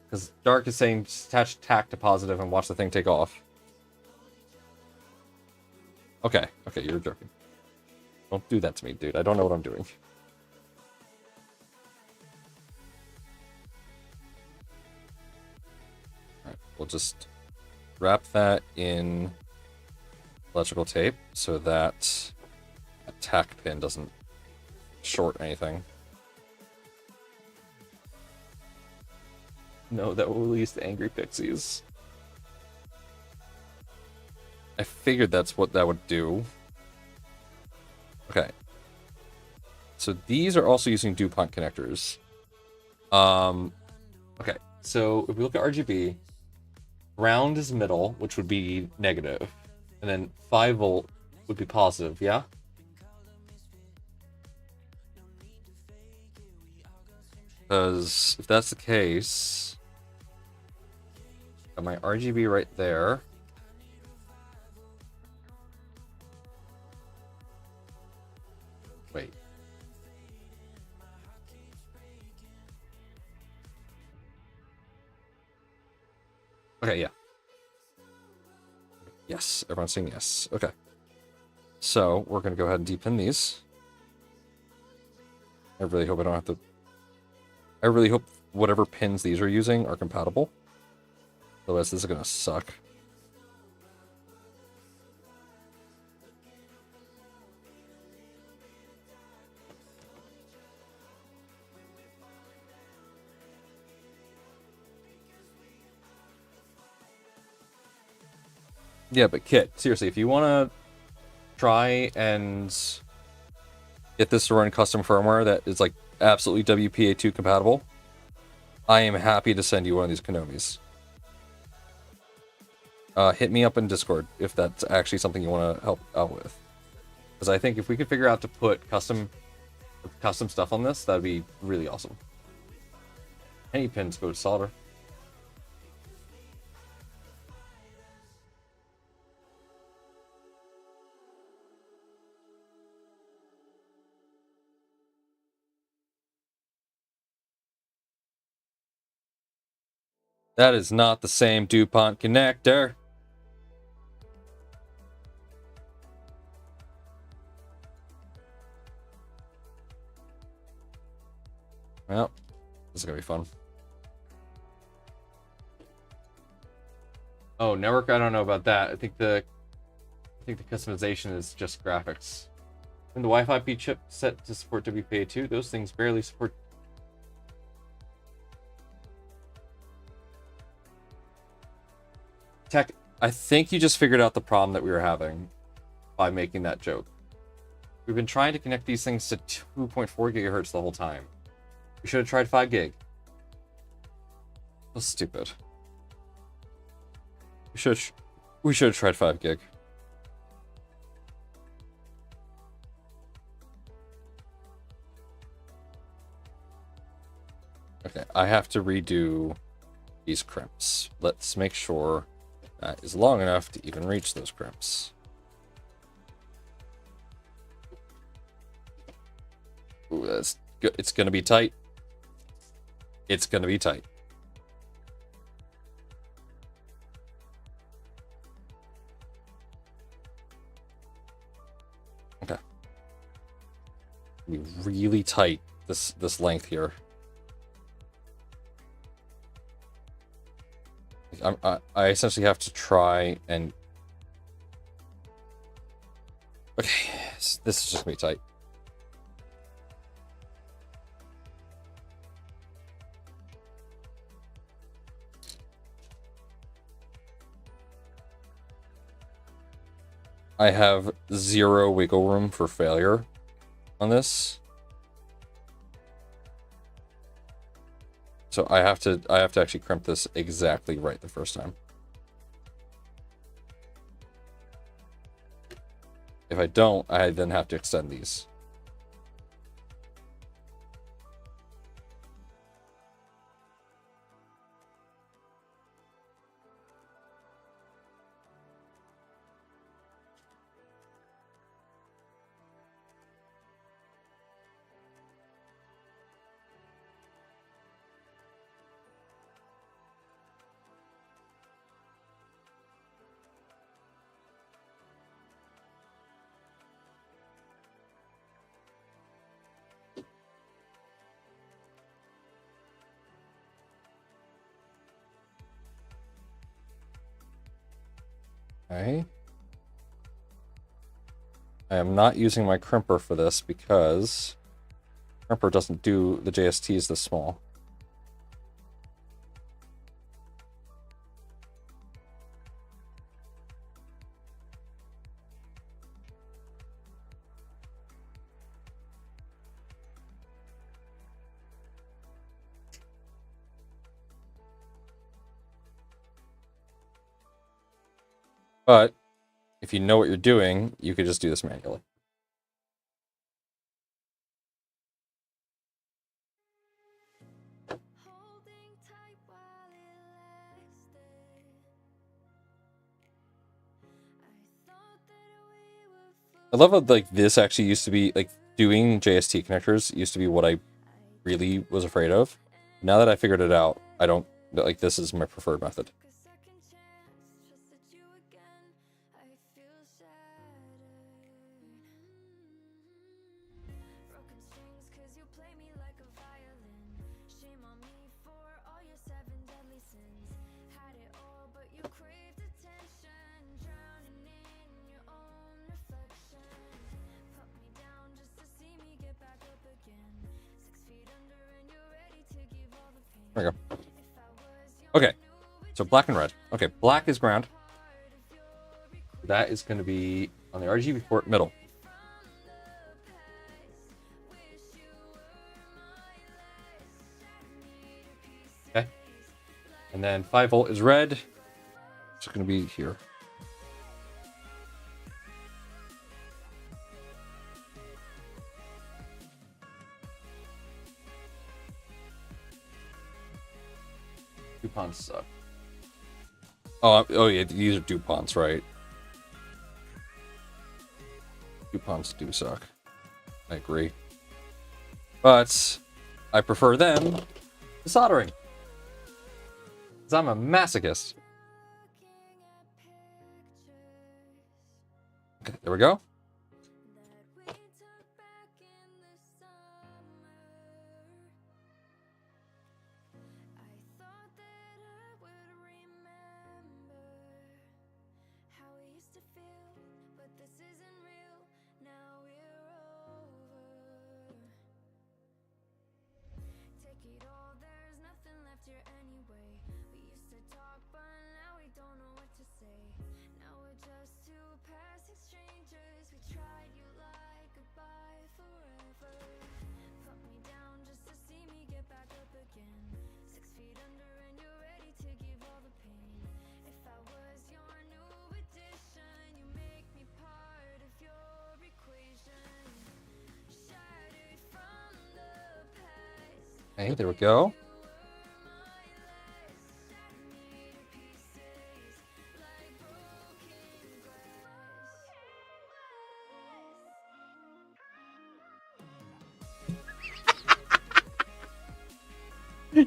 Because Dark is saying attach tack to positive and watch the thing take off. Okay, you're joking. Don't do that to me, dude. I don't know what I'm doing. Alright, we'll just wrap that in electrical tape so that a tack pin doesn't short anything. No, that will release the angry pixies. I figured that's what that would do. Okay. So these are also using DuPont connectors. Okay, so if we look at RGB, ground is middle, which would be negative, and then 5 volt would be positive, yeah? Because if that's the case, got my RGB right there. Wait. Okay, yeah. Yes, everyone's saying yes. Okay. So, we're going to go ahead and depin these. I really hope I don't have to... I really hope whatever pins these are using are compatible. Otherwise, this is going to suck. Yeah, but Kit, seriously, if you want to try and get this to run custom firmware that is like absolutely WPA2 compatible, I am happy to send you one of these Konomis. Hit me up in Discord if that's actually something you want to help out with. Because I think if we could figure out to put custom stuff on this, that'd be really awesome. Any pins go to solder. That is not the same DuPont connector. Well, this is gonna be fun. Oh, network, I don't know about that. I think the customization is just graphics. And the Wi-Fi P chip set to support WPA2, those things barely support. Tech, I think you just figured out the problem that we were having by making that joke. We've been trying to connect these things to 2.4 gigahertz the whole time. We should have tried 5 gig. That's stupid. We should have tried 5 gig. Okay, I have to redo these crimps. Let's make sure that is long enough to even reach those crimps. Ooh, that's good. It's gonna be tight. It's gonna be tight. Okay. Be really tight this length here. I essentially have to try and... Okay, this is just gonna be tight. I have 0 wiggle room for failure on this. So I have to actually crimp this exactly right the first time. If I don't, I then have to extend these. Okay. I am not using my crimper for this because crimper doesn't do the JSTs this small. But if you know what you're doing, you could just do this manually. I love how like this actually used to be like doing JST connectors used to be what I really was afraid of. Now that I figured it out, I don't like this is my preferred method. There we go. Okay, so black and red. Okay, black is ground. That is going to be on the RGB port middle. Okay, and then 5 volt is red. It's going to be here. DuPonts suck. Oh yeah, these are DuPonts, right? DuPonts do suck. I agree. But I prefer them to soldering. Because I'm a masochist. Okay, there we go. Okay, there we go.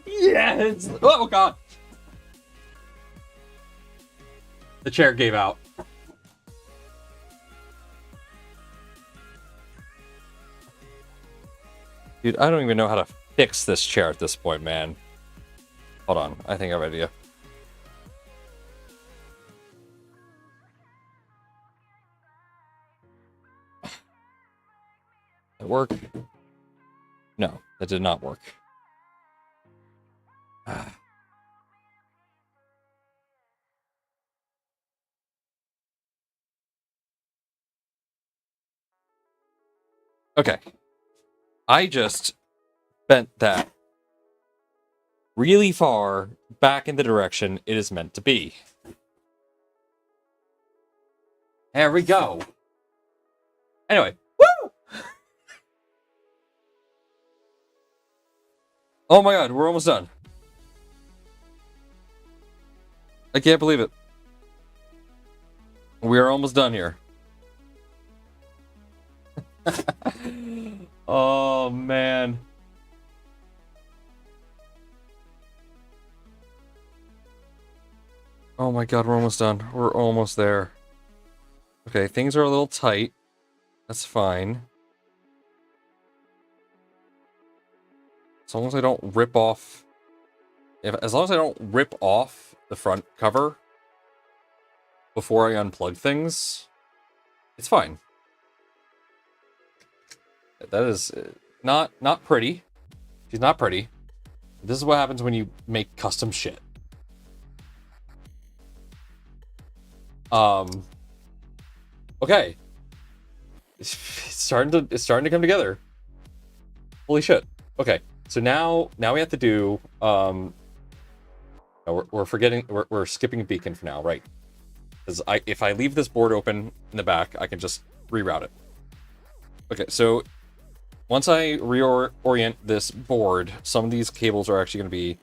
Yes! Oh god! The chair gave out. Dude, I don't even know how to fix this chair at this point, man. Hold on, I think I have an idea. Did it work? No, that did not work. Okay. I just bent that really far back in the direction it is meant to be. There we go. Anyway, woo! Oh my god, we're almost done. I can't believe it. We are almost done here. Oh man. Oh my god, we're almost done. We're almost there. Okay, things are a little tight. That's fine. As long as I don't rip off... as long as I don't rip off the front cover, before I unplug things, it's fine. That is not pretty. She's not pretty. This is what happens when you make custom shit. Okay. It's starting to come together. Holy shit. Okay. So now we have to do no, we're forgetting we're skipping beacon for now, right? Because if I leave this board open in the back, I can just reroute it. Okay, so once I reorient this board, some of these cables are actually going to be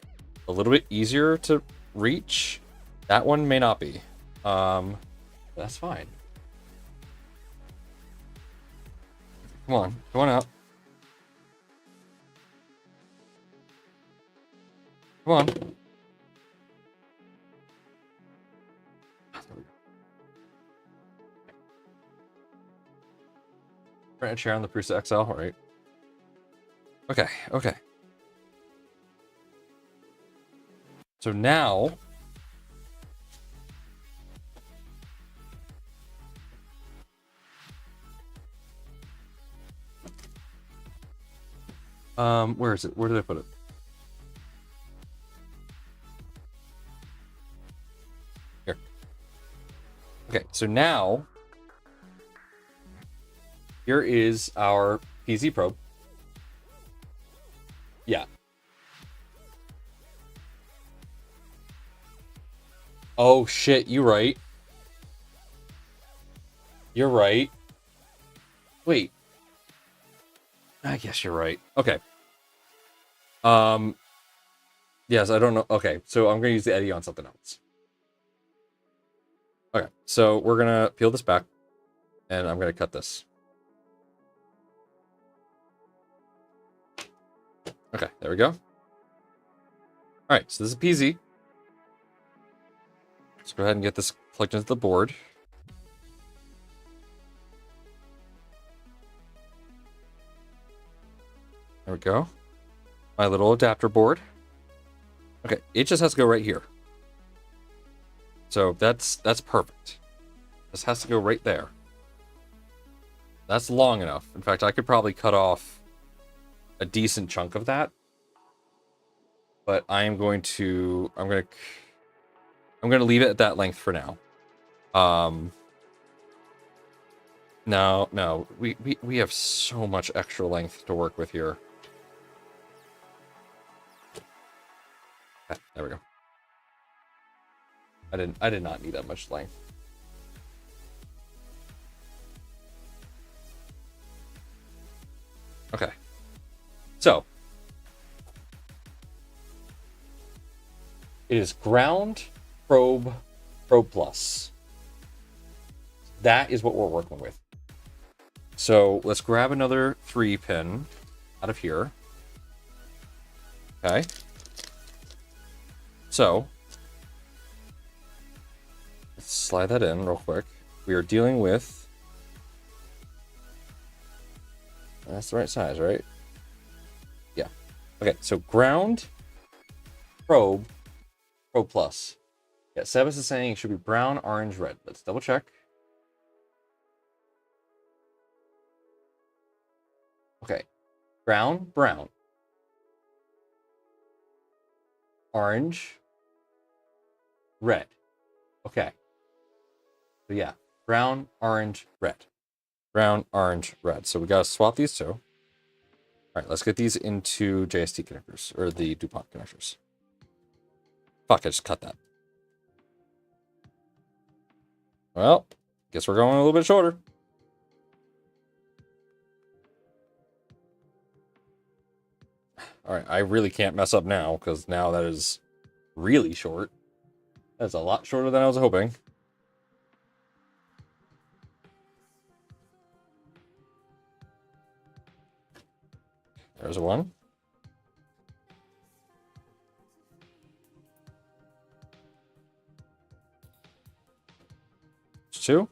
a little bit easier to reach. That one may not be. That's fine. Come on out. Come on. Rent a chair on the Prusa XL, right? Okay. So now where is it? Where did I put it? Here. Okay, so now here is our PZ probe. Yeah. Oh shit, you're right. You're right. Wait. I guess you're right. Okay. Yes, I don't know. Okay, so I'm gonna use the eddy on something else. Okay, so we're gonna peel this back, and I'm gonna cut this. Okay, there we go. All right, so this is PZ. Let's go ahead and get this plugged into the board. There we go. My little adapter board. Okay, it just has to go right here. So that's perfect. This has to go right there. That's long enough. In fact, I could probably cut off a decent chunk of that. But I'm going to leave it at that length for now. No, we have so much extra length to work with here. Okay, there we go. I did not need that much length. Okay. So it is ground, probe plus. That is what we're working with. So let's grab another 3-pin out of here. Okay. So let's slide that in real quick. We are dealing with, that's the right size, right? Yeah. Okay, so ground, probe plus. Yeah, Sebas is saying it should be brown, orange, red. Let's double check. Okay. Brown. Orange. Red. Okay. So yeah. Brown, orange, red. Brown, orange, red. So we gotta swap these two. All right, let's get these into JST connectors, or the DuPont connectors. Fuck, I just cut that. Well, guess we're going a little bit shorter. All right, I really can't mess up now, because now that is really short. That's a lot shorter than I was hoping. There's one. There's two.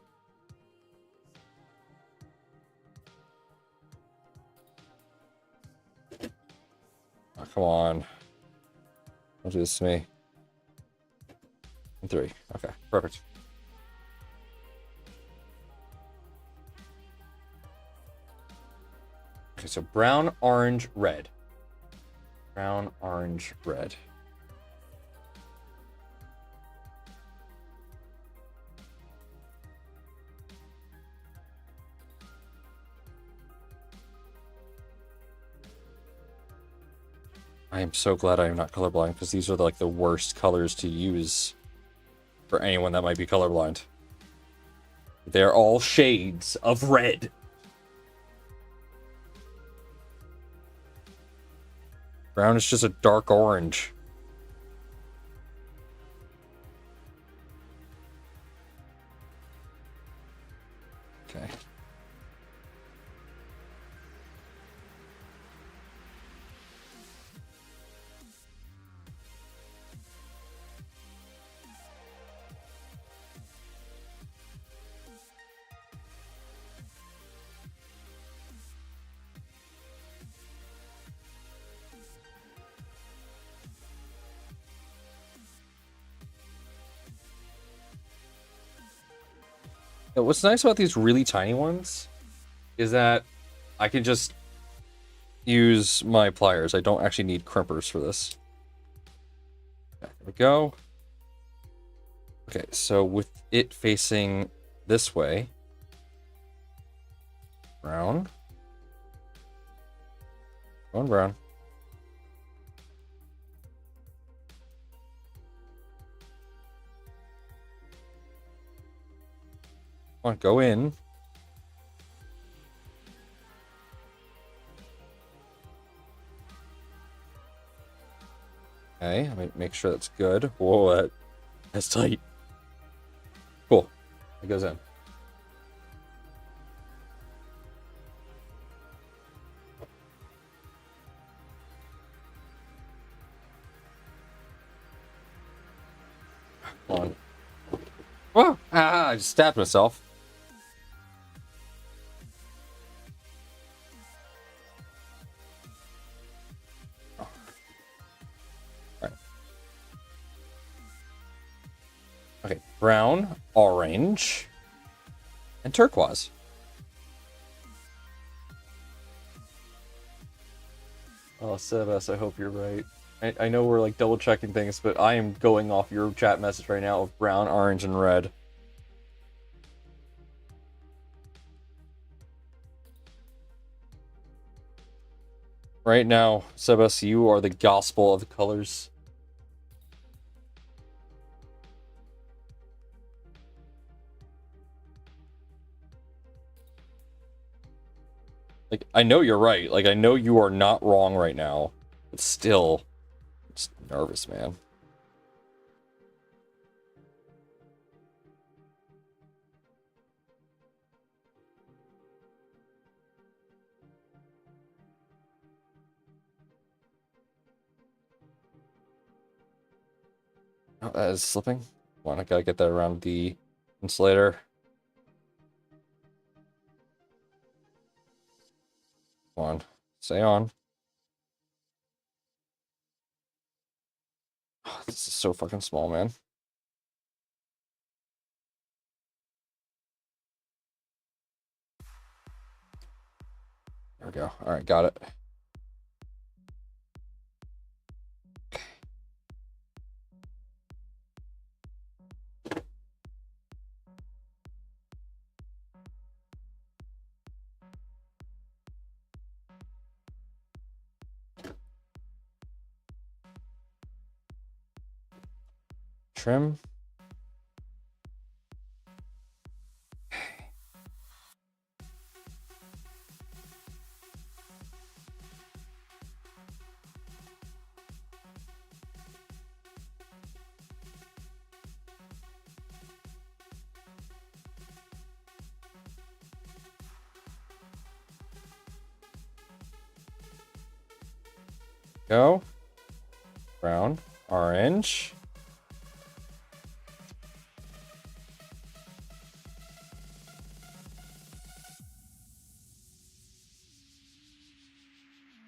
Oh, come on. Don't do this to me. And 3. Okay, perfect. so brown, orange, red. Brown, orange, red. I am so glad I am not colorblind, because these are like the worst colors to use for anyone that might be colorblind. They're all shades of red. Brown is just a dark orange. Okay. What's nice about these really tiny ones is that I can just use my pliers. I don't actually need crimpers for this. Okay, there we go. Okay, so with it facing this way, brown. Going brown. Come on, go in. Okay, let me make sure that's good. Whoa, that's tight. Cool. It goes in. Come on. Whoa! Ah, I just stabbed myself. Okay, brown, orange, and turquoise. Oh, Sebas, I hope you're right. I know we're like double checking things, but I am going off your chat message right now of brown, orange, and red. Right now, Sebas, you are the gospel of the colors. Like, I know you're right. Like, I know you are not wrong right now. But still, I'm just nervous, man. Oh, that is slipping. Come on, I gotta get that around the insulator. Come on, stay on. Oh, this is so fucking small, man. There we go. All right, got it. Trim. Go. Brown, orange.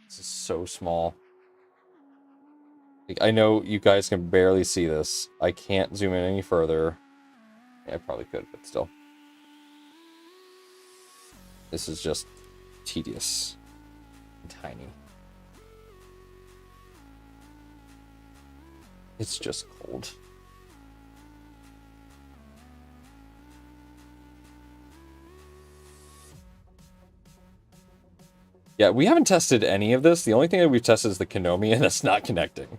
This is so small. Like, I know you guys can barely see this. I can't zoom in any further. Yeah, I probably could, but still. This is just tedious. tiny. It's just cold. Yeah, we haven't tested any of this. The only thing that we've tested is the Konami, and that's not connecting.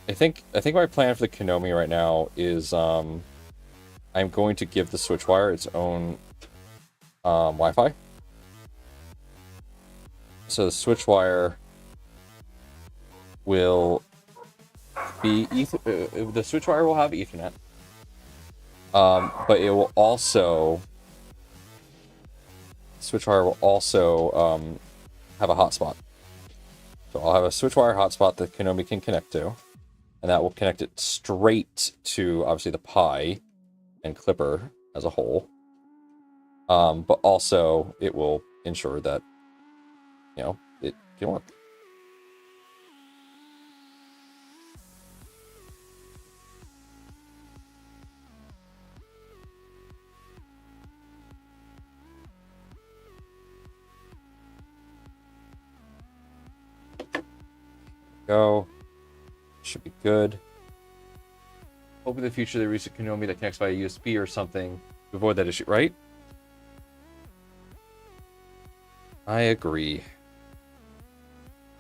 I think my plan for the Konami right now is I'm going to give the Switchwire its own Wi-Fi. So the Switchwire will be the Switchwire will have Ethernet, but it will also Switchwire will also have a hotspot. So I'll have a Switchwire hotspot that Konami can connect to, and that will connect it straight to obviously the Pi and Clipper as a whole. But also it will ensure that it can work. Go. Should be good. Hope in the future they release a Konami that connects via USB or something to avoid that issue, right? I agree.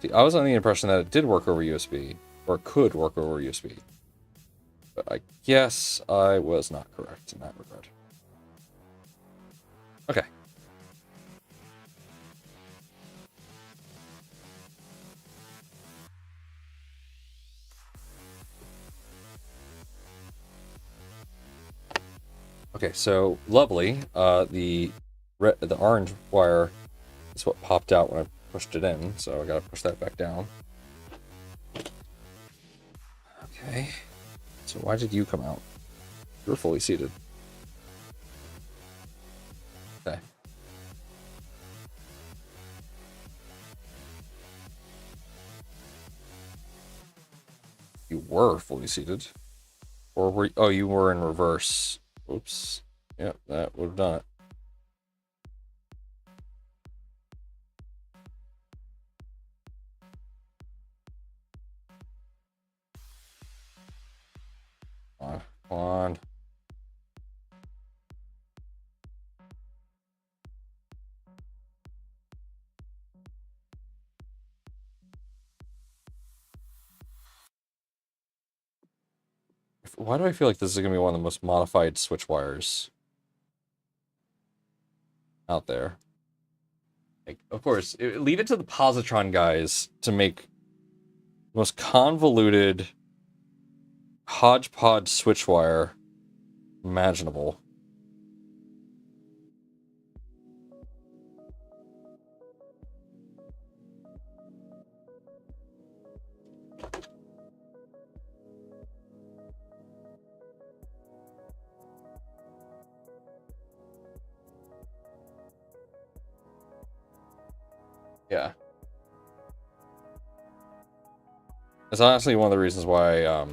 See, I was under the impression that it did work over USB, or could work over USB. But I guess I was not correct in that regard. Okay. Okay, so lovely. The orange wire is what popped out when I pushed it in, so I gotta push that back down. Okay. So why did you come out? You're fully seated. Okay. You were fully seated. Or were you, oh, you were in reverse. Oops. Yep, that would have done it. Come on. Why do I feel like this is going to be one of the most modified switch wires out there? Like, of course, leave it to the positron guys to make the most convoluted hodgepodge switch wire imaginable. Yeah. It's honestly one of the reasons why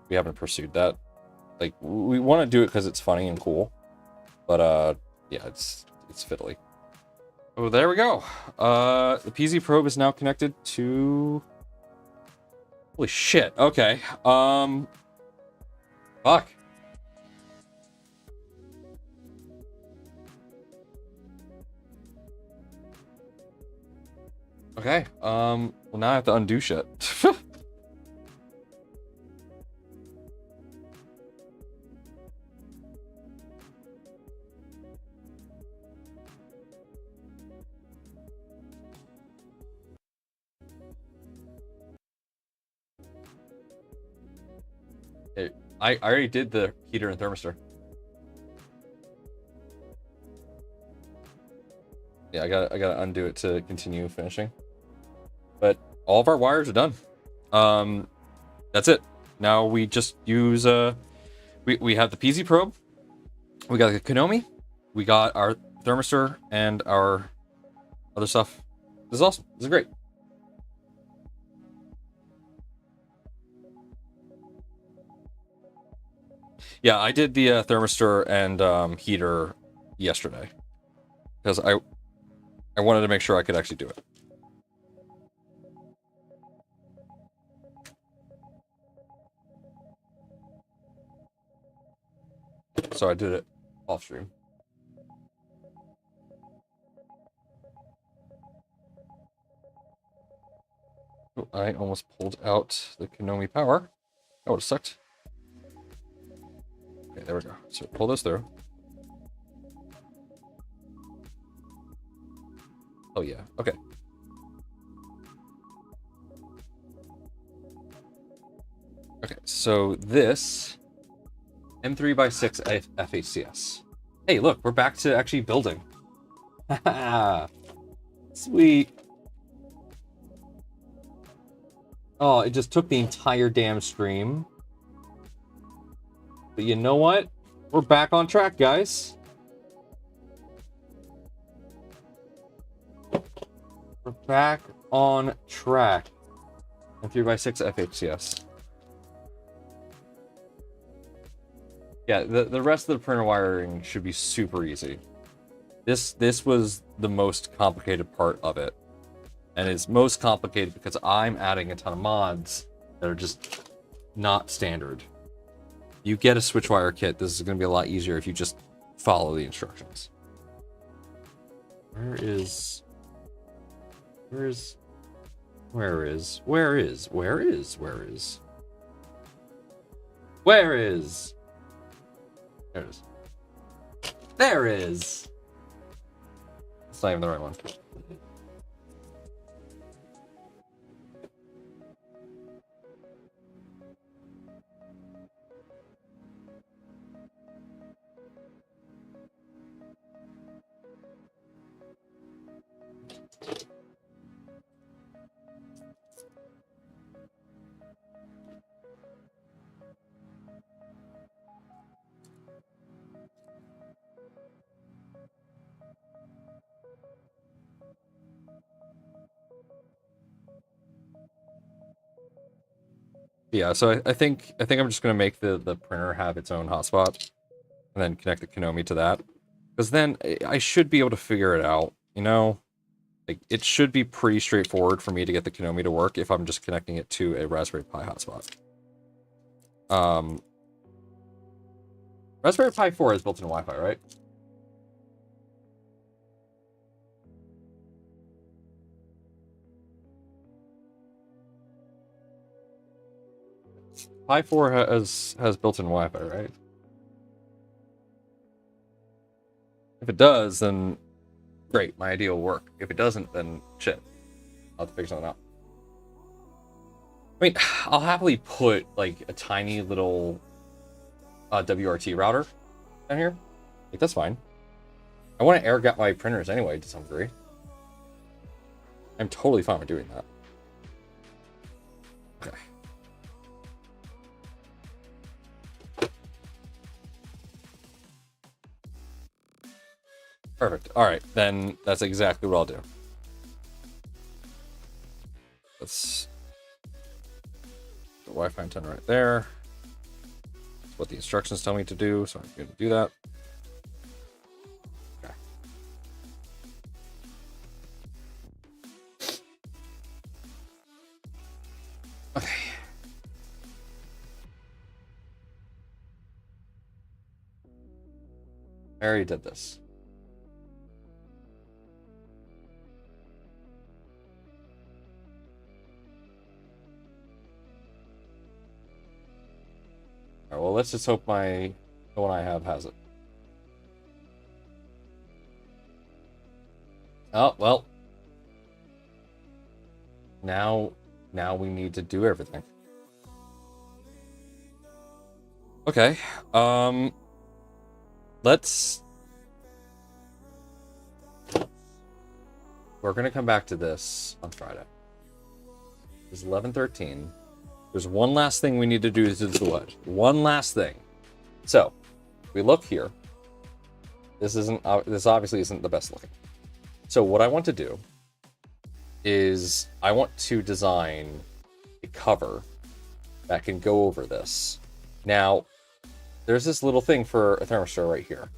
we haven't pursued that. Like, we want to do it because it's funny and cool, but yeah, it's fiddly. Oh, there we go. The PZ probe is now connected to. Holy shit. Okay. Fuck. Okay. Well, now I have to undo shit. Hey, I already did the heater and thermistor. Yeah, I gotta undo it to continue finishing. But all of our wires are done. That's it. Now we just use we have the PZ probe, we got the Konami, we got our thermistor and our other stuff. This is awesome. This is great. Yeah, I did the thermistor and heater yesterday because I wanted to make sure I could actually do it. So I did it off stream. Oh, I almost pulled out the Konami power. That would have sucked. Okay, there we go. So pull this through. Oh yeah, okay. Okay, so this M3x6 FHCS. Hey, look, we're back to actually building. Sweet. Oh, it just took the entire damn stream. But you know what? We're back on track, guys. We're back on track. M3x6 FHCS. Yeah, the rest of the printer wiring should be super easy. This was the most complicated part of it. And it's most complicated because I'm adding a ton of mods that are just not standard. You get a Switchwire kit, this is going to be a lot easier if you just follow the instructions. Where is... There it is. There it is. There is. It's not even the right one. Yeah, so I think I'm just gonna make the printer have its own hotspot, and then connect the Konami to that, because then I should be able to figure it out. You know, like it should be pretty straightforward for me to get the Konami to work if I'm just connecting it to a Raspberry Pi hotspot. Raspberry Pi 4 is built-in Wi-Fi, right? Pi 4 has built-in Wi-Fi, right? If it does, then great, my idea will work. If it doesn't, then shit. I'll have to figure something out. I mean, I'll happily put like a tiny little WRT router down here. Like, that's fine. I want to air gap my printers anyway to some degree. I'm totally fine with doing that. Okay. Perfect. All right, then that's exactly what I'll do. Let's the Wi-Fi antenna right there. That's what the instructions tell me to do, so I'm going to do that. Okay. Okay. I already did this. Alright, well, let's just hope the one I have has it. Oh, well. Now we need to do everything. Okay. We're gonna come back to this on Friday. It's 11:13. There's one last thing we need to do to the wood. One last thing. So, we look here. This obviously isn't the best looking. So what I want to do is I want to design a cover that can go over this. Now, there's this little thing for a thermistor right here.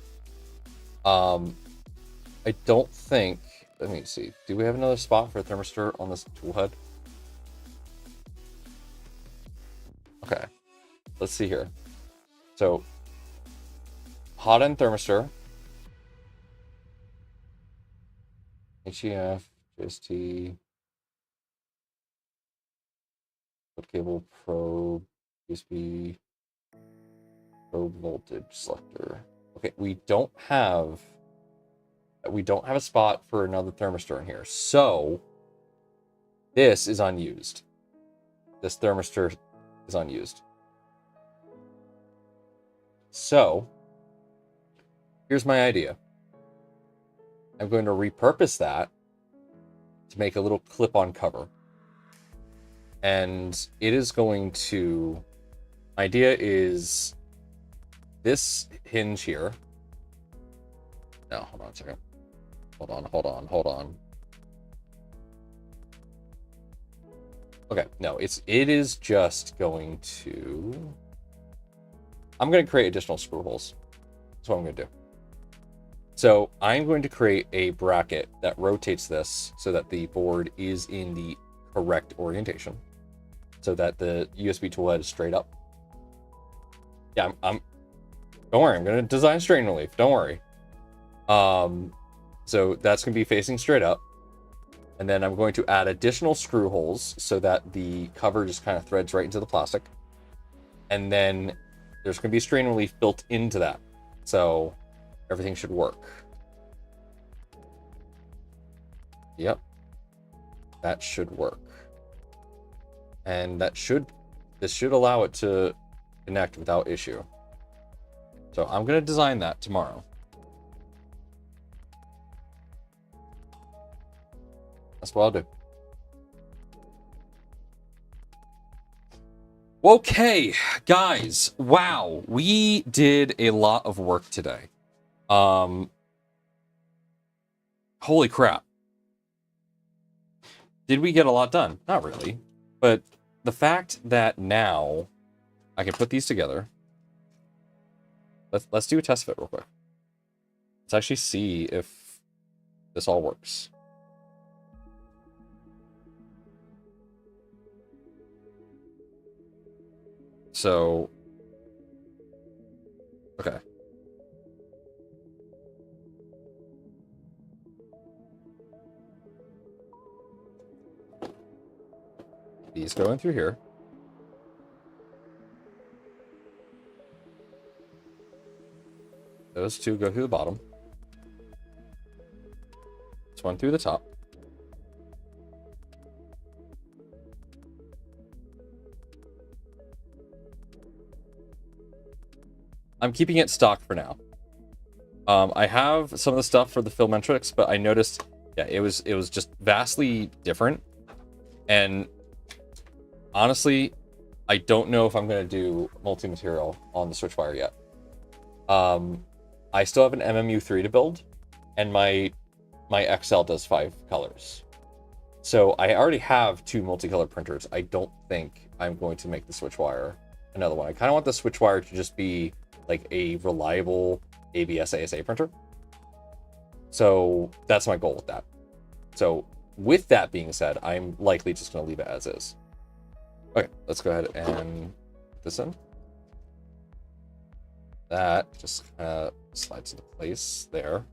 I don't think, let me see, do we have another spot for a thermistor on this tool head? Okay, let's see here. So, hot end thermistor, HEF, JST, cable probe, USB, probe voltage selector. Okay, we don't have a spot for another thermistor in here. So this is unused. This thermistor is unused. So here's my idea. I'm going to repurpose that to make a little clip-on cover. And it is going to, idea is this hinge here. No, hold on a second. Hold on. Okay, no, it is just going to, I'm going to create additional screw holes. That's what I'm going to do. So I'm going to create a bracket that rotates this so that the board is in the correct orientation, so that the USB tool head is straight up. Yeah, don't worry, I'm going to design strain relief. Don't worry. So that's going to be facing straight up. And then I'm going to add additional screw holes so that the cover just kind of threads right into the plastic. And then there's going to be strain relief built into that. So everything should work. Yep. That should work. And this should allow it to connect without issue. So I'm going to design that tomorrow. That's what I'll do. Okay, guys. Wow, we did a lot of work today. Holy crap. Did we get a lot done? Not really. But the fact that now I can put these together. Let's do a test fit real quick. Let's actually see if this all works. So, okay. These go in through here. Those two go through the bottom. This one through the top. I'm keeping it stock for now. I have some of the stuff for the Filmentrix, but I noticed, yeah, it was just vastly different. And honestly, I don't know if I'm going to do multi-material on the Switchwire yet. I still have an MMU3 to build, and my XL does 5 colors. So I already have 2 multicolor printers. I don't think I'm going to make the Switchwire another one. I kind of want the Switchwire to just be like a reliable ABS ASA printer. So that's my goal with that. So with that being said, I'm likely just going to leave it as is. Okay, let's go ahead and put this in. That just slides into place there.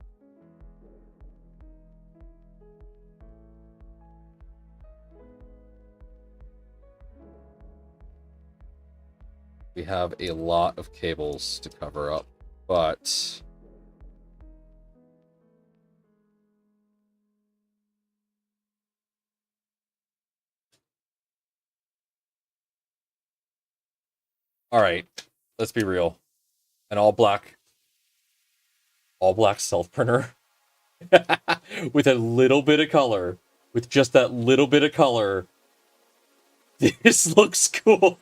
We have a lot of cables to cover up, but all right, let's be real. An all black self printer with a little bit of color, with just that little bit of color. This looks cool.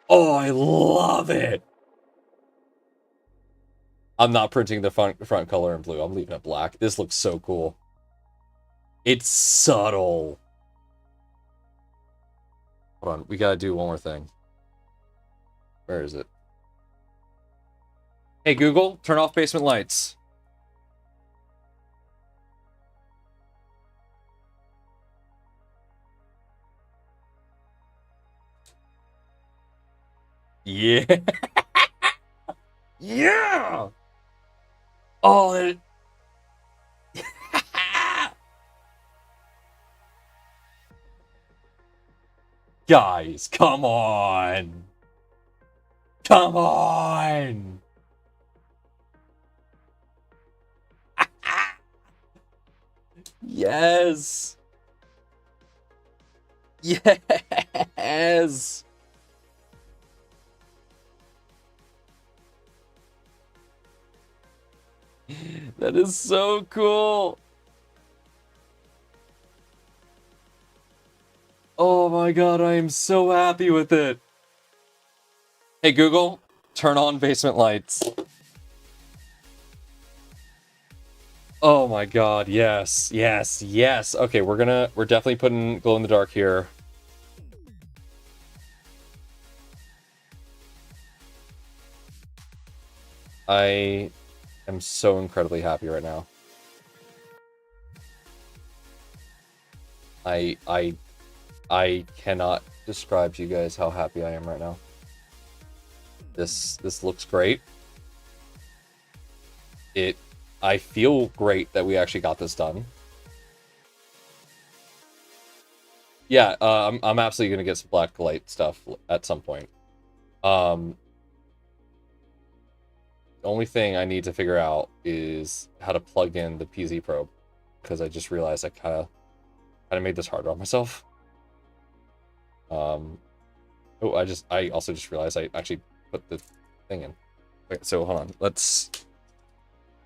Oh, I love it. I'm not printing the front color in blue. I'm leaving it black. This looks so cool. It's subtle. Hold on, we gotta do one more thing. Where is it? Hey Google, turn off basement lights. Yeah. Yeah. Oh, that... Guys, come on. Come on. Yes. Yes. That is so cool. Oh my god, I am so happy with it. Hey Google, turn on basement lights. Oh my god, yes, yes, yes. Okay, we're definitely putting glow in the dark here. I am so incredibly happy right now. I cannot describe to you guys how happy I am right now. This looks great. I feel great that we actually got this done. Yeah, I'm absolutely gonna get some black light stuff at some point. The only thing I need to figure out is how to plug in the PZ probe, because I just realized I kind of made this harder on myself. Oh, I also just realized I actually put the thing in. Okay, so hold on. Let's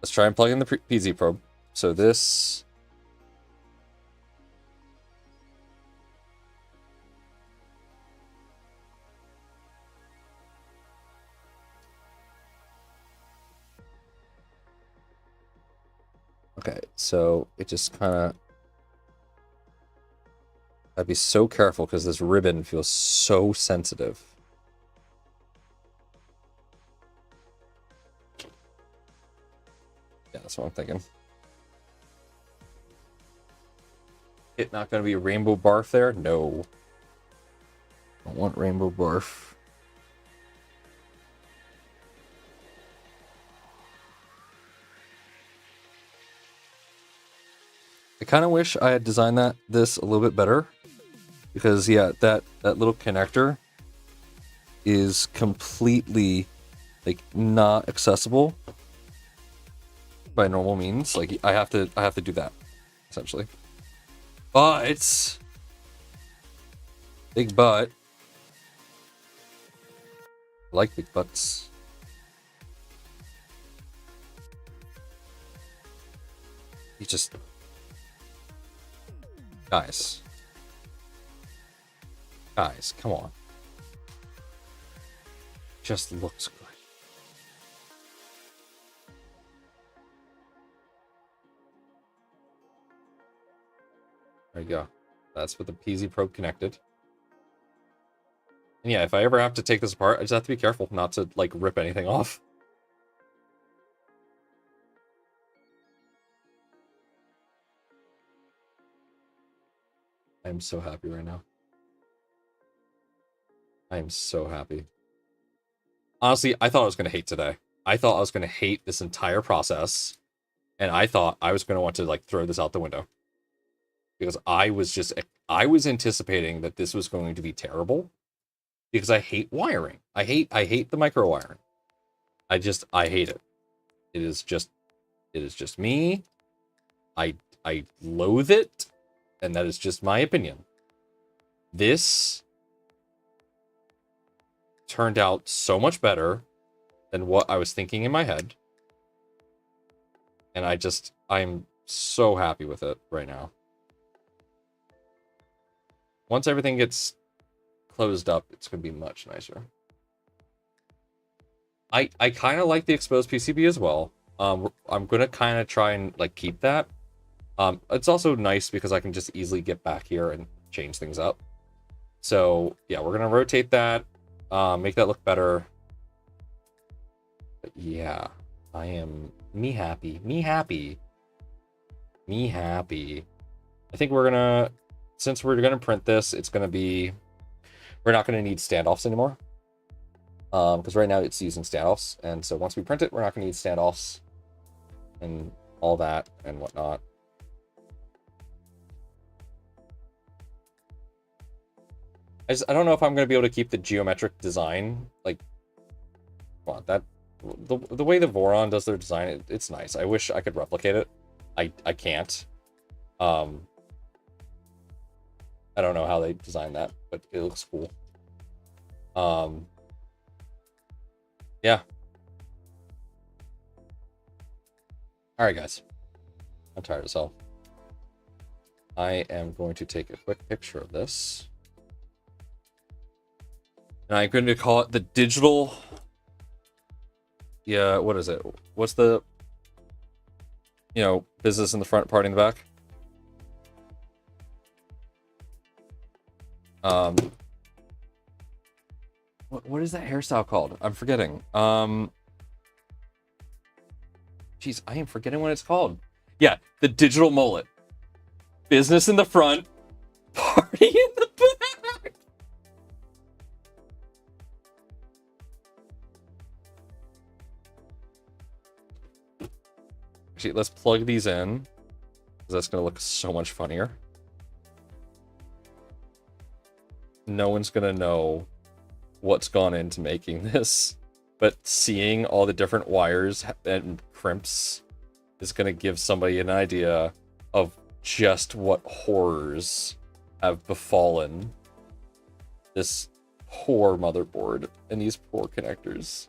try and plug in the PZ probe. So this. Okay, so it just kind of... I'd be so careful because this ribbon feels so sensitive. Yeah, that's what I'm thinking. It not going to be a rainbow barf there? No. Don't want rainbow barf. I kind of wish I had designed this a little bit better, because yeah, that little connector is completely like not accessible by normal means. Like I have to do that essentially. But big butt. I like big butts. You just... Guys, come on. Just looks good. There you go. That's with the PZ probe connected. And yeah, if I ever have to take this apart, I just have to be careful not to like rip anything off. I'm so happy right now. I am so happy. Honestly, I thought I was going to hate today. I thought I was going to hate this entire process. And I thought I was going to want to like throw this out the window. Because I was anticipating that this was going to be terrible. Because I hate wiring. I hate the micro wiring. I hate it. It is just me. I loathe it. And that is just my opinion. This turned out so much better than what I was thinking in my head. And I'm so happy with it right now. Once everything gets closed up, it's going to be much nicer. I kind of like the exposed PCB as well. I'm going to kind of try and like keep that. It's also nice because I can just easily get back here and change things up. So yeah, we're going to rotate that, make that look better. But yeah, I am me happy. Me happy. Me happy. I think we're gonna, since we're gonna print this, it's gonna be, we're not gonna need standoffs anymore. Because right now it's using standoffs, and so once we print it, we're not gonna need standoffs and all that and whatnot. I don't know if I'm gonna be able to keep the geometric design, like, come on, that the way the Voron does their design, it's nice. I wish I could replicate it. I can't. I don't know how they designed that, but it looks cool. Yeah. All right, guys. I'm tired as hell. I am going to take a quick picture of this. And I'm going to call it the digital... Yeah, what is it? What's the... You know, business in the front, party in the back? What is that hairstyle called? I'm forgetting. Jeez, I am forgetting what it's called. Yeah, the digital mullet. Business in the front, party in the back. Actually, let's plug these in, because that's going to look so much funnier. No one's going to know what's gone into making this, but seeing all the different wires and crimps is going to give somebody an idea of just what horrors have befallen this poor motherboard and these poor connectors.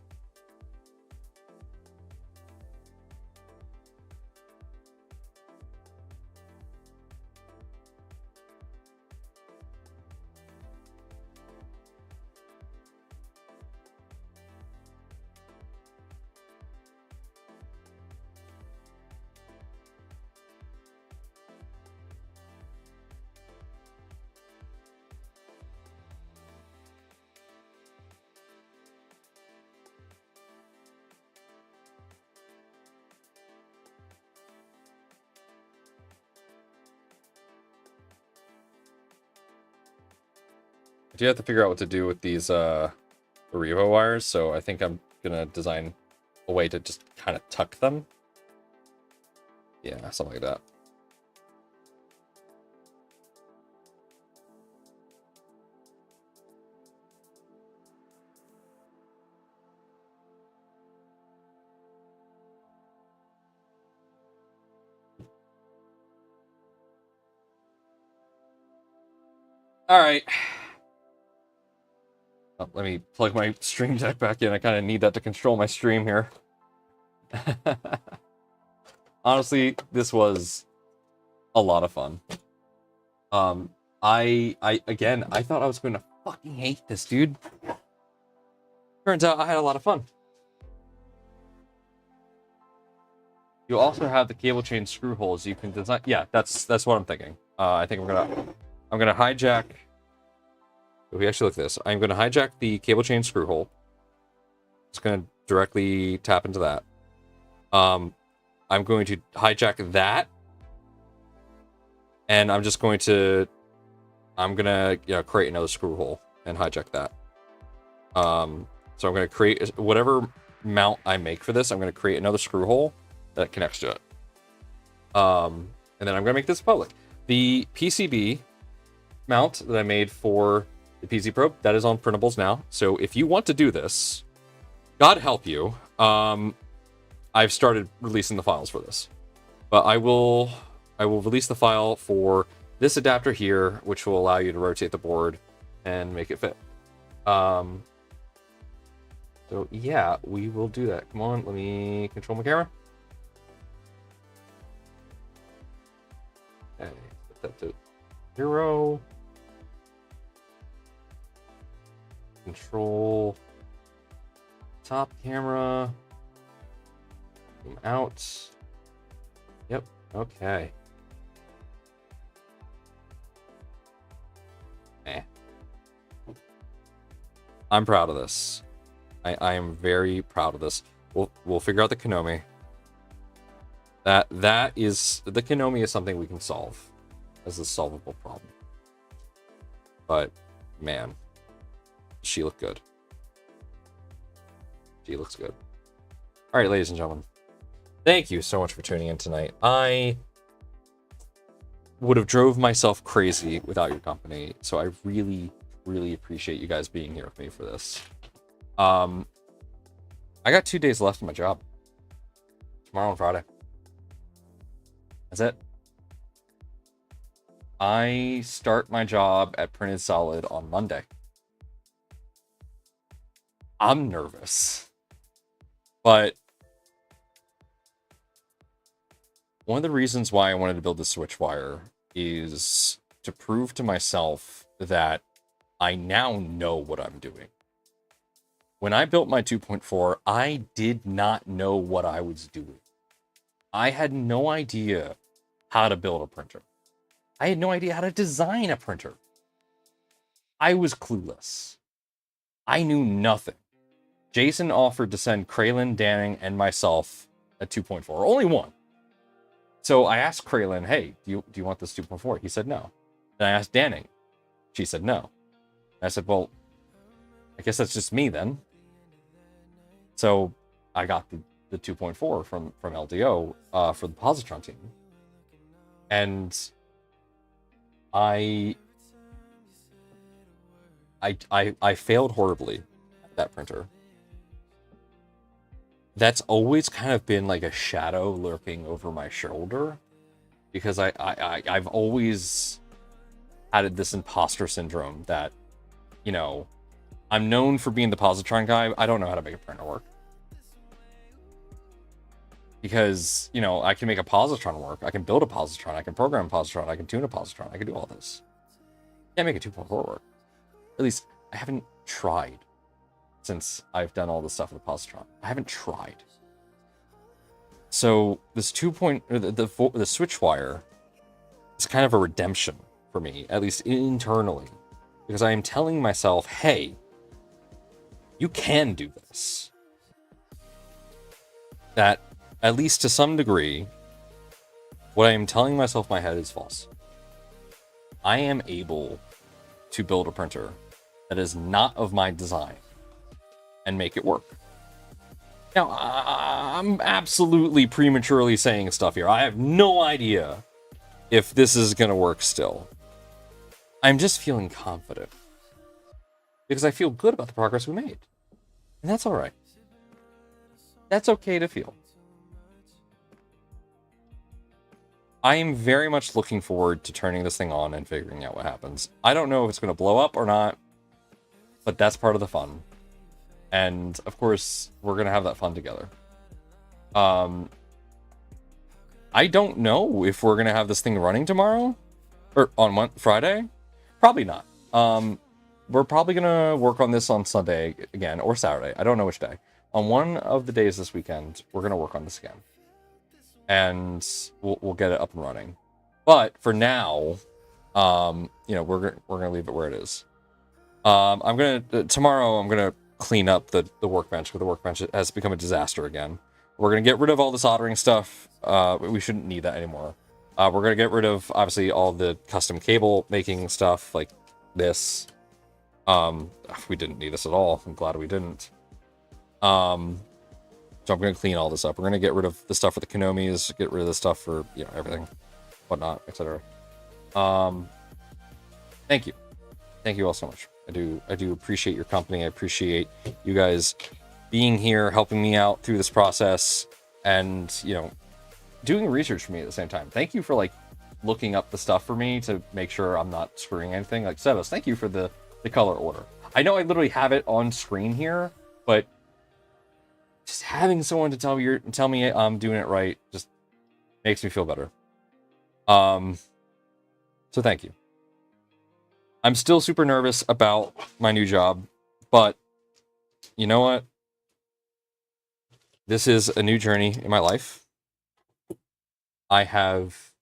I do have to figure out what to do with these Revo wires, so I think I'm gonna design a way to just kind of tuck them. Yeah, something like that. All right. Oh, let me plug my stream deck back in. I kind of need that to control my stream here. Honestly, this was a lot of fun. I thought I was going to fucking hate this, dude. Turns out I had a lot of fun. You also have the cable chain screw holes you can design. Yeah, that's what I'm thinking. I think I'm gonna hijack. If we actually look at this, I'm gonna hijack the cable chain screw hole. It's gonna directly tap into that. I'm going to hijack that, and I'm gonna create another screw hole and hijack that. So I'm gonna create whatever mount I make for this. I'm gonna create another screw hole that connects to it. And then I'm gonna make this public. The PCB mount that I made for the PC probe, that is on printables now. So if you want to do this, God help you. I've started releasing the files for this, but I will release the file for this adapter here, which will allow you to rotate the board and make it fit. So yeah, we will do that. Come on, let me control my camera. Okay, set that to 0. Control top camera. Zoom out. Yep, okay. I'm proud of this. I am very proud of this. We'll figure out the Konami. That is the Konami is something we can solve as a solvable problem. But man, she looked good. She looks good. All right, ladies and gentlemen, thank you so much for tuning in tonight. I would have drove myself crazy without your company, so I really, really appreciate you guys being here with me for this. I got 2 days left in my job. Tomorrow and Friday. That's it. I start my job at Printed Solid on Monday. I'm nervous. But one of the reasons why I wanted to build the Switchwire is to prove to myself that I now know what I'm doing. When I built my 2.4, I did not know what I was doing. I had no idea how to build a printer. I had no idea how to design a printer. I was clueless. I knew nothing. Jason offered to send Kraylin, Danning, and myself a 2.4. Only one. So I asked Kraylin, hey, do you want this 2.4? He said no. Then I asked Danning. She said no. And I said, well, I guess that's just me then. So I got the 2.4 from LDO for the positron team. And I failed horribly at that printer. That's always kind of been like a shadow lurking over my shoulder, because I've always had this imposter syndrome that, you know, I'm known for being the positron guy. I don't know how to make a printer work. Because, you know, I can make a positron work. I can build a positron. I can program a positron. I can tune a positron. I can do all this. Can't make a 2.4 work. At least I haven't tried since I've done all this stuff with the positron. I haven't tried. So this the Switchwire is kind of a redemption for me, at least internally, because I am telling myself, hey, you can do this. That, at least to some degree, what I am telling myself in my head is false. I am able to build a printer that is not of my design and make it work. Now, I'm absolutely prematurely saying stuff here. I have no idea if this is going to work still. I'm just feeling confident because I feel good about the progress we made. And that's all right. That's okay to feel. I am very much looking forward to turning this thing on and figuring out what happens. I don't know if it's going to blow up or not, but that's part of the fun. And, of course, we're going to have that fun together. I don't know if we're going to have this thing running tomorrow, or on Friday. Probably not. We're probably going to work on this on Sunday again, or Saturday. I don't know which day. On one of the days this weekend, we're going to work on this again. And we'll get it up and running. But for now, you know, we're gonna leave it where it is. Tomorrow I'm gonna clean up the workbench, because the workbench has become a disaster again. We're gonna get rid of all the soldering stuff. We shouldn't need that anymore. We're gonna get rid of, obviously, all the custom cable making stuff like this. We didn't need this at all. I'm glad we didn't. So I'm going to clean all this up. We're going to get rid of the stuff for the Konomis, get rid of the stuff for, you know, everything, whatnot, etc. Thank you. Thank you all so much. I do appreciate your company. I appreciate you guys being here, helping me out through this process, and, you know, doing research for me at the same time. Thank you for, like, looking up the stuff for me to make sure I'm not screwing anything. Like, Sebas, thank you for the color order. I know I literally have it on screen here, but just having someone to tell me I'm doing it right just makes me feel better. So thank you. I'm still super nervous about my new job, but you know what? This is a new journey in my life. I have,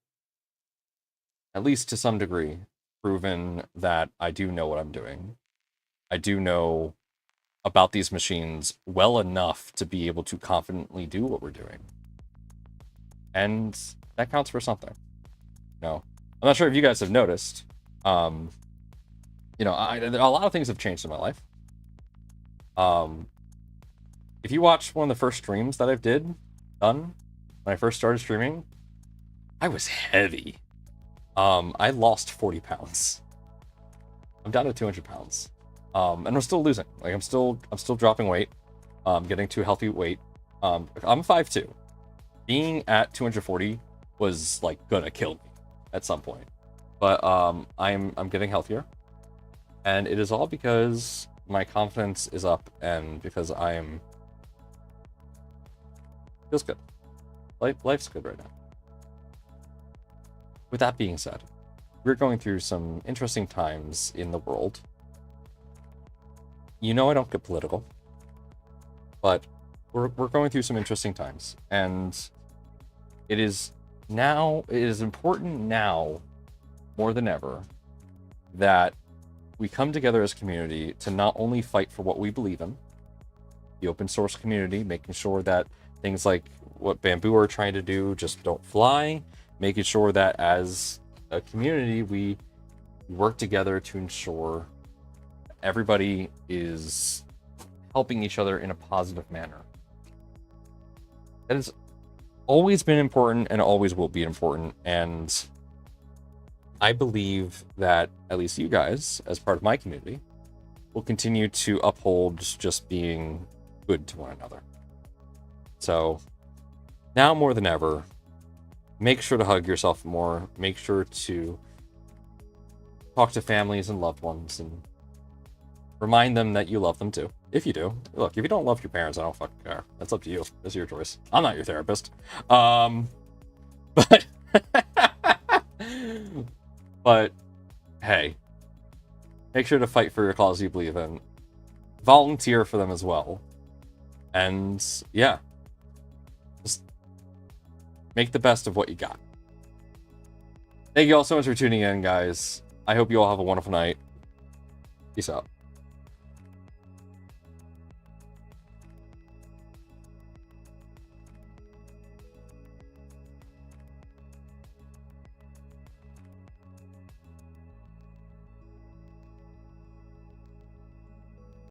at least to some degree, proven that I do know what I'm doing. I do know about these machines well enough to be able to confidently do what we're doing. And that counts for something. I'm not sure if you guys have noticed. A lot of things have changed in my life. If you watch one of the first streams that I've done when I first started streaming, I was heavy. I lost 40 pounds. I'm down to 200 pounds. And I'm still losing. Like I'm still dropping weight. Getting to a healthy weight. I'm 5'2". Being at 240 was like gonna kill me at some point. But I'm getting healthier. And it is all because my confidence is up and because feels good. Life's good right now. With that being said, we're going through some interesting times in the world. I don't get political, but we're going through some interesting times, and it is important now more than ever that we come together as a community to not only fight for what we believe in, the open source community, making sure that things like what Bamboo are trying to do just don't fly, making sure that as a community we work together to ensure everybody is helping each other in a positive manner. That has always been important and always will be important, and I believe that at least you guys, as part of my community, will continue to uphold just being good to one another. So now more than ever, make sure to hug yourself more. Make sure to talk to families and loved ones and remind them that you love them too. If you do. Look, if you don't love your parents, I don't fucking care. That's up to you. That's your choice. I'm not your therapist. But but hey, make sure to fight for your cause you believe in. Volunteer for them as well. And yeah, just make the best of what you got. Thank you all so much for tuning in, guys. I hope you all have a wonderful night. Peace out.